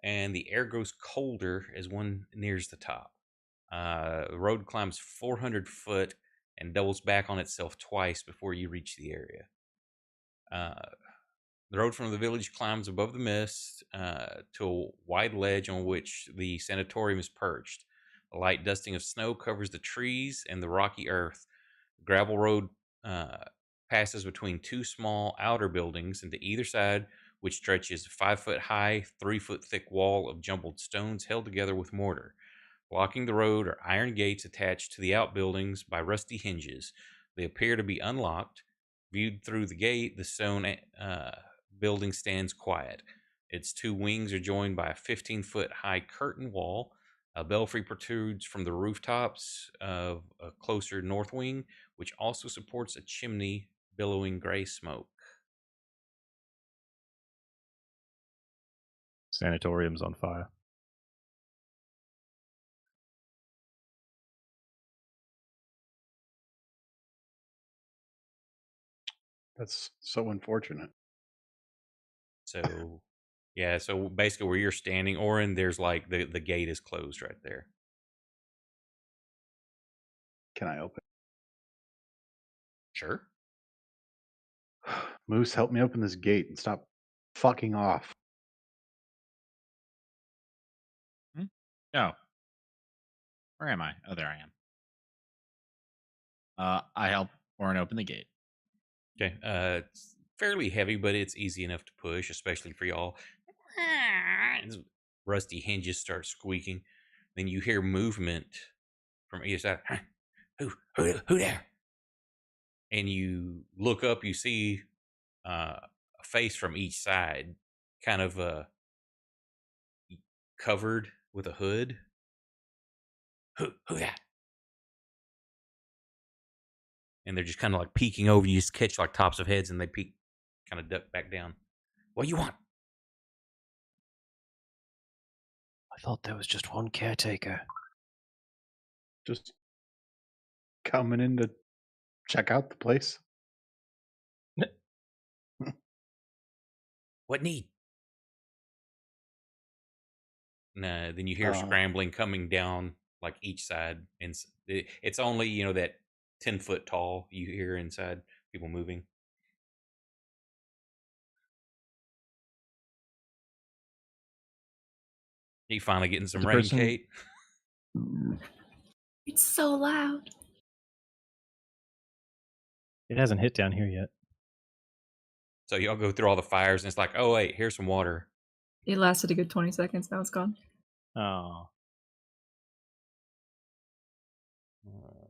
and the air grows colder as one nears the top. The road climbs 400 foot and doubles back on itself twice before you reach the area. The road from the village climbs above the mist to a wide ledge on which the sanatorium is perched. A light dusting of snow covers the trees and the rocky earth. The gravel road passes between two small outer buildings, and to either side, which stretches a 5 foot high, 3 foot thick wall of jumbled stones held together with mortar. Blocking the road are iron gates attached to the outbuildings by rusty hinges. They appear to be unlocked. Viewed through the gate, the stone building stands quiet. Its two wings are joined by a 15-foot high curtain wall. A belfry protrudes from the rooftops of a closer north wing, which also supports a chimney billowing gray smoke. Sanatorium's on fire. That's so unfortunate. So, yeah, so basically where you're standing, Orin, there's like the gate is closed right there. Can I open? Sure. Moose, help me open this gate and stop fucking off. No. Where am I? Oh, there I am. I help Orin open the gate. Okay. It's fairly heavy, but it's easy enough to push, especially for y'all. Rusty hinges start squeaking. Then you hear movement from either side. Who there? And you look up, you see a face from each side, kind of covered with a hood. Who that? And they're just kind of like peeking over. You just catch like tops of heads, and they peek, kind of duck back down. What do you want? I thought there was just one caretaker. Just coming in to check out the place. What need? Nah, then you hear scrambling coming down like each side, and it's only that 10 foot tall. You hear inside people moving. You finally getting some rain, Kate? It's so loud. It hasn't hit down here yet. So y'all go through all the fires, and it's like, oh wait, here's some water. It lasted a good 20 seconds. Now it's gone. Oh.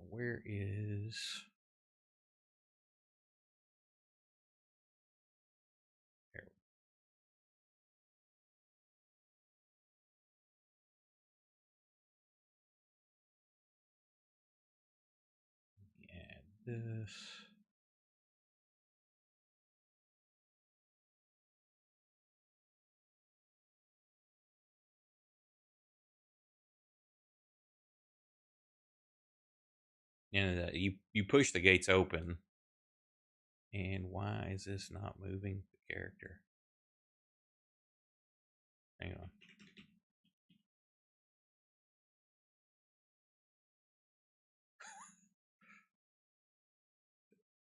Where is? Here. Add this. And you push the gates open. And why is this not moving the character? Hang on.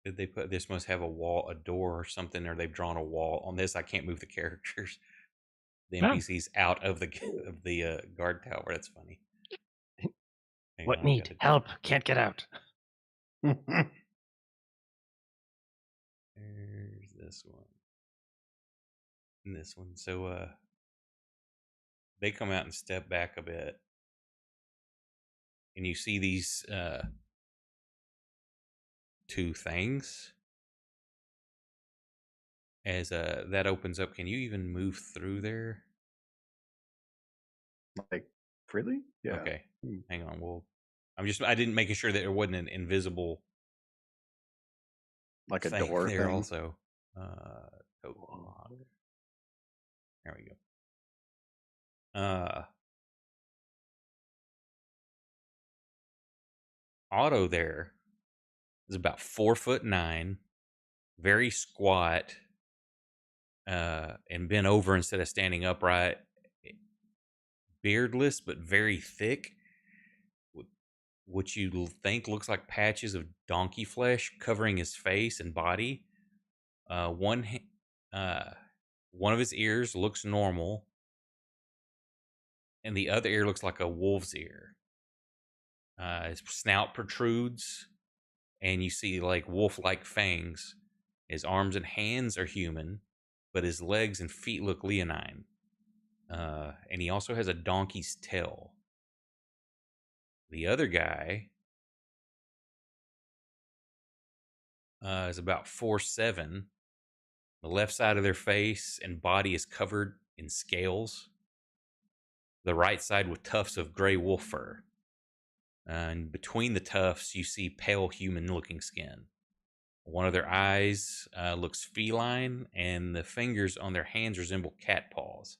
Did they put this? Must have a door or something, or they've drawn a wall on this. I can't move the characters, the NPCs out of the guard tower. That's funny. Hang What on, need? Help! Can't get out. There's this one. And this one. So they come out and step back a bit. And you see these two things. As that opens up, can you even move through there? Like freely? Yeah. Okay. Hang on. Well, I didn't make sure that there wasn't an invisible like a thing door there thing. Also. Totem lock. There we go. Otto there is about 4'9", very squat, and bent over instead of standing upright. Beardless but very thick. What you think looks like patches of donkey flesh covering his face and body. One of his ears looks normal, and the other ear looks like a wolf's ear. His snout protrudes, and you see like wolf-like fangs. His arms and hands are human, but his legs and feet look leonine. And he also has a donkey's tail. The other guy is about 4'7". The left side of their face and body is covered in scales. The right side with tufts of gray wolf fur. And between the tufts, you see pale human-looking skin. One of their eyes looks feline, and the fingers on their hands resemble cat paws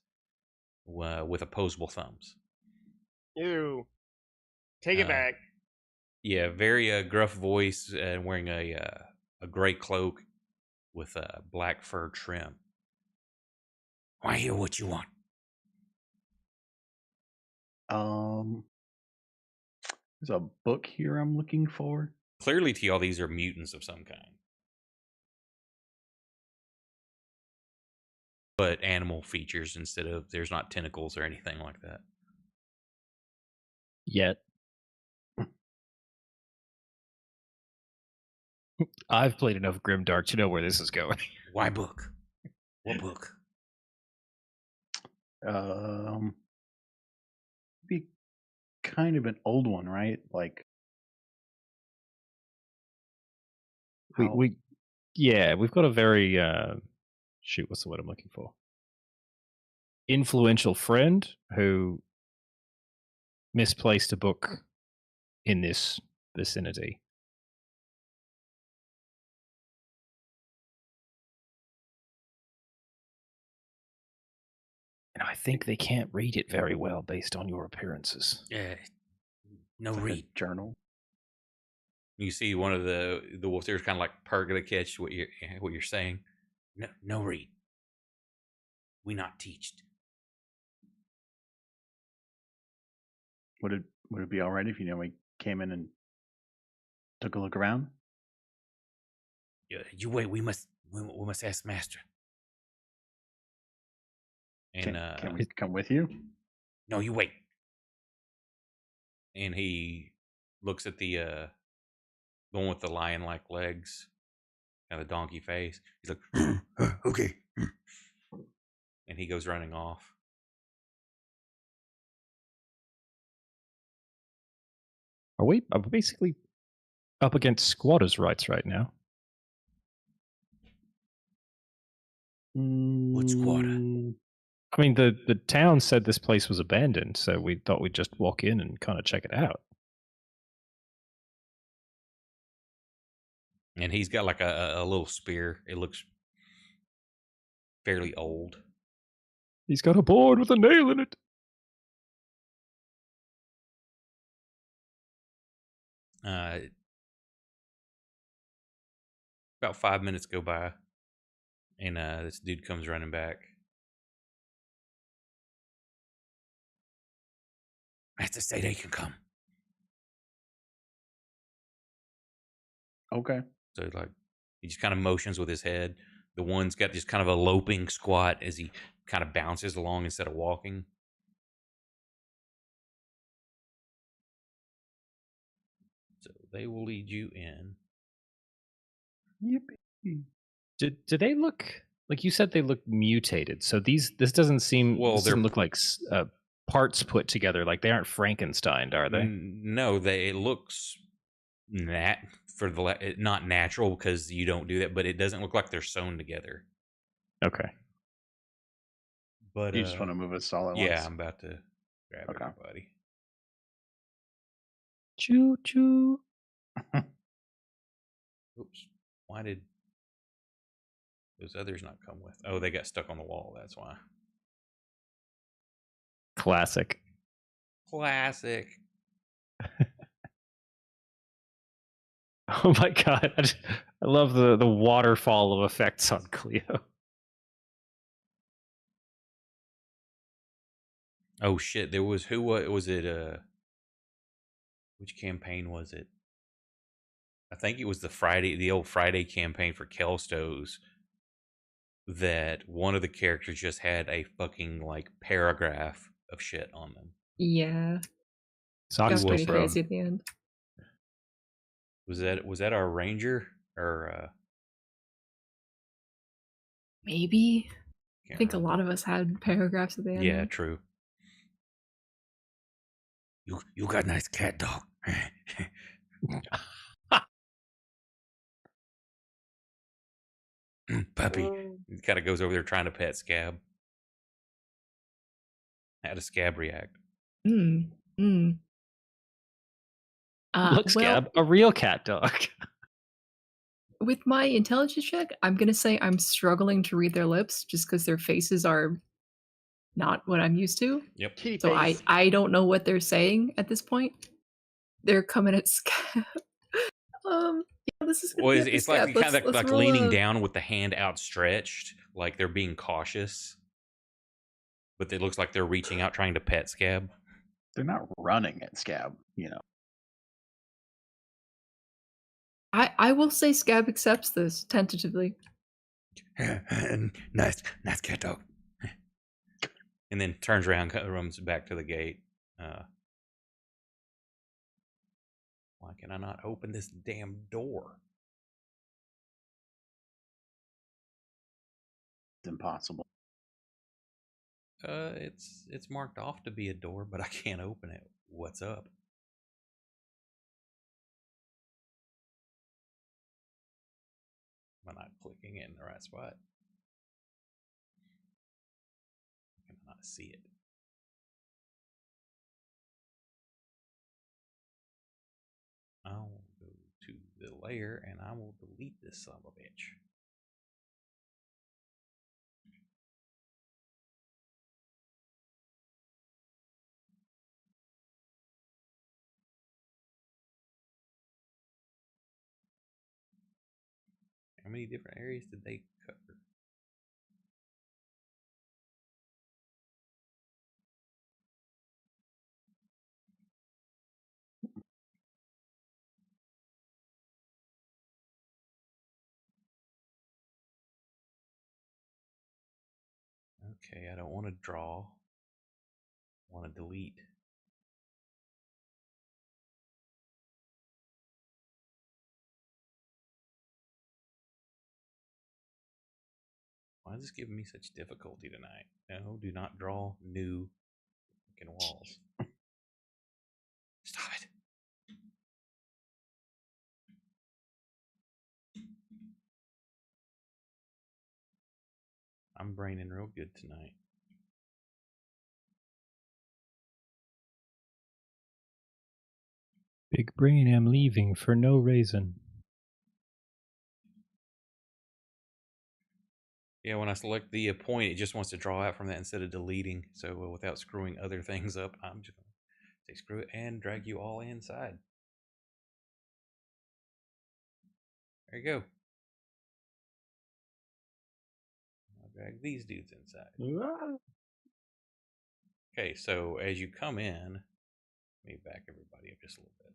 with opposable thumbs. Ew. Take it back. Yeah, very gruff voice, wearing a gray cloak with a black fur trim. I hear what you want. There's a book here I'm looking for. Clearly to y'all, these are mutants of some kind. But animal features instead of, there's not tentacles or anything like that. Yet. I've played enough GrimDark to know where this is going. Why book? What book? Be kind of an old one, right? Like we've got a very what's the word I'm looking for? Influential friend who misplaced a book in this vicinity. And I think they can't read it very well based on your appearances. Yeah, no like read. A journal. You see one of the wolf ears kind of like perk to catch what you're saying. No read. We not teached. Would it be all right if we came in and took a look around? You wait. We must ask Master. And can we come with you? No, you wait. And he looks at the one with the lion-like legs and the donkey face. He's like, okay. And he goes running off. Are we basically up against squatters' rights right now? What squatter? I mean, the town said this place was abandoned, so we thought we'd just walk in and kind of check it out. And he's got like a little spear. It looks fairly old. He's got a board with a nail in it. About 5 minutes go by, and this dude comes running back. I have to say they can come. Okay. So he just kind of motions with his head. The one's got just kind of a loping squat as he kind of bounces along instead of walking. So they will lead you in. Yippee. Do they look like you said? They look mutated. So this doesn't seem. Well, this doesn't look like parts put together. Like they aren't Frankenstein, are they? No, it looks not natural because you don't do that. But it doesn't look like they're sewn together. Okay. But you just want to move us all at once? Yeah, I'm about to grab everybody. Choo choo. Oops. Why did those others not come with? Oh, they got stuck on the wall. That's why. Classic. Oh my god! I love the waterfall of effects on Cleo. Oh shit! There was was it? Which campaign was it? I think it was the old Friday campaign for Kelstows. That one of the characters just had a fucking like paragraph of shit on them. Yeah, Socks got pretty bro. crazy at the end. Was that our ranger or? Maybe. I Can't think remember. a lot of us had paragraphs at the end. Yeah, true. You got a nice cat dog. Puppy. He kind of goes over there trying to pet Scab. How does Scab react? Mm. Mm. Look, well, Scab, a real cat dog. with my intelligence check, I'm gonna say I'm struggling to read their lips just because their faces are not what I'm used to. Yep. Kitty So face. I don't know what they're saying at this point. They're coming at Scab. Yeah, this is gonna Well, be it's like Scab. kind of Let's like roll leaning a- down with the hand outstretched, like they're being cautious. But it looks like they're reaching out, trying to pet Scab. They're not running at Scab, you know. I will say Scab accepts this tentatively. nice cat dog. And then turns around, runs back to the gate. Why can I not open this damn door? It's impossible. It's marked off to be a door, but I can't open it. What's up? Am I not clicking it in the right spot? I cannot see it. I'll go to the layer and I will delete this son of a bitch. How many different areas did they cover? Okay, I don't want to draw. I want to delete. Why is this giving me such difficulty tonight? No, do not draw new fucking walls. Stop it. I'm braining real good tonight. Big brain, I'm leaving for no reason. Yeah, when I select the point, it just wants to draw out from that instead of deleting. So without screwing other things up, I'm just going to say screw it and drag you all inside. There you go. I'll drag these dudes inside. Okay, so as you come in, let me back everybody up just a little bit.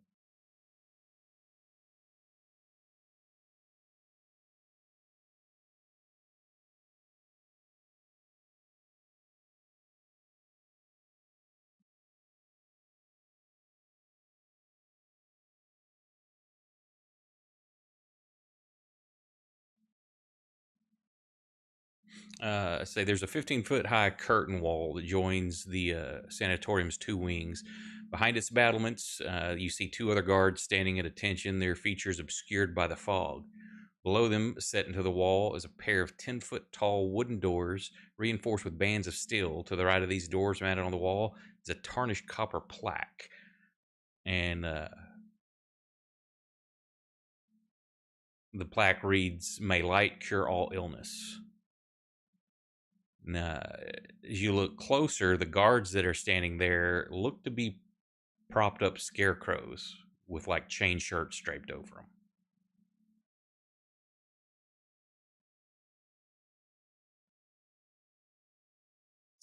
Say there's a 15-foot high curtain wall that joins the sanatorium's two wings. Behind its battlements, you see two other guards standing at attention, their features obscured by the fog. Below them, set into the wall, is a pair of 10-foot tall wooden doors reinforced with bands of steel. To the right of these doors, mounted on the wall, is a tarnished copper plaque. And the plaque reads, "May light cure all illness." Now, as you look closer, the guards that are standing there look to be propped up scarecrows with like chain shirts draped over them.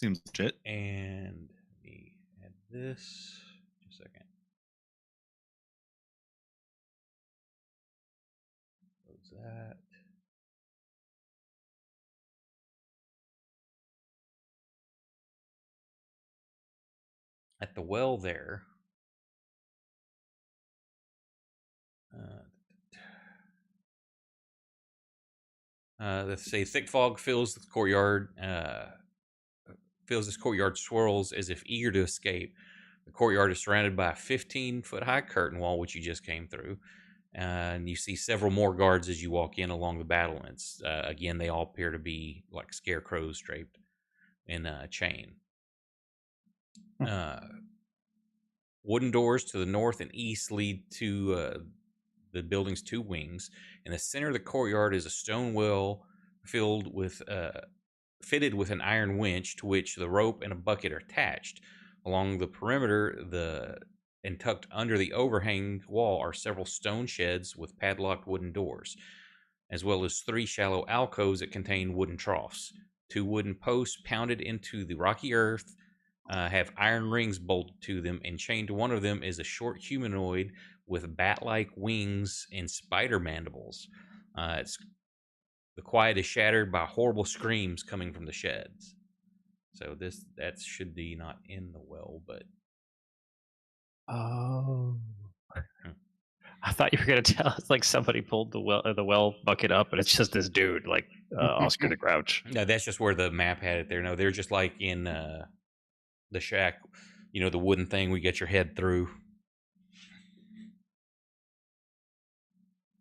Seems legit. And let me add this. Just a second. Close that. At the well there, let's say thick fog fills the courtyard. Fills this courtyard swirls as if eager to escape. The courtyard is surrounded by a 15-foot high curtain wall, which you just came through. And you see several more guards as you walk in along the battlements. Again, they all appear to be like scarecrows draped in a chain. Wooden doors to the north and east lead to the building's two wings. In the center of the courtyard is a stone well filled with fitted with an iron winch to which the rope and a bucket are attached. Along the perimeter, and tucked under the overhang wall are several stone sheds with padlocked wooden doors, as well as 3 shallow alcoves that contain wooden troughs. 2 wooden posts pounded into the rocky earth have iron rings bolted to them, and chained to one of them is a short humanoid with bat-like wings and spider mandibles. The quiet is shattered by horrible screams coming from the sheds. So that should be not in the well, but Oh. I thought you were gonna tell us like somebody pulled the well bucket up, and it's just this dude like Oscar the Grouch. no, that's just where the map had it there. No, they're just like in the shack, the wooden thing we get your head through.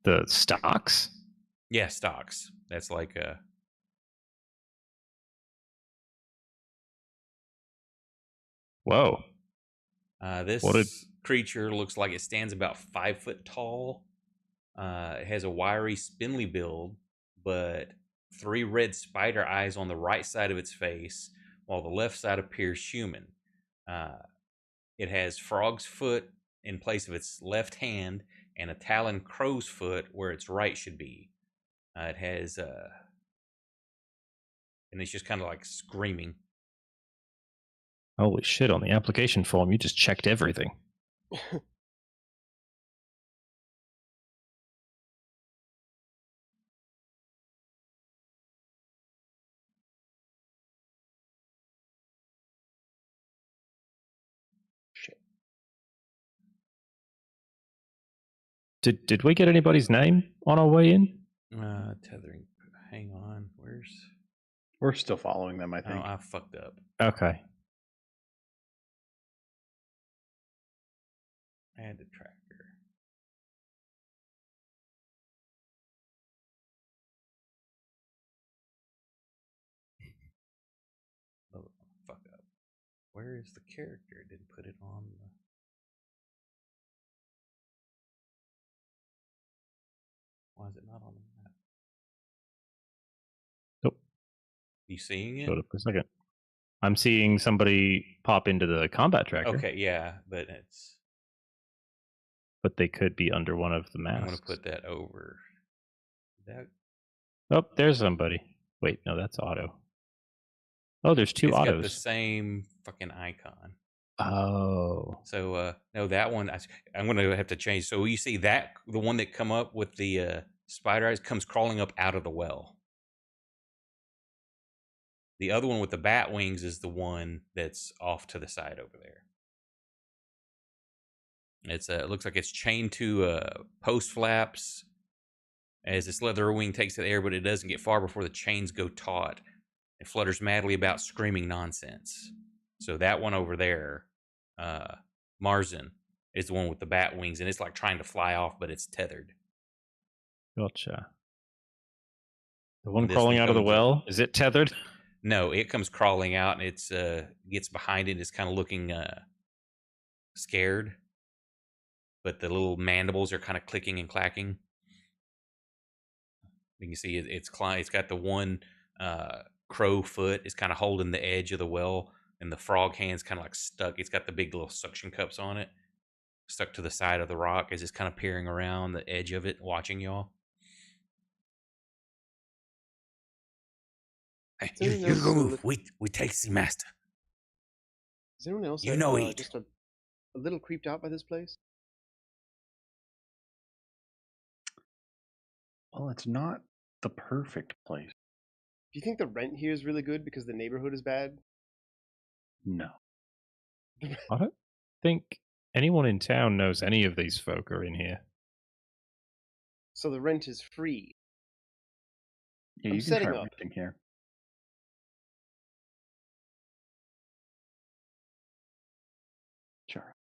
The stocks. Yeah, stocks. That's like Whoa. This creature looks like it stands about 5 foot tall. It has a wiry, spindly build, but 3 red spider eyes on the right side of its face, while the left side appears human. It has frog's foot in place of its left hand, and a talon crow's foot where its right should be. It has, and it's just kind of like screaming. Holy shit, on the application form, you just checked everything. Shit. Did we get anybody's name on our way in? Tethering. Hang on. We're still following them, I Oh, think. I fucked up. Okay. Add the tracker. Oh, fuck up. Where is the character? I didn't put it on the... Why is it not on the map? Nope. You seeing it? Showed up for a second. I'm seeing somebody pop into the combat tracker. Okay, yeah, but it's... But they could be under one of the masks. I'm going to put that over. That... Oh, there's somebody. Wait, no, that's Otto. Oh, there's 2 It's autos. got the same fucking icon. Oh. So, no, that one, I'm going to have to change. So you see that, the one that come up with the spider eyes comes crawling up out of the well. The other one with the bat wings is the one that's off to the side over there. It looks like it's chained to post flaps as its leather wing takes to the air, but it doesn't get far before the chains go taut. It flutters madly about, screaming nonsense. So that one over there, Marzin, is the one with the bat wings, and it's like trying to fly off, but it's tethered. Gotcha. The one crawling out of the well, is it tethered? No, it comes crawling out, and it's gets behind it. It's kind of looking scared, but the little mandibles are kind of clicking and clacking. You can see it's got the one crow foot is kind of holding the edge of the well, and the frog hand's kind of like stuck. It's got the big little suction cups on it, stuck to the side of the rock as it's kind of peering around the edge of it, watching y'all. Hey, Is anyone else go a move. lit- We take the master. Is anyone else You know it. just a little creeped out by this place? Well, it's not the perfect place. Do you think the rent here is really good because the neighborhood is bad? No. I don't think anyone in town knows any of these folk are in here. So the rent is free. Yeah, I'm you can try setting up. renting here. Sure.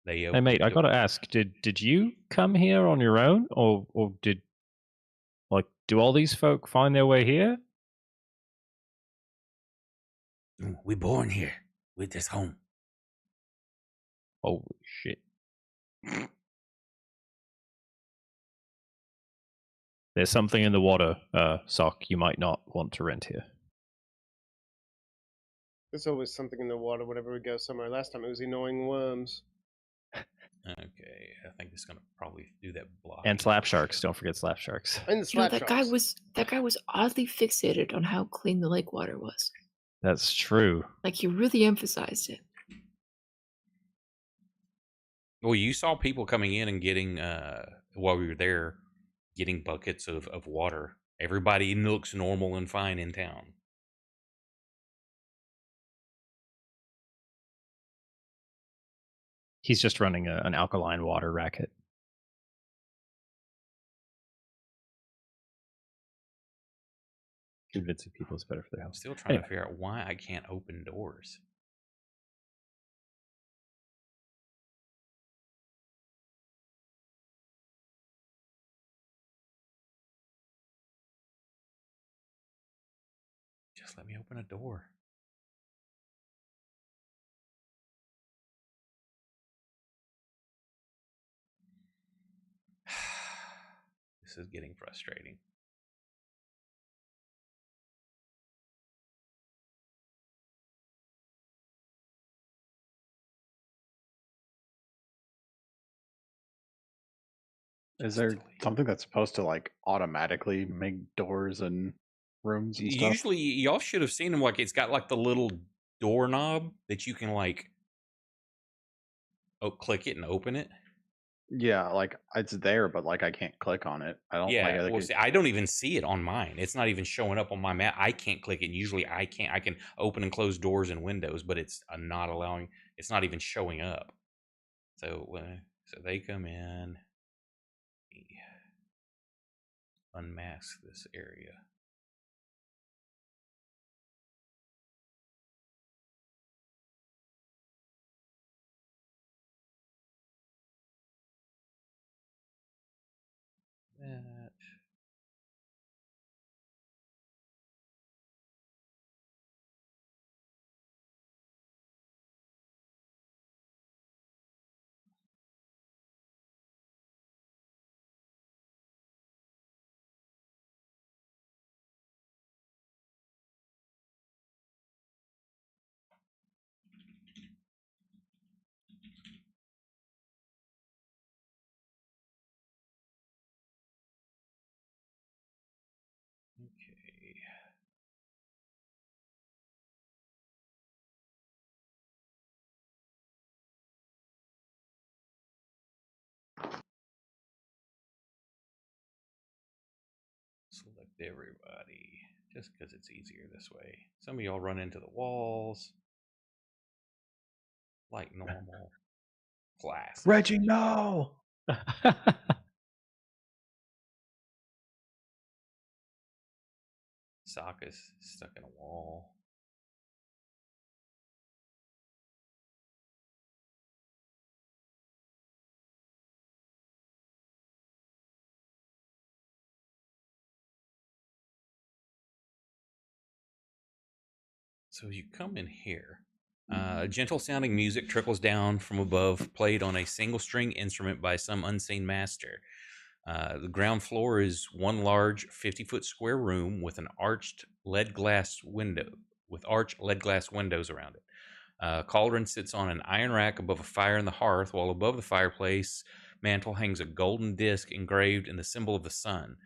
They Hey mate, I gotta ask, did you come here on your own, or did do all these folk find their way here? We born here with this home. Holy shit! There's something in the water, Sock. You might not want to rent here. There's always something in the water whenever we go somewhere. Last time it was annoying worms. Okay, I think it's gonna probably do that block. And slap sharks. Don't forget slap sharks. And the You know, slap that guy was oddly fixated on how clean the lake water was. That's true. Like he really emphasized it. Well, you saw people coming in and getting while we were there, getting buckets of water. Everybody looks normal and fine in town. He's just running an alkaline water racket. Convincing people is better for their I'm health. still trying to figure out why I can't open doors. Just let me open a door. This is getting frustrating. Is there something that's supposed to like automatically make doors and rooms and stuff? Usually, y'all should have seen them. Like, it's got like the little doorknob that you can like click it and open it. Yeah, like it's there, but like I can't click on it. I don't like. Well, see, I don't even see it on mine. It's not even showing up on my map. I can't click it. And usually, I can't. I can open and close doors and windows, but it's not allowing. It's not even showing up. So, so they come in. Unmask this area. That. Okay. Select everybody, just because it's easier this way. Some of y'all run into the walls like normal. Class. Reggie, no. Sokka's stuck in a wall. So you come in here. Gentle sounding music trickles down from above, played on a single string instrument by some unseen master. The ground floor is one large 50-foot square room with an arched lead glass window with arched lead glass windows around it. Cauldron sits on an iron rack above a fire in the hearth, while above the fireplace mantle hangs a golden disc engraved in the symbol of the sun.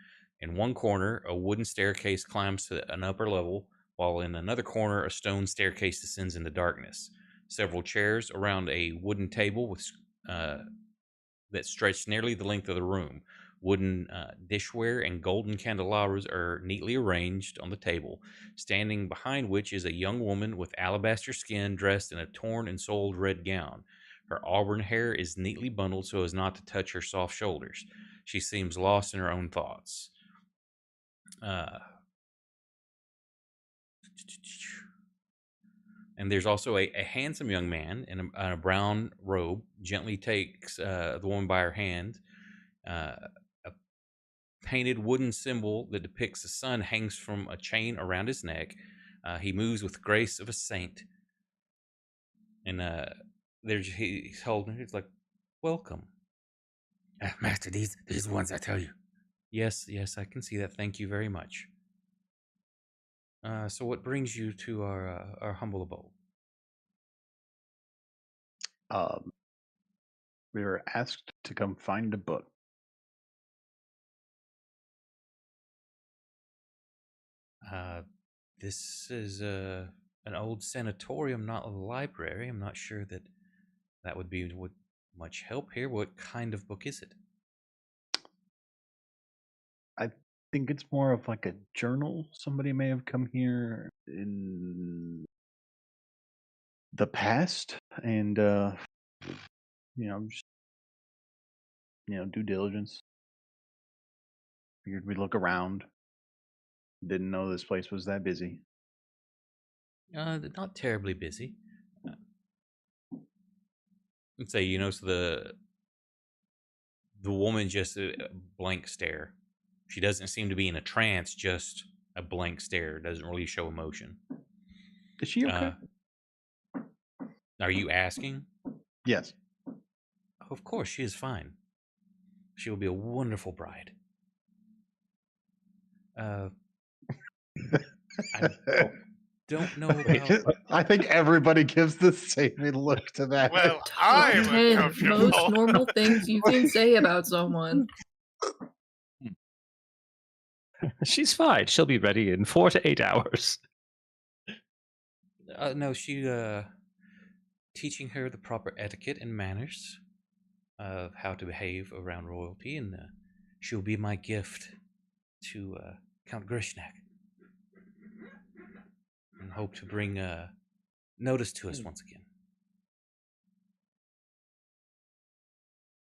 In one corner, a wooden staircase climbs to an upper level, while in another corner, a stone staircase descends into darkness. Several chairs around a wooden table with that stretched nearly the length of the room. Wooden dishware and golden candelabras are neatly arranged on the table, standing behind which is a young woman with alabaster skin dressed in a torn and soiled red gown. Her auburn hair is neatly bundled so as not to touch her soft shoulders. She seems lost in her own thoughts. And there's also a handsome young man in a brown robe, gently takes the woman by her hand. A painted wooden symbol that depicts the sun hangs from a chain around his neck. He moves with the grace of a saint. And he's holding it. He's like, welcome. Master, these ones I tell you. Yes, I can see that. Thank you very much. So what brings you to our humble abode? We were asked to come find a book. This is an old sanatorium, not a library. I'm not sure that would be much help here. What kind of book is it? I think it's more of like a journal. Somebody may have come here in the past and just due diligence. Figured we'd look around. Didn't know this place was that busy. Not terribly busy. Let's say, so the woman just a blank stare. She doesn't seem to be in a trance, just a blank stare. Doesn't really show emotion. Is she okay? Are you asking? Yes. Of course, she is fine. She will be a wonderful bride. I don't know about... I think everybody gives the same look to that. Well, I'm Top 10 uncomfortable. most normal things you can say about someone. She's fine. She'll be ready in 4 to 8 hours. No, she teaching her the proper etiquette and manners of how to behave around royalty, and she'll be my gift to Count Grishnak, and hope to bring notice to us once again.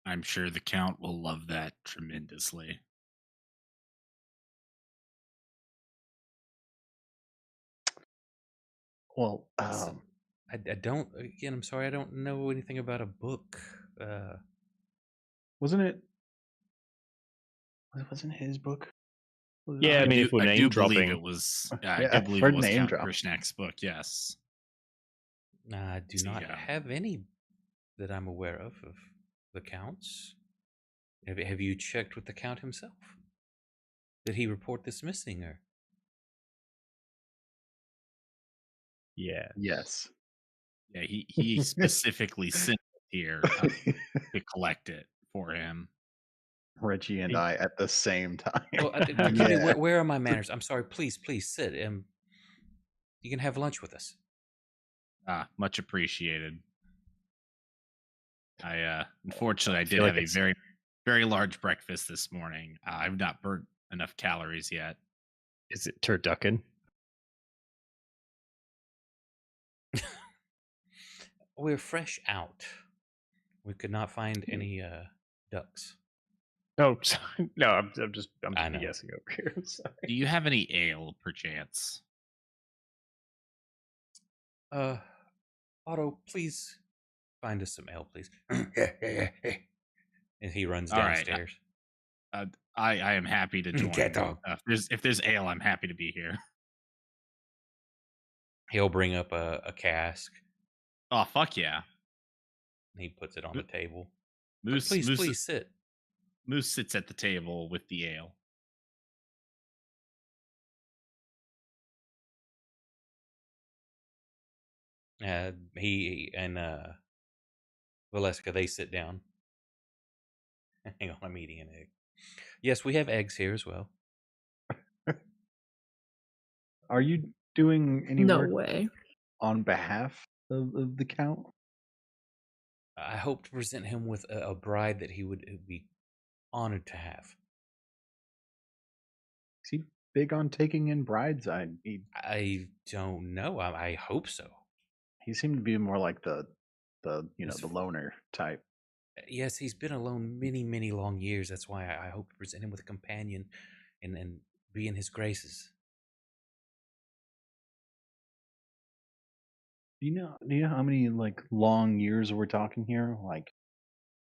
I'm sure the Count will love that tremendously. Well, I don't. Again, I'm sorry. I don't know anything about a book. wasn't it his book? Yeah, I mean, if we're I name do dropping, believe it was. I Yeah, do believe we're it was name Count dropping. Krishnak's book. Yes. I do not Yeah. have any that I'm aware of the Count's. Have you checked with the Count himself? Did he report this missing, or? yeah. Yes. Yeah, he specifically sent it here to collect it for him. Reggie and I at the same time. Well, Yeah. where are my manners? I'm sorry. Please sit. You can have lunch with us. Much appreciated. Unfortunately I did feel have like a it's- very, very large breakfast this morning. I've not burnt enough calories yet. Is it turducken? We're fresh out. We could not find any ducks. No, sorry. No, I'm just I know. guessing over here. I'm sorry. Do you have any ale, perchance? Otto, please find us some ale, please. Yeah. And he runs All right. downstairs. I am happy to join. Get on. If there's ale, I'm happy to be here. He'll bring up a cask. Oh fuck yeah! And he puts it on the table. Moose, Please sit. Moose sits at the table with the ale. He and Valeska, they sit down. Hang on, I'm eating an egg. Yes, we have eggs here as well. Are you doing any No work way. on behalf of the count? I hope to present him with a bride that he would be honored to have. Is he big on taking in brides? I don't know. I hope so. He seemed to be more like the loner type. Yes, he's been alone many, many long years. That's why I hope to present him with a companion and be in his graces. Do you know how many like long years we're talking here? Like,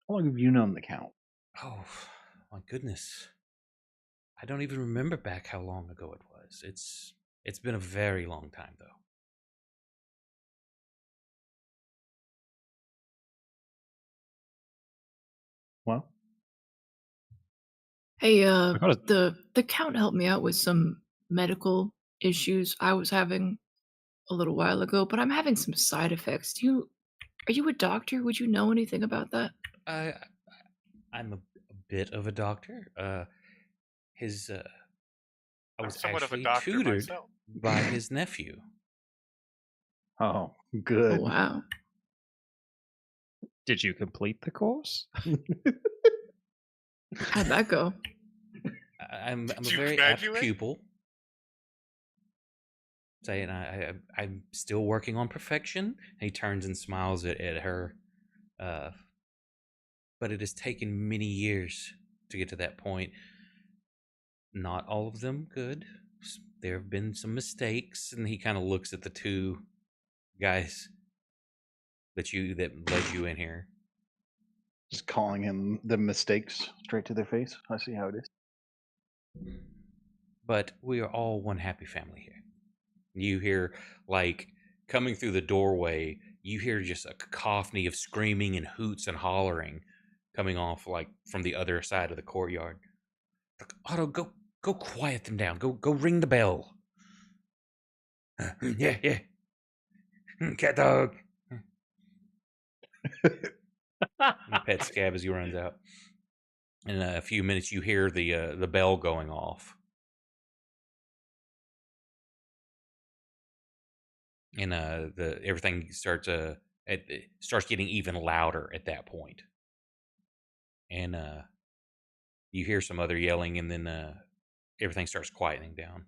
how long have you known the count? Oh, my goodness. I don't even remember back how long ago it was. It's been a very long time though. Well, Hey, gotta- the count helped me out with some medical issues I was having a little while ago, but I'm having some side effects. Are you a doctor? Would you know anything about that? I'm a bit of a doctor. His I I'm was somewhat of a actually doctor tutored myself. by his nephew. oh, Oh good. wow. Did you complete the course? How'd that go? I'm a Did you very apt graduate? pupil. Saying I'm still working on perfection. And he turns and smiles at her. But it has taken many years to get to that point. Not all of them good. There have been some mistakes, and he kind of looks at the two guys that led you in here. Just calling him the mistakes straight to their face. I see how it is. But we are all one happy family here. You hear, like, coming through the doorway, you hear just a cacophony of screaming and hoots and hollering coming off, like, from the other side of the courtyard. Like, Otto, go quiet them down. Go ring the bell. Yeah. Cat dog. And pet Scab as he runs out. In a few minutes, you hear the bell going off. And everything starts it starts getting even louder at that point. And you hear some other yelling, and then everything starts quietening down.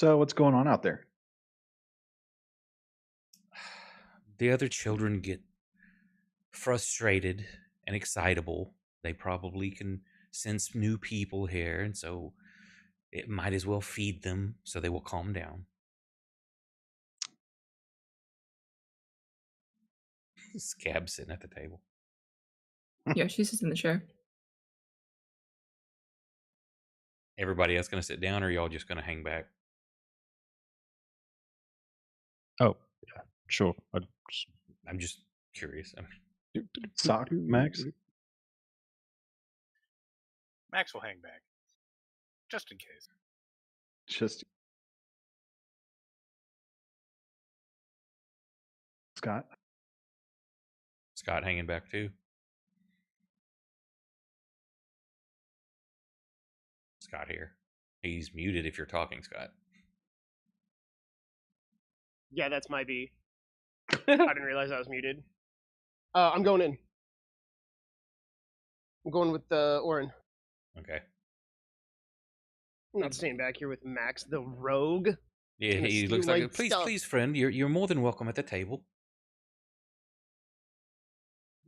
What's going on out there? The other children get frustrated and excitable. They probably can sense new people here, and so it might as well feed them so they will calm down. Scab sitting at the table. Yeah, she sits in the chair. Everybody else going to sit down, or y'all just going to hang back? Oh, yeah, sure. I'm just curious. Sock, Max? Max will hang back. Just in case. Just Scott? Scott hanging back too. Scott here. He's muted if you're talking, Scott. Yeah, that's my B. I didn't realize I was muted. I'm going in. I'm going with Oren. Okay. I'm not staying back here with Max, the rogue. Yeah, Gonna he steal looks my like please, stuff. please, friend. You're more than welcome at the table.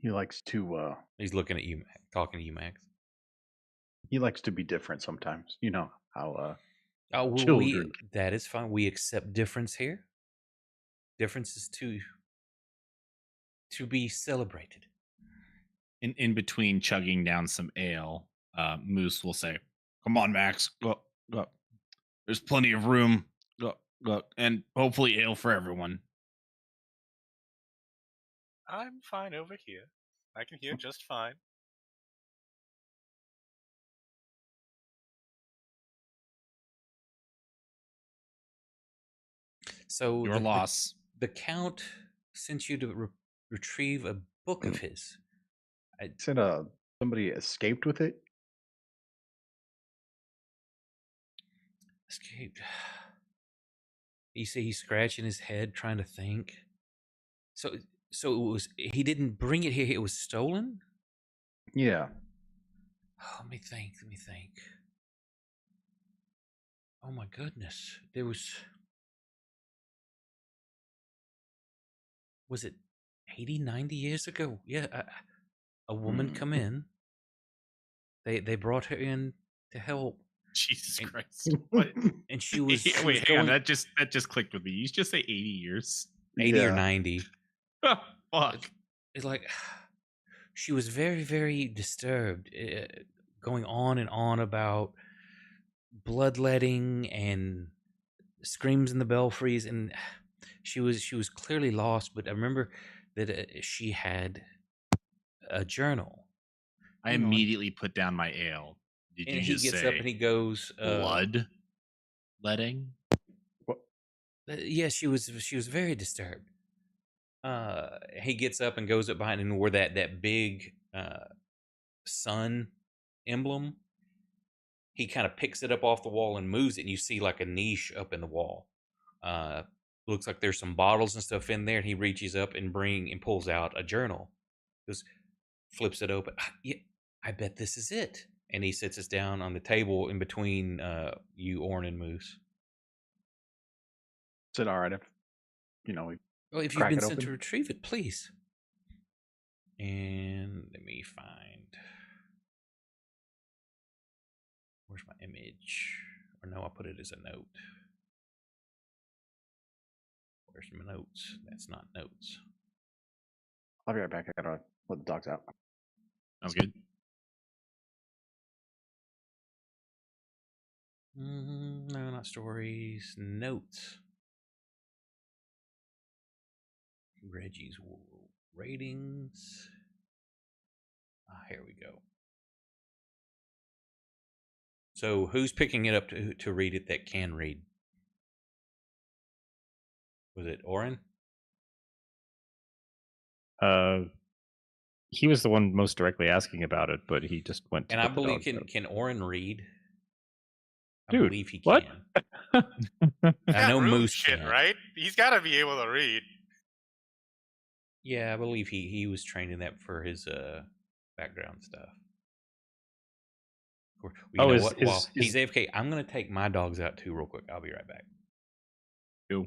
He likes to He's looking at you, talking to you, Max. he likes to be different sometimes. You know how Oh, well, children. that is fine. We accept difference here. Difference is to be celebrated. In between chugging down some ale, Moose will say, "Come on, Max, go. There's plenty of room. Go, and hopefully ale for everyone." I'm fine over here. I can hear just fine. So Your loss. The Count sent you to retrieve a book of his. Said somebody escaped with it. Escaped. You see, he's scratching his head, trying to think. So it was. He didn't bring it here. It was stolen. Yeah. Oh, let me think. Oh my goodness, there was. Was it 80, 90 years ago? Yeah, a woman come in. They brought her in to help. Jesus Christ! What? And she was. She was Wait, hang on. going That just clicked with me. You just say 80 years. 80 or 90. Oh, fuck. It's like she was very, very disturbed, going on and on about bloodletting and screams in the belfries, and she was clearly lost. But I remember that she had a journal. I immediately put down my ale. Did And you he just gets say up and he goes, blood letting? Yeah, she was very disturbed. He gets up and goes up behind and where that big sun emblem. He kind of picks it up off the wall and moves it, and you see like a niche up in the wall. Looks like there's some bottles and stuff in there, and he reaches up and pulls out a journal. Just flips it open. Yeah, I bet this is it. And he sits us down on the table in between you, Orn, and Moose. Is it all right if we Well, if you've crack been it sent open? to retrieve it, please. And let me find. Where's my image? Or no, I put it as a note. Where's my notes? That's not notes. I'll be right back. I gotta let the dogs out. Sounds good. No, not stories. Notes. Reggie's ratings. Here we go. So who's picking it up to read it that can read? Was it Oren? He was the one most directly asking about it, but he just went to And I put the believe dogs out. can Oren read? I Dude, believe he what? can. He's I got know room Moose shit, can't. right? He's got to be able to read. Yeah, I believe he was trained in that for his background stuff. Well, you know what? While he's AFK, I'm going to take my dogs out too real quick. I'll be right back. Cool.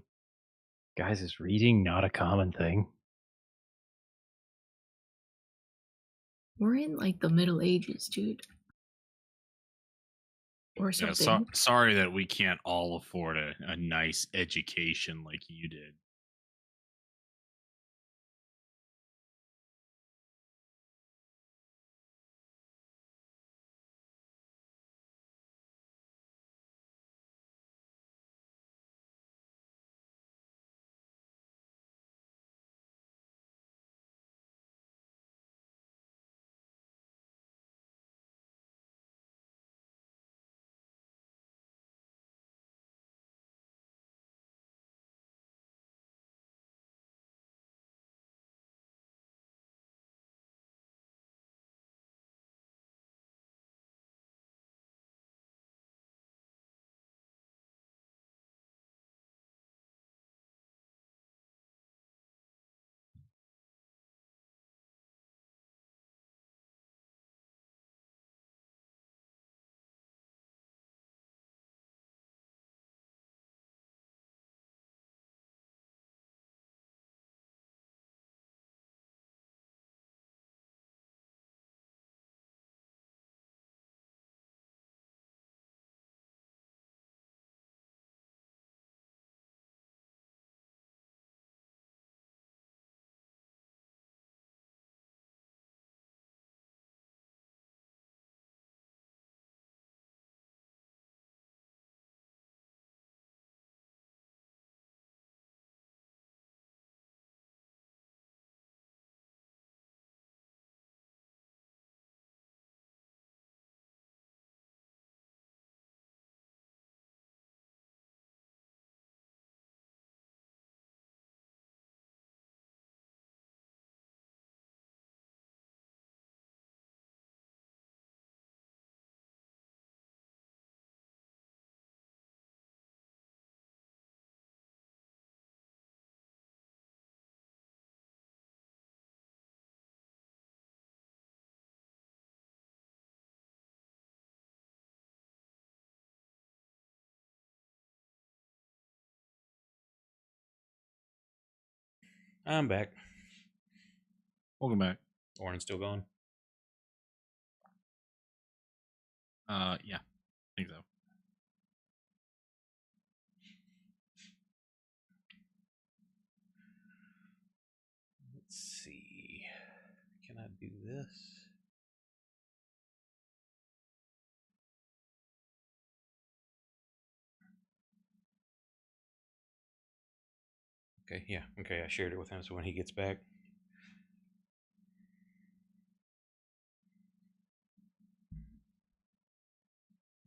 Guys, is reading not a common thing? We're in like the Middle Ages, dude. Or something. Sorry that we can't all afford a nice education like you did. I'm back. Welcome back. Orin's still gone. Yeah, I think so. Let's see. Can I do this? Okay, yeah. Okay, I shared it with him, so when he gets back.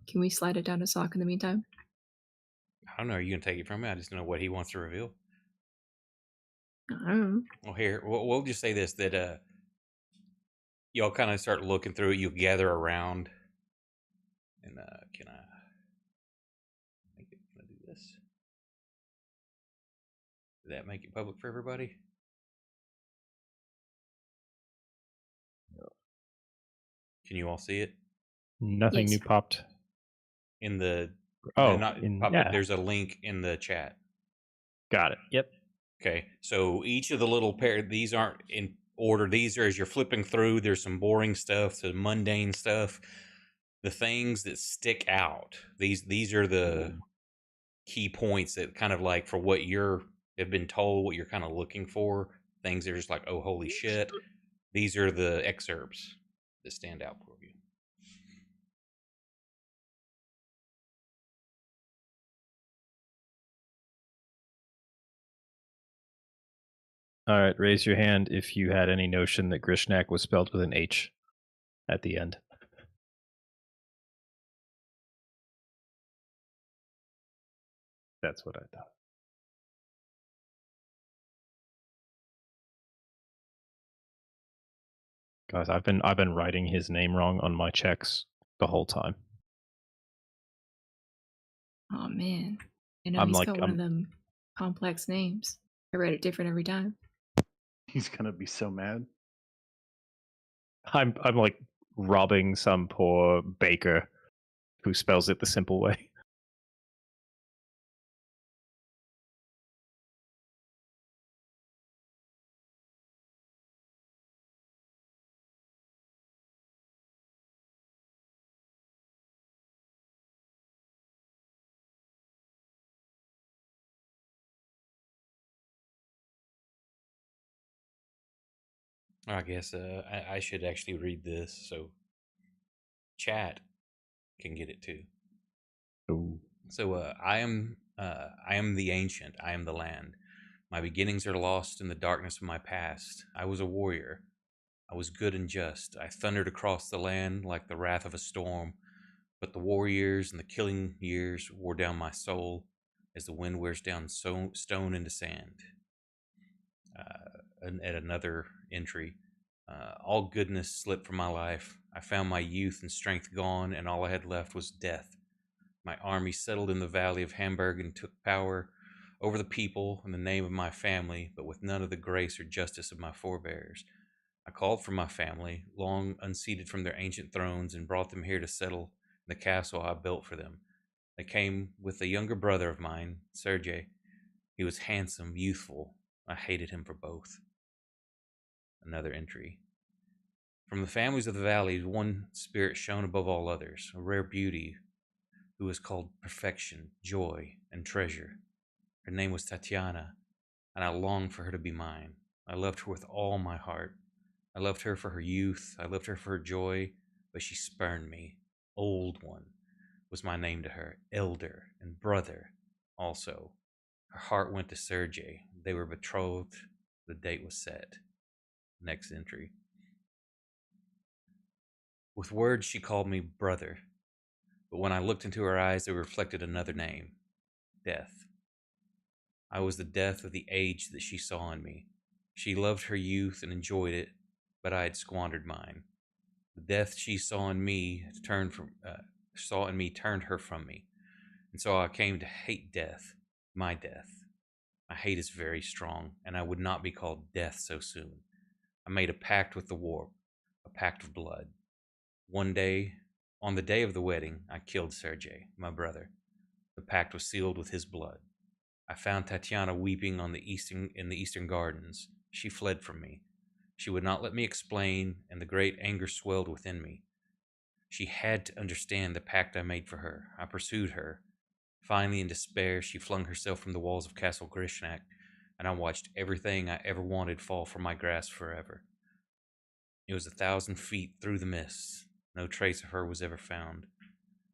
Can we slide it down to Sock in the meantime? I don't know. Are you going to take it from me? I just don't know what he wants to reveal. I don't know. Well, here, we'll just say this, that y'all kind of start looking through it. You'll gather around. And can I do this? Did that make it public for everybody? Can you all see it? Nothing Yes. new popped. In the Oh, not in, popped yeah. up, there's a link in the chat. Got it. Yep. Okay, so each of the little these aren't in order. These are, as you're flipping through, there's some boring stuff, some mundane stuff. The things that stick out. These are the key points that kind of like for what have been told, what you're kind of looking for. Things that are just like, oh, holy shit. These are the excerpts that stand out for you. All right, raise your hand if you had any notion that Grishnak was spelled with an H at the end. That's what I thought. Guys, I've been writing his name wrong on my checks the whole time. Oh man. You know, I'm he's like, got one of them complex names. I read it different every time. He's gonna be so mad. I'm like robbing some poor baker who spells it the simple way. I guess I should actually read this so chat can get it too. Ooh. So I am the ancient. I am the land. My beginnings are lost in the darkness of my past. I was a warrior. I was good and just. I thundered across the land like the wrath of a storm. But the war years and the killing years wore down my soul as the wind wears down stone into sand. At another entry, all goodness slipped from my life. I found my youth and strength gone, and all I had left was death. My army settled in the valley of Hamburg and took power over the people in the name of my family, but with none of the grace or justice of my forebears. I called for my family, long unseated from their ancient thrones, and brought them here to settle in the castle I built for them. They came with a younger brother of mine, Sergei. He was handsome, youthful. I hated him for both. Another entry. From the families of the valleys, one spirit shone above all others, a rare beauty who was called perfection, joy, and treasure. Her name was Tatiana, and I longed for her to be mine. I loved her with all my heart. I loved her for her youth. I loved her for her joy, but she spurned me. Old One was my name to her, elder and brother also. Her heart went to Sergei. They were betrothed. The date was set. Next entry. With words, she called me brother, but when I looked into her eyes, they reflected another name, death. I was the death of the age that she saw in me. She loved her youth and enjoyed it, but I had squandered mine. The death she saw in me turned her from me, and so I came to hate death, my death. My hate is very strong, and I would not be called death so soon. I made a pact with the warp, a pact of blood. One day, on the day of the wedding, I killed Sergei, my brother. The pact was sealed with his blood. I found Tatiana weeping in the eastern gardens. She fled from me. She would not let me explain, and the great anger swelled within me. She had to understand the pact I made for her. I pursued her. Finally, in despair, she flung herself from the walls of Castle Grishnak, and I watched everything I ever wanted fall from my grasp forever. It was 1,000 feet through the mists. No trace of her was ever found.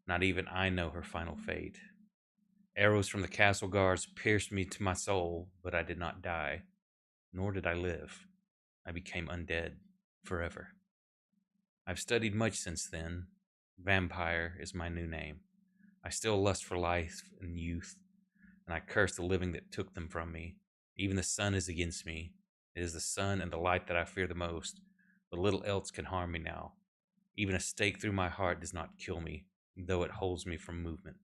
Not even I know her final fate. Arrows from the castle guards pierced me to my soul, but I did not die, nor did I live. I became undead forever. I've studied much since then. Vampire is my new name. I still lust for life and youth, and I curse the living that took them from me. Even the sun is against me. It is the sun and the light that I fear the most, but little else can harm me now. Even a stake through my heart does not kill me, though it holds me from movement.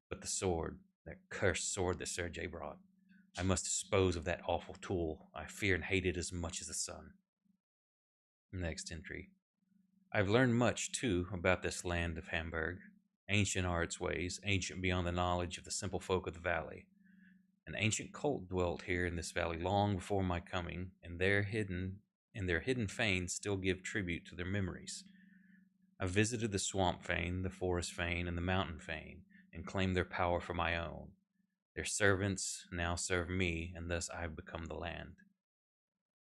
But the sword, that cursed sword that Sergei brought, I must dispose of that awful tool. I fear and hate it as much as the sun. Next entry. I've learned much, too, about this land of Hamburg. Ancient are its ways, ancient beyond the knowledge of the simple folk of the valley. An ancient cult dwelt here in this valley long before my coming, and their hidden fanes still give tribute to their memories. I visited the swamp fane, the forest fane, and the mountain fane, and claimed their power for my own. Their servants now serve me, and thus I have become the land.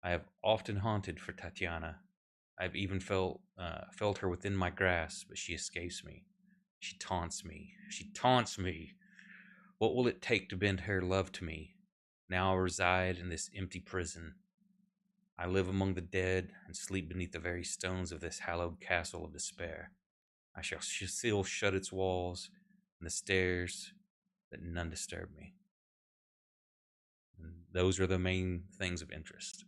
I have often haunted for Tatiana. I've even felt her within my grasp, but she escapes me. She taunts me. She taunts me. What will it take to bend her love to me? Now I reside in this empty prison. I live among the dead and sleep beneath the very stones of this hallowed castle of despair. I shall still shut its walls and the stairs that none disturb me. And those are the main things of interest.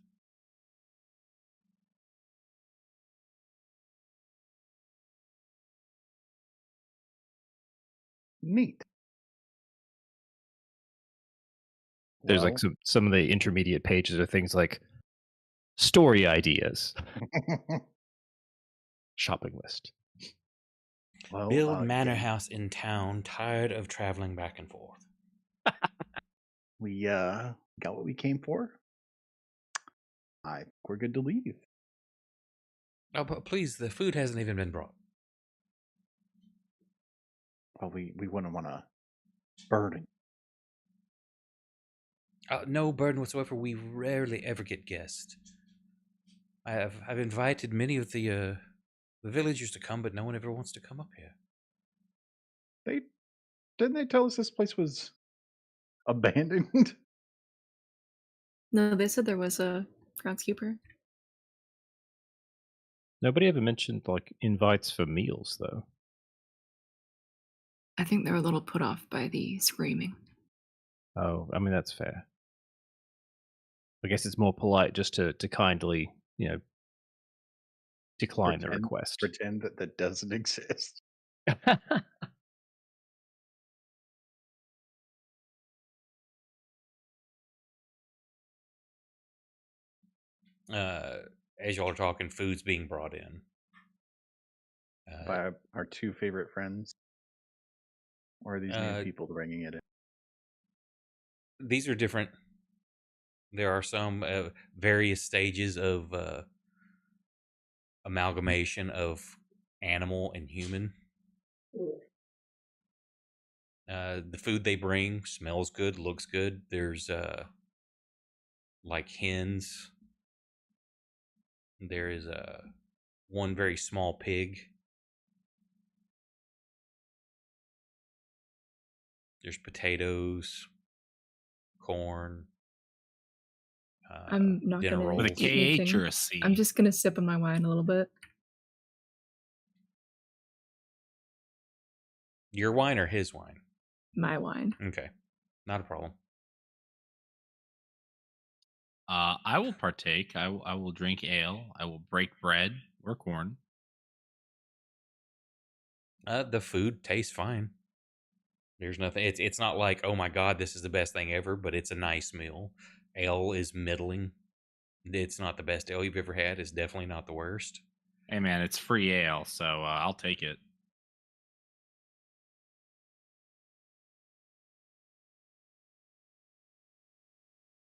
Neat. There's like some of the intermediate pages are things like story ideas, shopping list. Well, Build manor house in town, tired of traveling back and forth. We got what we came for. I think we're good to leave. Oh, but please, the food hasn't even been brought. Well, we wouldn't want to burn it. No burden whatsoever. We rarely ever get guests. I've invited many of the villagers to come, but no one ever wants to come up here. Didn't they tell us this place was abandoned? No, they said there was a groundskeeper. Nobody ever mentioned like invites for meals though. I think they're a little put off by the screaming. Oh, I mean that's fair. I guess it's more polite just to kindly, decline the request. Pretend that doesn't exist. As y'all are talking, food's being brought in. By our two favorite friends? Or are these new people bringing it in? These are different. There are some various stages of amalgamation of animal and human. The food they bring smells good, looks good. There's like hens. There is one very small pig. There's potatoes, corn. I'm not dinner gonna rolls. With a eat KH anything. or a C? I'm just gonna sip on my wine a little bit. Your wine or his wine? My wine. Okay, not a problem. I will partake. I will drink ale. I will break bread or corn. The food tastes fine. There's nothing. It's not like, oh my god, this is the best thing ever, but it's a nice meal. Ale is middling. It's not the best ale you've ever had. It's definitely not the worst. Hey man, it's free ale, so I'll take it.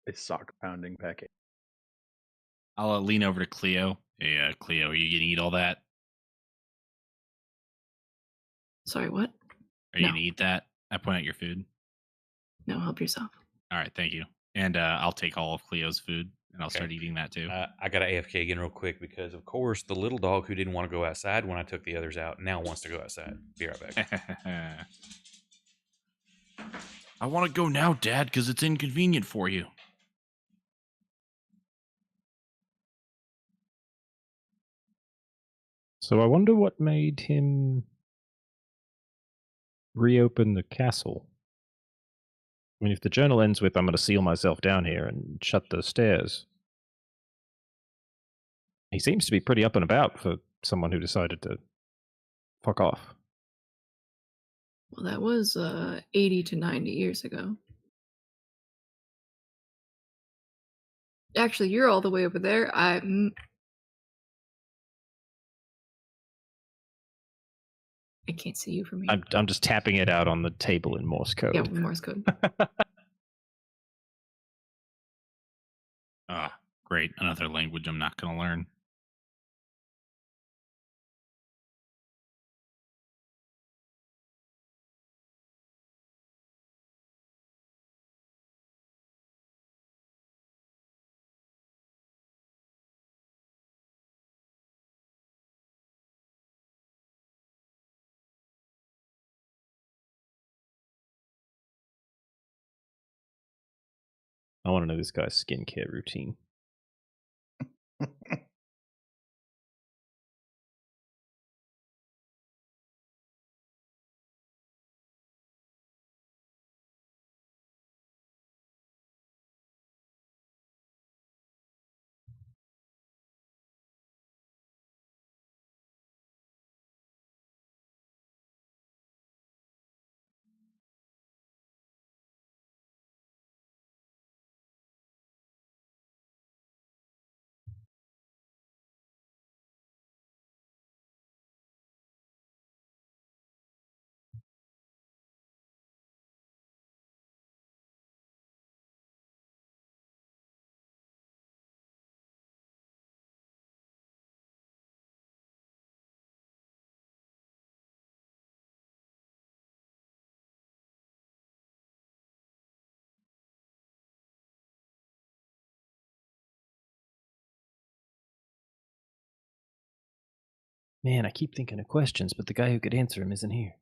a sock pounding pancake. I'll lean over to Cleo. Hey, Cleo, are you gonna eat all that? Sorry, what? Are you No. gonna eat that? I point out your food. No, help yourself. All right, thank you. And I'll take all of Cleo's food, and I'll Okay. start eating that too. I got to AFK again real quick because, of course, the little dog who didn't want to go outside when I took the others out now wants to go outside. Be right back. I want to go now, Dad, because it's inconvenient for you. So I wonder what made him reopen the castle. I mean, if the journal ends with "I'm going to seal myself down here and shut the stairs," he seems to be pretty up and about for someone who decided to fuck off. Well, that was 80 to 90 years ago. Actually, you're all the way over there. I can't see you from here. I'm just tapping it out on the table in Morse code. Yeah, Morse code. Ah, great. Another language I'm not going to learn. I want to know this guy's skincare routine. Man, I keep thinking of questions, but the guy who could answer them isn't here.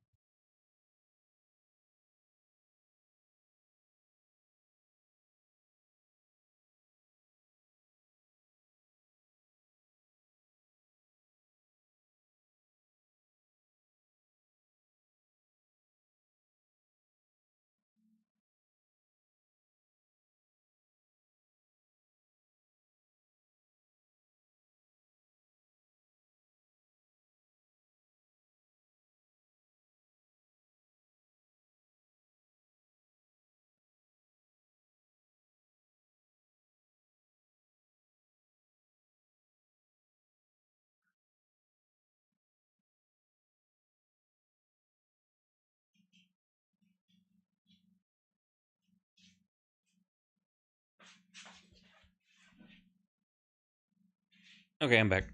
Okay, I'm back.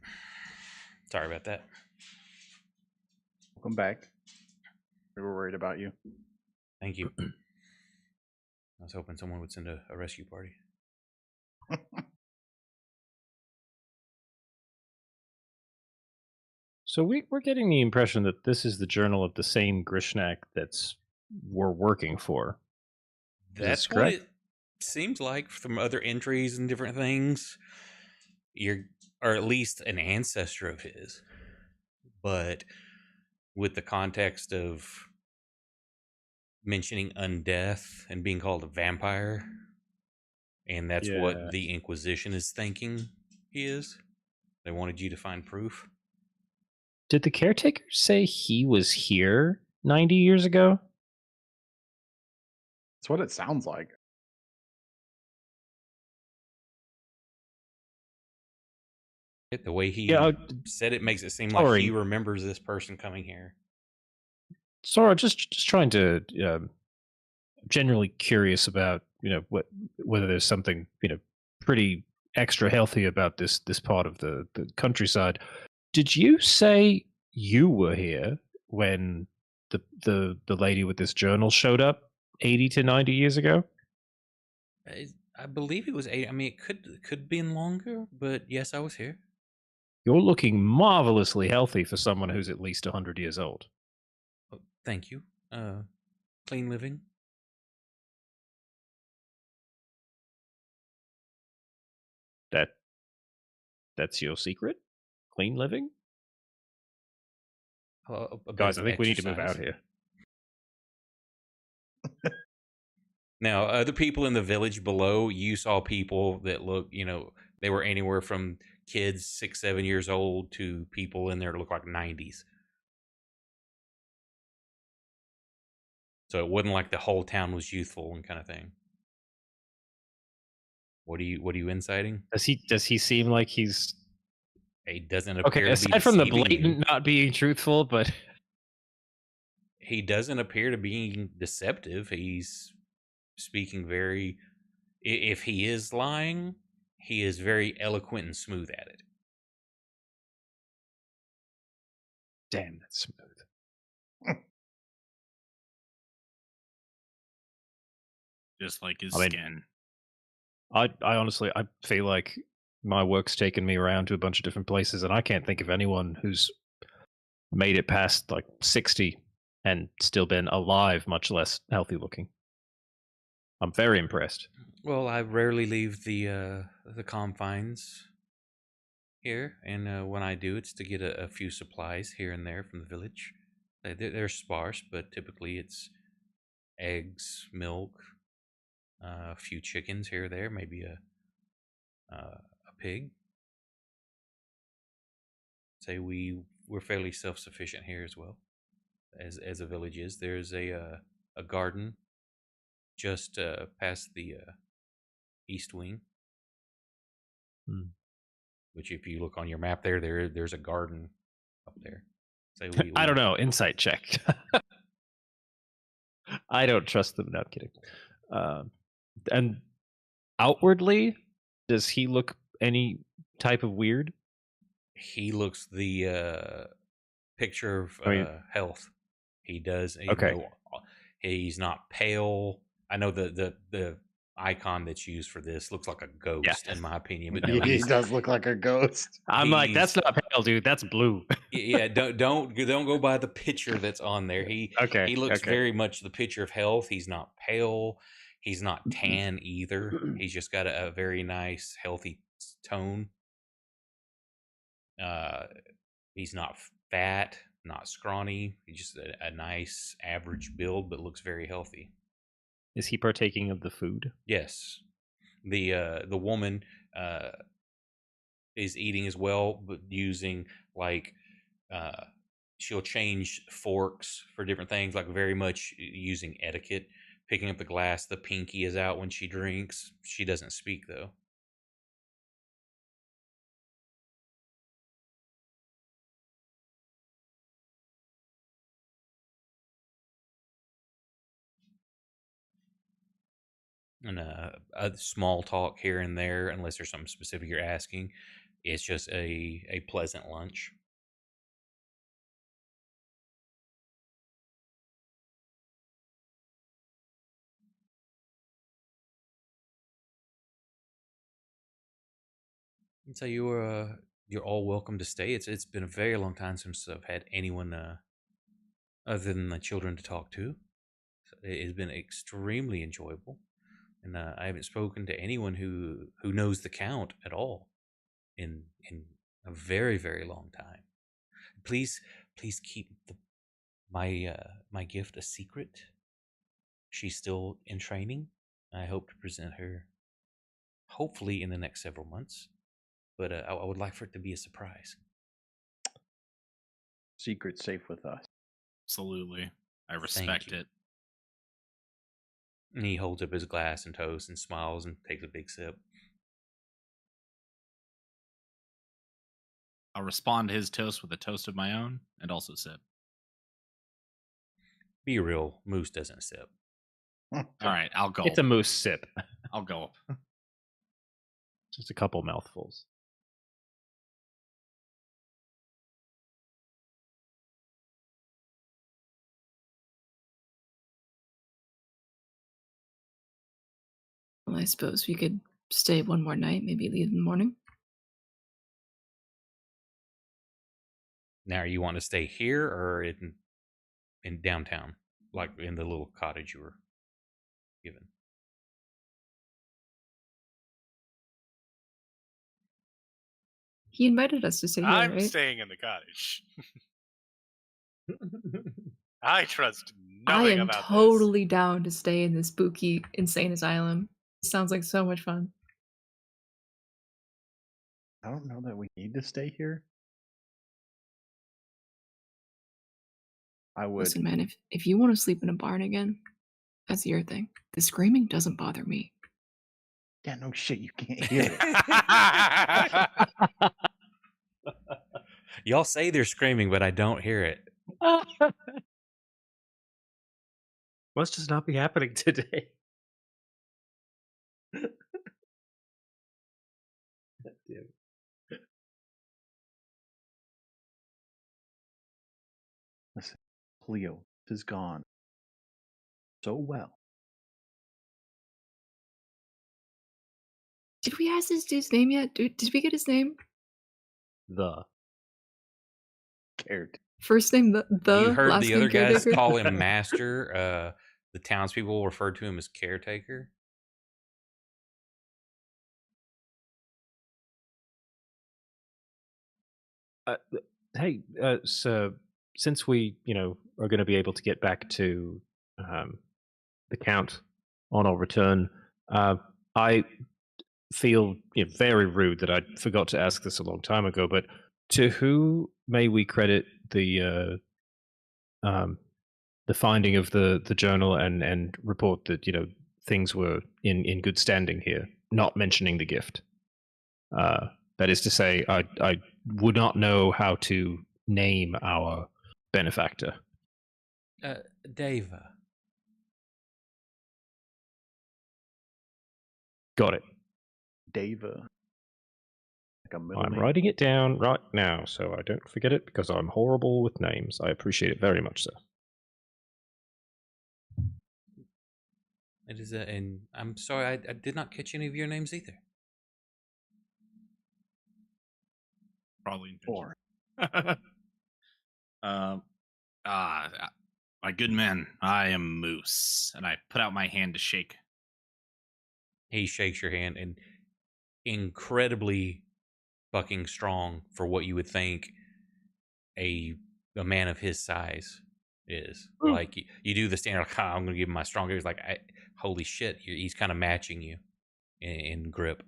Sorry about that. Welcome back. We were worried about you. Thank you. I was hoping someone would send a rescue party. So we're getting the impression that this is the journal of the same Grishnak that's we're working for. That's what correct? it seems like from other entries and different things. You're, or at least an ancestor of his. But with the context of mentioning undeath and being called a vampire, and that's what the Inquisition is thinking he is. They wanted you to find proof. Did the caretaker say he was here 90 years ago? That's what it sounds like. The way he said it makes it seem like he remembers this person coming here. Sora, just trying to generally curious about whether there's something pretty extra healthy about this part of the countryside. Did you say you were here when the lady with this journal showed up 80 to 90 years ago? I believe it was 8. I mean, it could have been longer, but yes, I was here. You're looking marvelously healthy for someone who's at least 100 years old. Oh, thank you. Clean living. That's your secret? Clean living? A bit Guys, I of think we need to move out exercise. here. Now, other people in the village below, you saw people that look, they were anywhere from kids 6, 7 years old to people in there that look like 90s. So it wasn't like the whole town was youthful and kind of thing. What are you inciting? Does he seem like he's He doesn't appear to be aside from the deceiving you. blatant not being truthful, but He doesn't appear to be deceptive. He's speaking very. If he is lying, he is very eloquent and smooth at it. damn, that's smooth. Just like his I mean, skin. I honestly, I feel like my work's taken me around to a bunch of different places, and I can't think of anyone who's made it past like 60 and still been alive, much less healthy looking. I'm very impressed. Well, I rarely leave the confines here, and when I do, it's to get a few supplies here and there from the village. They're sparse, but typically it's eggs, milk, a few chickens here or there, maybe a pig. Say we're fairly self sufficient here as well, as a village is. There's a garden just past the east wing. Which, if you look on your map, there's a garden up there. Say I don't know. Insight check. I don't trust them. No, I'm kidding. And outwardly, does he look any type of weird? He looks the picture of health. He does. Okay. He's not pale. I know the icon that's used for this looks like a ghost, in my opinion. But no, he does look like a ghost. I'm like, that's not pale, dude. That's blue. Yeah, don't go by the picture that's on there. He looks very much the picture of health. He's not pale. He's not tan either. He's just got a very nice, healthy tone. He's not fat, not scrawny. He's just a nice, average build, but looks very healthy. Is he partaking of the food? Yes. The woman is eating as well, but using like she'll change forks for different things, like very much using etiquette. Picking up the glass, the pinky is out when she drinks. She doesn't speak though. And a small talk here and there, unless there's something specific you're asking. It's just a pleasant lunch. And so you're all welcome to stay. It's been a very long time since I've had anyone other than the children to talk to. So it's been extremely enjoyable, and I haven't spoken to anyone who knows the Count at all in a very, very long time. Please keep my gift a secret. She's still in training. I hope to present her hopefully in the next several months, but I would like for it to be a surprise. Secret safe with us. Absolutely. I respect it. And he holds up his glass and toast and smiles and takes a big sip. I'll respond to his toast with a toast of my own and also sip. Be real, Moose doesn't sip. All right, I'll go. It's a moose sip. I'll go. Just a couple mouthfuls. Well, I suppose we could stay one more night, maybe leave in the morning. Now, you want to stay here or in downtown, like in the little cottage you were given? He invited us to stay here, I'm right? staying in the cottage. I trust I nothing am about totally down to stay in this spooky, insane asylum. Sounds like so much fun. I don't know that we need to stay here. I would. Listen, man, if you want to sleep in a barn again, that's your thing. The screaming doesn't bother me. Yeah, no shit, you can't hear it. this. Y'all say they're screaming, but I don't hear it. Must just not be happening today. Listen, Cleo is gone so well. Did we ask this dude's name yet? Did we get his name? The Cared. First name the You heard last the name other guys caretaker? call him master. The townspeople referred to him as caretaker. Hey, so since we, are going to be able to get back to the count on our return, I feel very rude that I forgot to ask this a long time ago. But to who may we credit the finding of the journal and report that things were in good standing here, not mentioning the gift? That is to say, I would not know how to name our benefactor. Deva. Got it. Deva. Like a middle I'm name. writing it down right now so I don't forget it because I'm horrible with names. I appreciate it very much, sir. It is and I'm sorry, I did not catch any of your names either. Probably Four. My good men, I am Moose, and I put out my hand to shake. He shakes your hand, and incredibly fucking strong for what you would think a man of his size is. Like you do the standard, like, I'm gonna give him my strong. He's like, holy shit, he's kind of matching you in grip.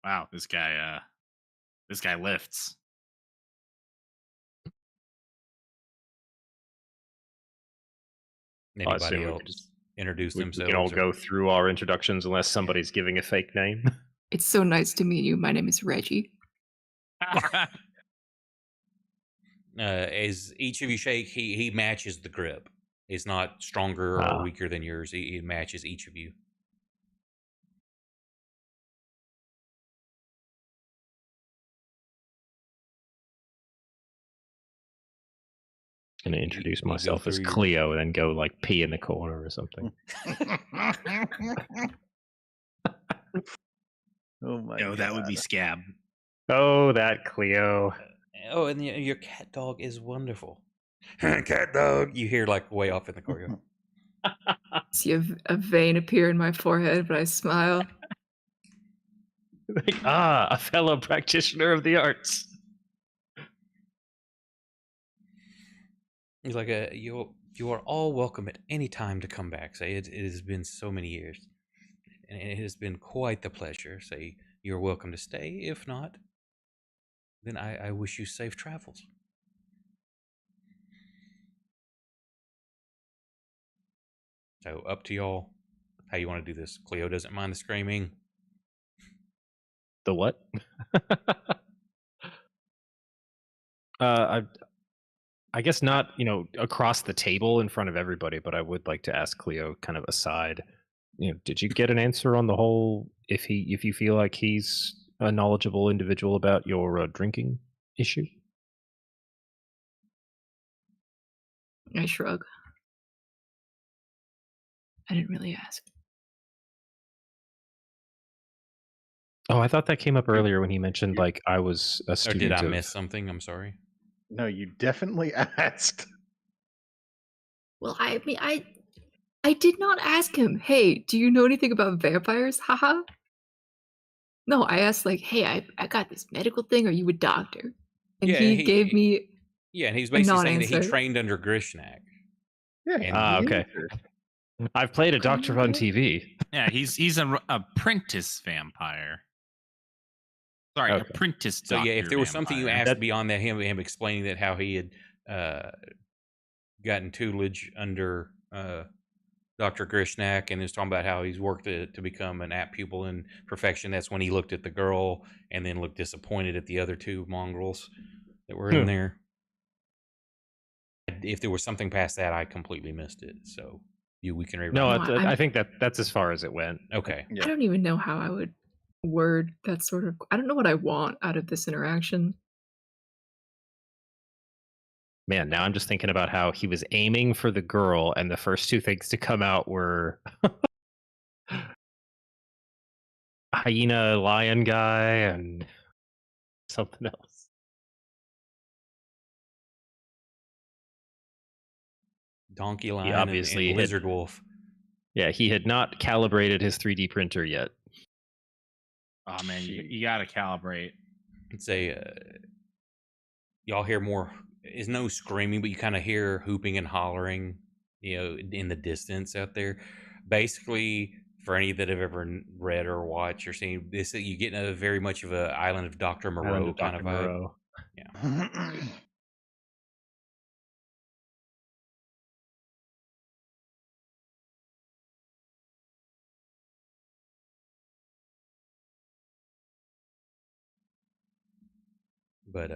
Wow, this guy lifts. I assume Anybody we else can just- introduce we themselves? can all or- go through our introductions unless somebody's giving a fake name. It's so nice to meet you. My name is Reggie. As each of you shake, he matches the grip. It's not stronger or weaker than yours. He matches each of you. I'm going to introduce You go myself as through your- Cleo and then go like pee in the corner or something. Oh my No, god. that would be Scab. Oh, that Cleo. Oh, and your cat dog is wonderful. Cat dog. You hear like way off in the corner. See a vein appear in my forehead, but I smile. Like, a fellow practitioner of the arts. He's like, you are all welcome at any time to come back. Say it has been so many years, and it has been quite the pleasure. Say you're welcome to stay. If not, then I wish you safe travels. So up to y'all how you want to do this. Cleo doesn't mind the screaming. The what? I I guess not, across the table in front of everybody, but I would like to ask Cleo kind of aside, did you get an answer on the whole if you feel like he's a knowledgeable individual about your drinking issue? I shrug. I didn't really ask. Oh, I thought that came up earlier when he mentioned like I was a Or student did I of miss something? I'm sorry. No, you definitely asked. Well, I mean, I did not ask him, hey, do you know anything about vampires? Haha. No, I asked like, hey, I got this medical thing. Are you a doctor? And Yeah, he gave me Yeah, and he was a basically saying that he non-answer. trained under Grishnak. Yeah. And okay. I've played a doctor on TV. Yeah, he's an apprentice vampire. Sorry, Okay. apprentice so doctor yeah, if there was something you vampire. asked beyond that, him explaining that how he had gotten tutelage under Dr. Grishnak and is talking about how he's worked to become an apt pupil in perfection. That's when he looked at the girl and then looked disappointed at the other two mongrels that were in there. If there was something past that, I completely missed it. So we can rewrite. No, No, I think that's as far as it went. Okay. Yeah. I don't even know how I would word that sort of. I don't know what I want out of this interaction. Man, now I'm just thinking about how he was aiming for the girl, and the first two things to come out were hyena lion guy and something else. Donkey He lion obviously and had- lizard wolf. Yeah, he had not calibrated his 3D printer yet. Oh man, you got to calibrate. It's y'all hear more. Is no screaming, but you kind of hear hooping and hollering, in the distance out there. Basically, for any that have ever read or watched or seen this, you get a very much of a Island of Dr. Moreau kind of vibe. Moreau. Yeah. But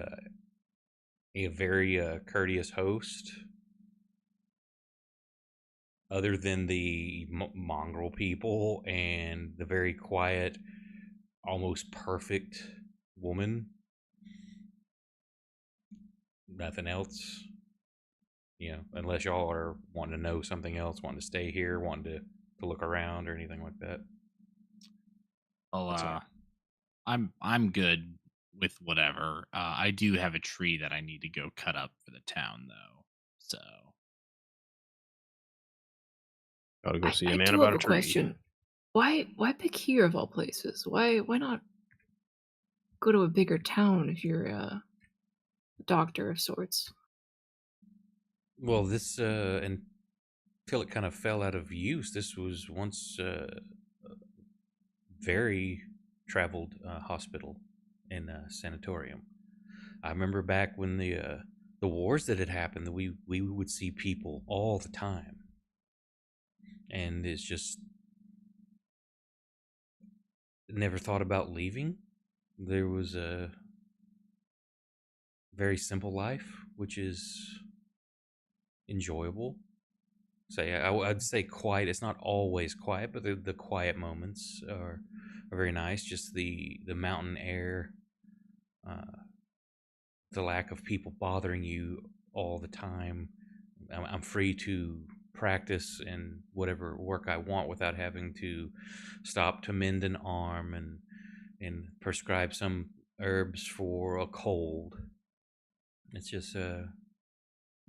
a very courteous host. Other than the mongrel people and the very quiet, almost perfect woman, nothing else. Unless y'all are wanting to know something else, wanting to stay here, wanting to look around or anything like that. Well, I'm good with whatever. I do have a tree that I need to go cut up for the town, though. So Gotta go see a I man do about have a a tree. question. Why pick here of all places? Why not go to a bigger town if you're a doctor of sorts? Well, this until it kind of fell out of use. This was once a very traveled hospital and sanatorium. I remember back when the wars that had happened, that we would see people all the time, and it's just never thought about leaving. There was a very simple life, which is enjoyable. I'd say quiet. It's not always quiet, but the quiet moments are very nice. Just the mountain air, the lack of people bothering you all the time. I'm free to practice in whatever work I want without having to stop to mend an arm and prescribe some herbs for a cold. It's just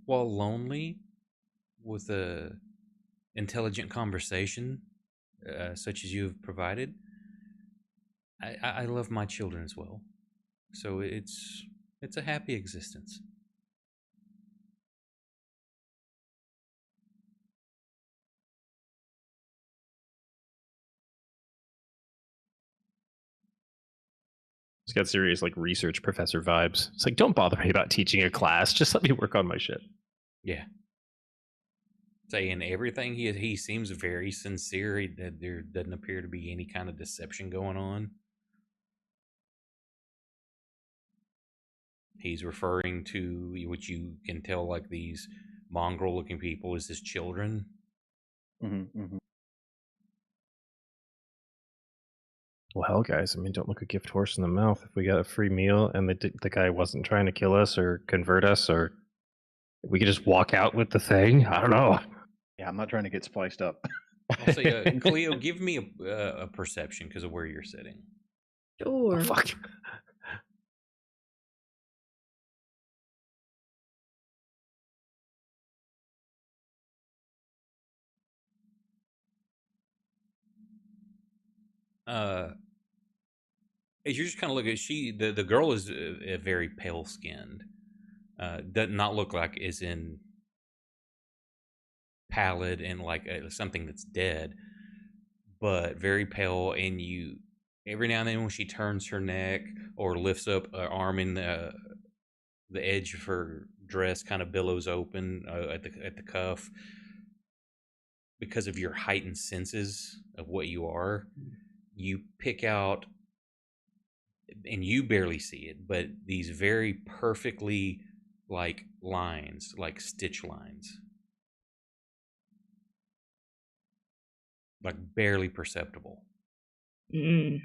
while lonely, with a intelligent conversation such as you have provided, I love my children as well. So it's a happy existence. It's got serious like research professor vibes. It's like, don't bother me about teaching a class. Just let me work on my shit. Yeah. Saying everything, he seems very sincere. There doesn't appear to be any kind of deception going on. He's referring to, which you can tell, like these mongrel-looking people, as his children. Well, hell, guys, I mean, don't look a gift horse in the mouth. If we got a free meal and the guy wasn't trying to kill us or convert us, or we could just walk out with the thing. I don't know. Yeah, I'm not trying to get spliced up. I'll say, Cleo, give me a perception because of where you're sitting. Sure. Oh, fuck. As you're just kind of looking at the girl is very pale skinned. Does not look like is in pallid and like something that's dead, but very pale. And you every now and then when she turns her neck or lifts up her arm in the edge of her dress kind of billows open at the cuff. Because of your heightened senses of what you are, you pick out, and you barely see it, but these very perfectly like lines, like stitch lines, like barely perceptible. Mm.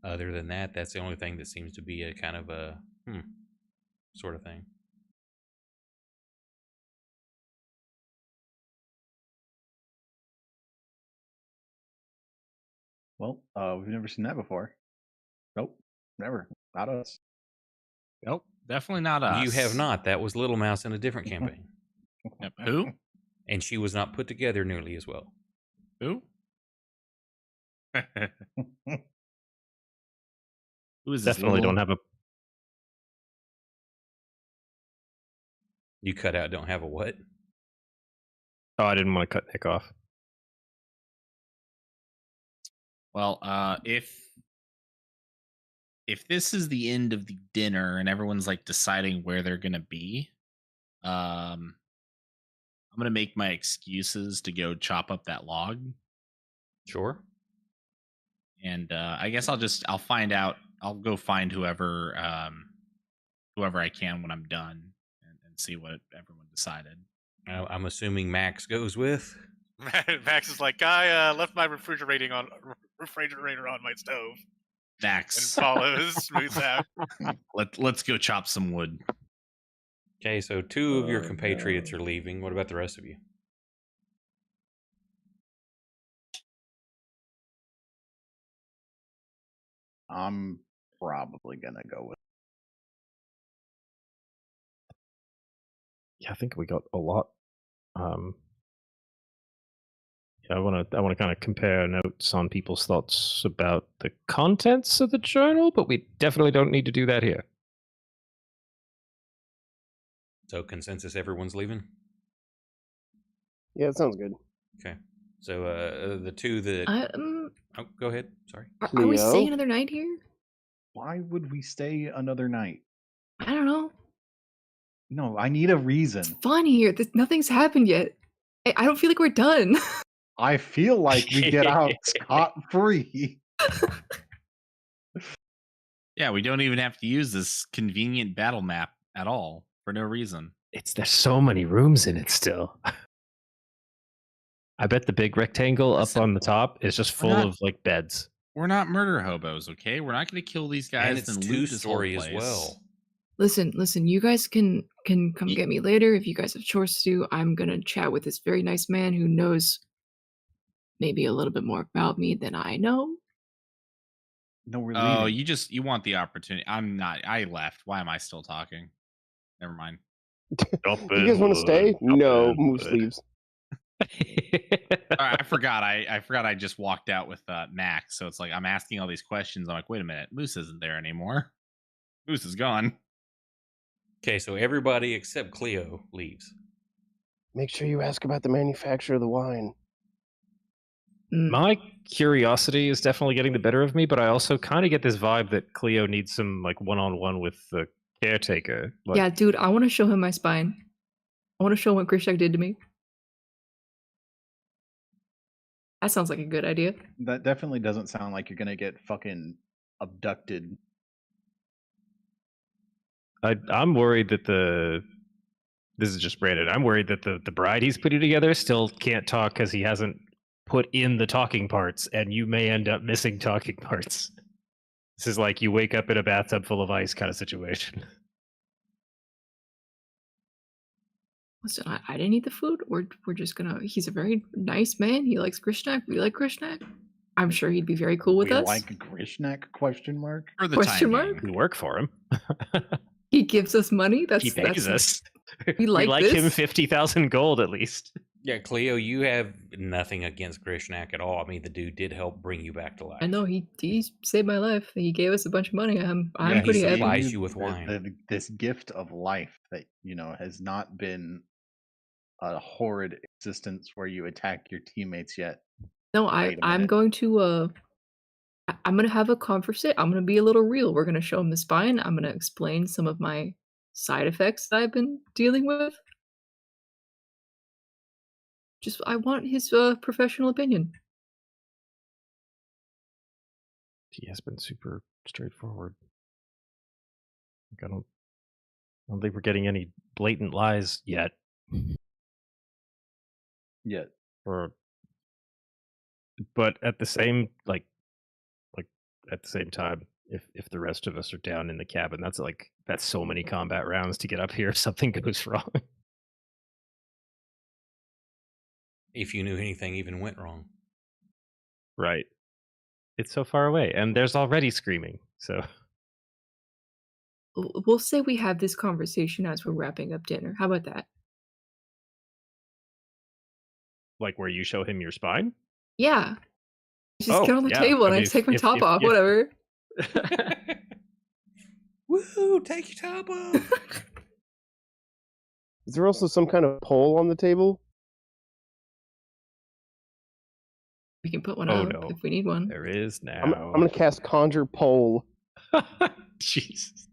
Other than that, that's the only thing that seems to be a kind of a sort of thing. Well, we've never seen that before. Nope, never. Not us. Nope, definitely not us. You have not. That was Little Mouse in a different campaign. Yep. Who? And she was not put together nearly as well. Who? Who is this? Definitely Little? don't have a. You cut out don't have a what? Oh, I didn't want to cut Nick off. Well, if this is the end of the dinner and everyone's like deciding where they're gonna be, I'm gonna make my excuses to go chop up that log. Sure. And I guess I'll find out. I'll go find whoever I can when I'm done and see what everyone decided. I'm assuming Max goes with. Max is like, I left my refrigerator on my stove. Max and follows, smooths out. Let's go chop some wood. Okay, so 2 of your compatriots are leaving. What about the rest of you? I'm probably gonna go with. Yeah, I think we got a lot. Yeah, I want to kind of compare notes on people's thoughts about the contents of the journal, but we definitely don't need to do that here. So consensus, everyone's leaving. Yeah, that sounds good. Okay, so the 2 that oh, go ahead. Sorry. Are we Cleo? staying another night here? Why would we stay another night? I don't know. No, I need a reason. It's fun here. Nothing's happened yet. I don't feel like we're done. I feel like we get out scot-free. Yeah, we don't even have to use this convenient battle map at all for no reason. There's so many rooms in it still. I bet the big rectangle up on the top is just full of like beds. We're not murder hobos, okay? We're not going to kill these guys. And it's and 2-story as well. Listen. You guys can come get me later if you guys have chores to do. I'm gonna chat with this very nice man who knows maybe a little bit more about me than I know. No, we're Oh, leaving. you want the opportunity. I'm not. I left. Why am I still talking? Never mind. You guys want to stay? No, Moose leaves. I forgot. I forgot. I just walked out with Max, so it's like I'm asking all these questions. I'm like, wait a minute, Moose isn't there anymore. Moose is gone. Okay, so everybody except Cleo leaves. Make sure you ask about the manufacturer of the wine. My curiosity is definitely getting the better of me, but I also kind of get this vibe that Cleo needs some like one-on-one with the caretaker. Like, Yeah, dude, I want to show him my spine. I want to show him what Grishak did to me. That sounds like a good idea. That definitely doesn't sound like you're gonna get fucking abducted. I'm worried that this is just Brandon. I'm worried that the bride he's putting together still can't talk because he hasn't put in the talking parts, and you may end up missing talking parts. This is like you wake up in a bathtub full of ice kind of situation. Listen, I didn't eat the food. We're just gonna. He's a very nice man. He likes Grishnak. We like Grishnak. I'm sure he'd be very cool with We us. like Grishnak? Question mark. For the Question time mark? being. We work for him. He gives us money. That's He pays us. We like him this. 50,000 gold at least. Yeah, Cleo, you have nothing against Grishnak at all. I mean, the dude did help bring you back to life. I know he saved my life. He gave us a bunch of money. I'm Yeah, he pretty happy. supplies you with wine. This gift of life that has not been a horrid existence where you attack your teammates yet. No, Wait a I'm minute. going to I'm gonna have a conversation. I'm gonna be a little real. We're gonna show him the spine. I'm gonna explain some of my side effects that I've been dealing with. Just I want his professional opinion. He has been super straightforward. Like, I don't think we're getting any blatant lies yet. Yet. But at the same at the same time, if the rest of us are down in the cabin, that's so many combat rounds to get up here if something goes wrong. If you knew anything even went wrong. Right. It's so far away, and there's already screaming, so We'll say we have this conversation as we're wrapping up dinner. How about that? like where you show him your spine? Yeah. Just Oh, get on the yeah. table and I I mean, take my if- top if- off, yeah. whatever. Woo! Take your top off. Is there also some kind of pole on the table? We can put one Oh, up no. if we need one. There is now. I'm gonna cast Conjure Pole. Jesus.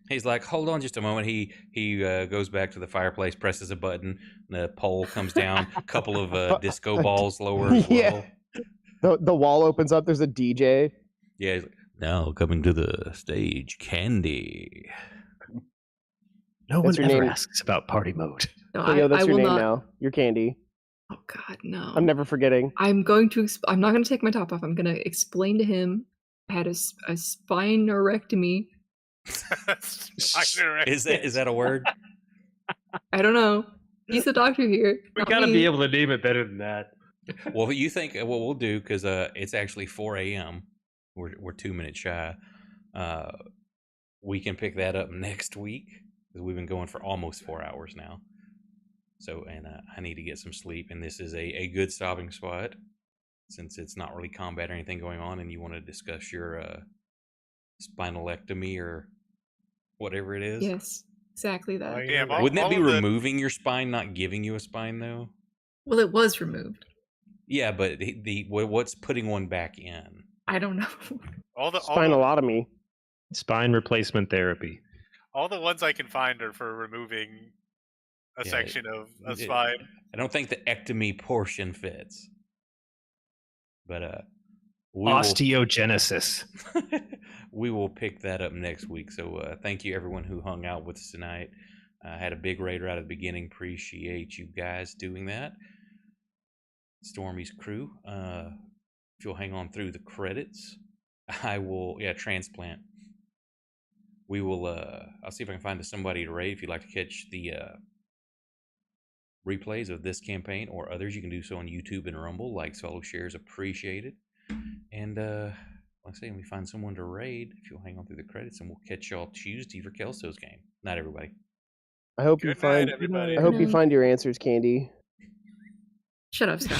He's like, hold on just a moment. He goes back to the fireplace, presses a button, the pole comes down, a couple of disco balls lower as well. Yeah. The wall opens up. There's a DJ. Yeah, he's like, now coming to the stage, Candy. No one That's your ever name. asks about party mode. No, Cleo, that's I your will name not. now. You're Candy. Oh God, no. I'm never forgetting. I'm going to. I'm not going to take my top off. I'm going to explain to him. I had a spinerectomy. Is that a word? I don't know. He's the doctor here. We not gotta me. be able to name it better than that. Well, you think what we'll do, because it's actually 4 a.m. We're 2 minutes shy. We can pick that up next week because we've been going for almost 4 hours now. So, and I need to get some sleep, and this is a good stopping spot since it's not really combat or anything going on, and you want to discuss your spinalectomy or whatever it is. Yes, exactly that. Yeah, Wouldn't that all be of the- removing your spine, not giving you a spine, though? Well, it was removed. Yeah, but what's putting one back in? I don't know. all the Spinalotomy. Spine replacement therapy. all the ones I can find are for removing a Yeah, section of a it- spine. I don't think the ectomy portion fits. But we will, Osteogenesis. we will pick that up next week. So thank you everyone who hung out with us tonight. Had a big raid right at the beginning. Appreciate you guys doing that. Stormy's crew. If you'll hang on through the credits, I will. Yeah, transplant. We will. I'll see if I can find somebody to raid. If you'd like to catch the replays of this campaign or others, you can do so on YouTube and Rumble. Likes, follows, shares, appreciated. And like I say, when we find someone to raid, if you'll hang on through the credits, and we'll catch y'all Tuesday for Kelso's game. Night, everybody. I hope you Good night, find. everybody. I hope you Night. find your answers, Candy. Shut up, Scott.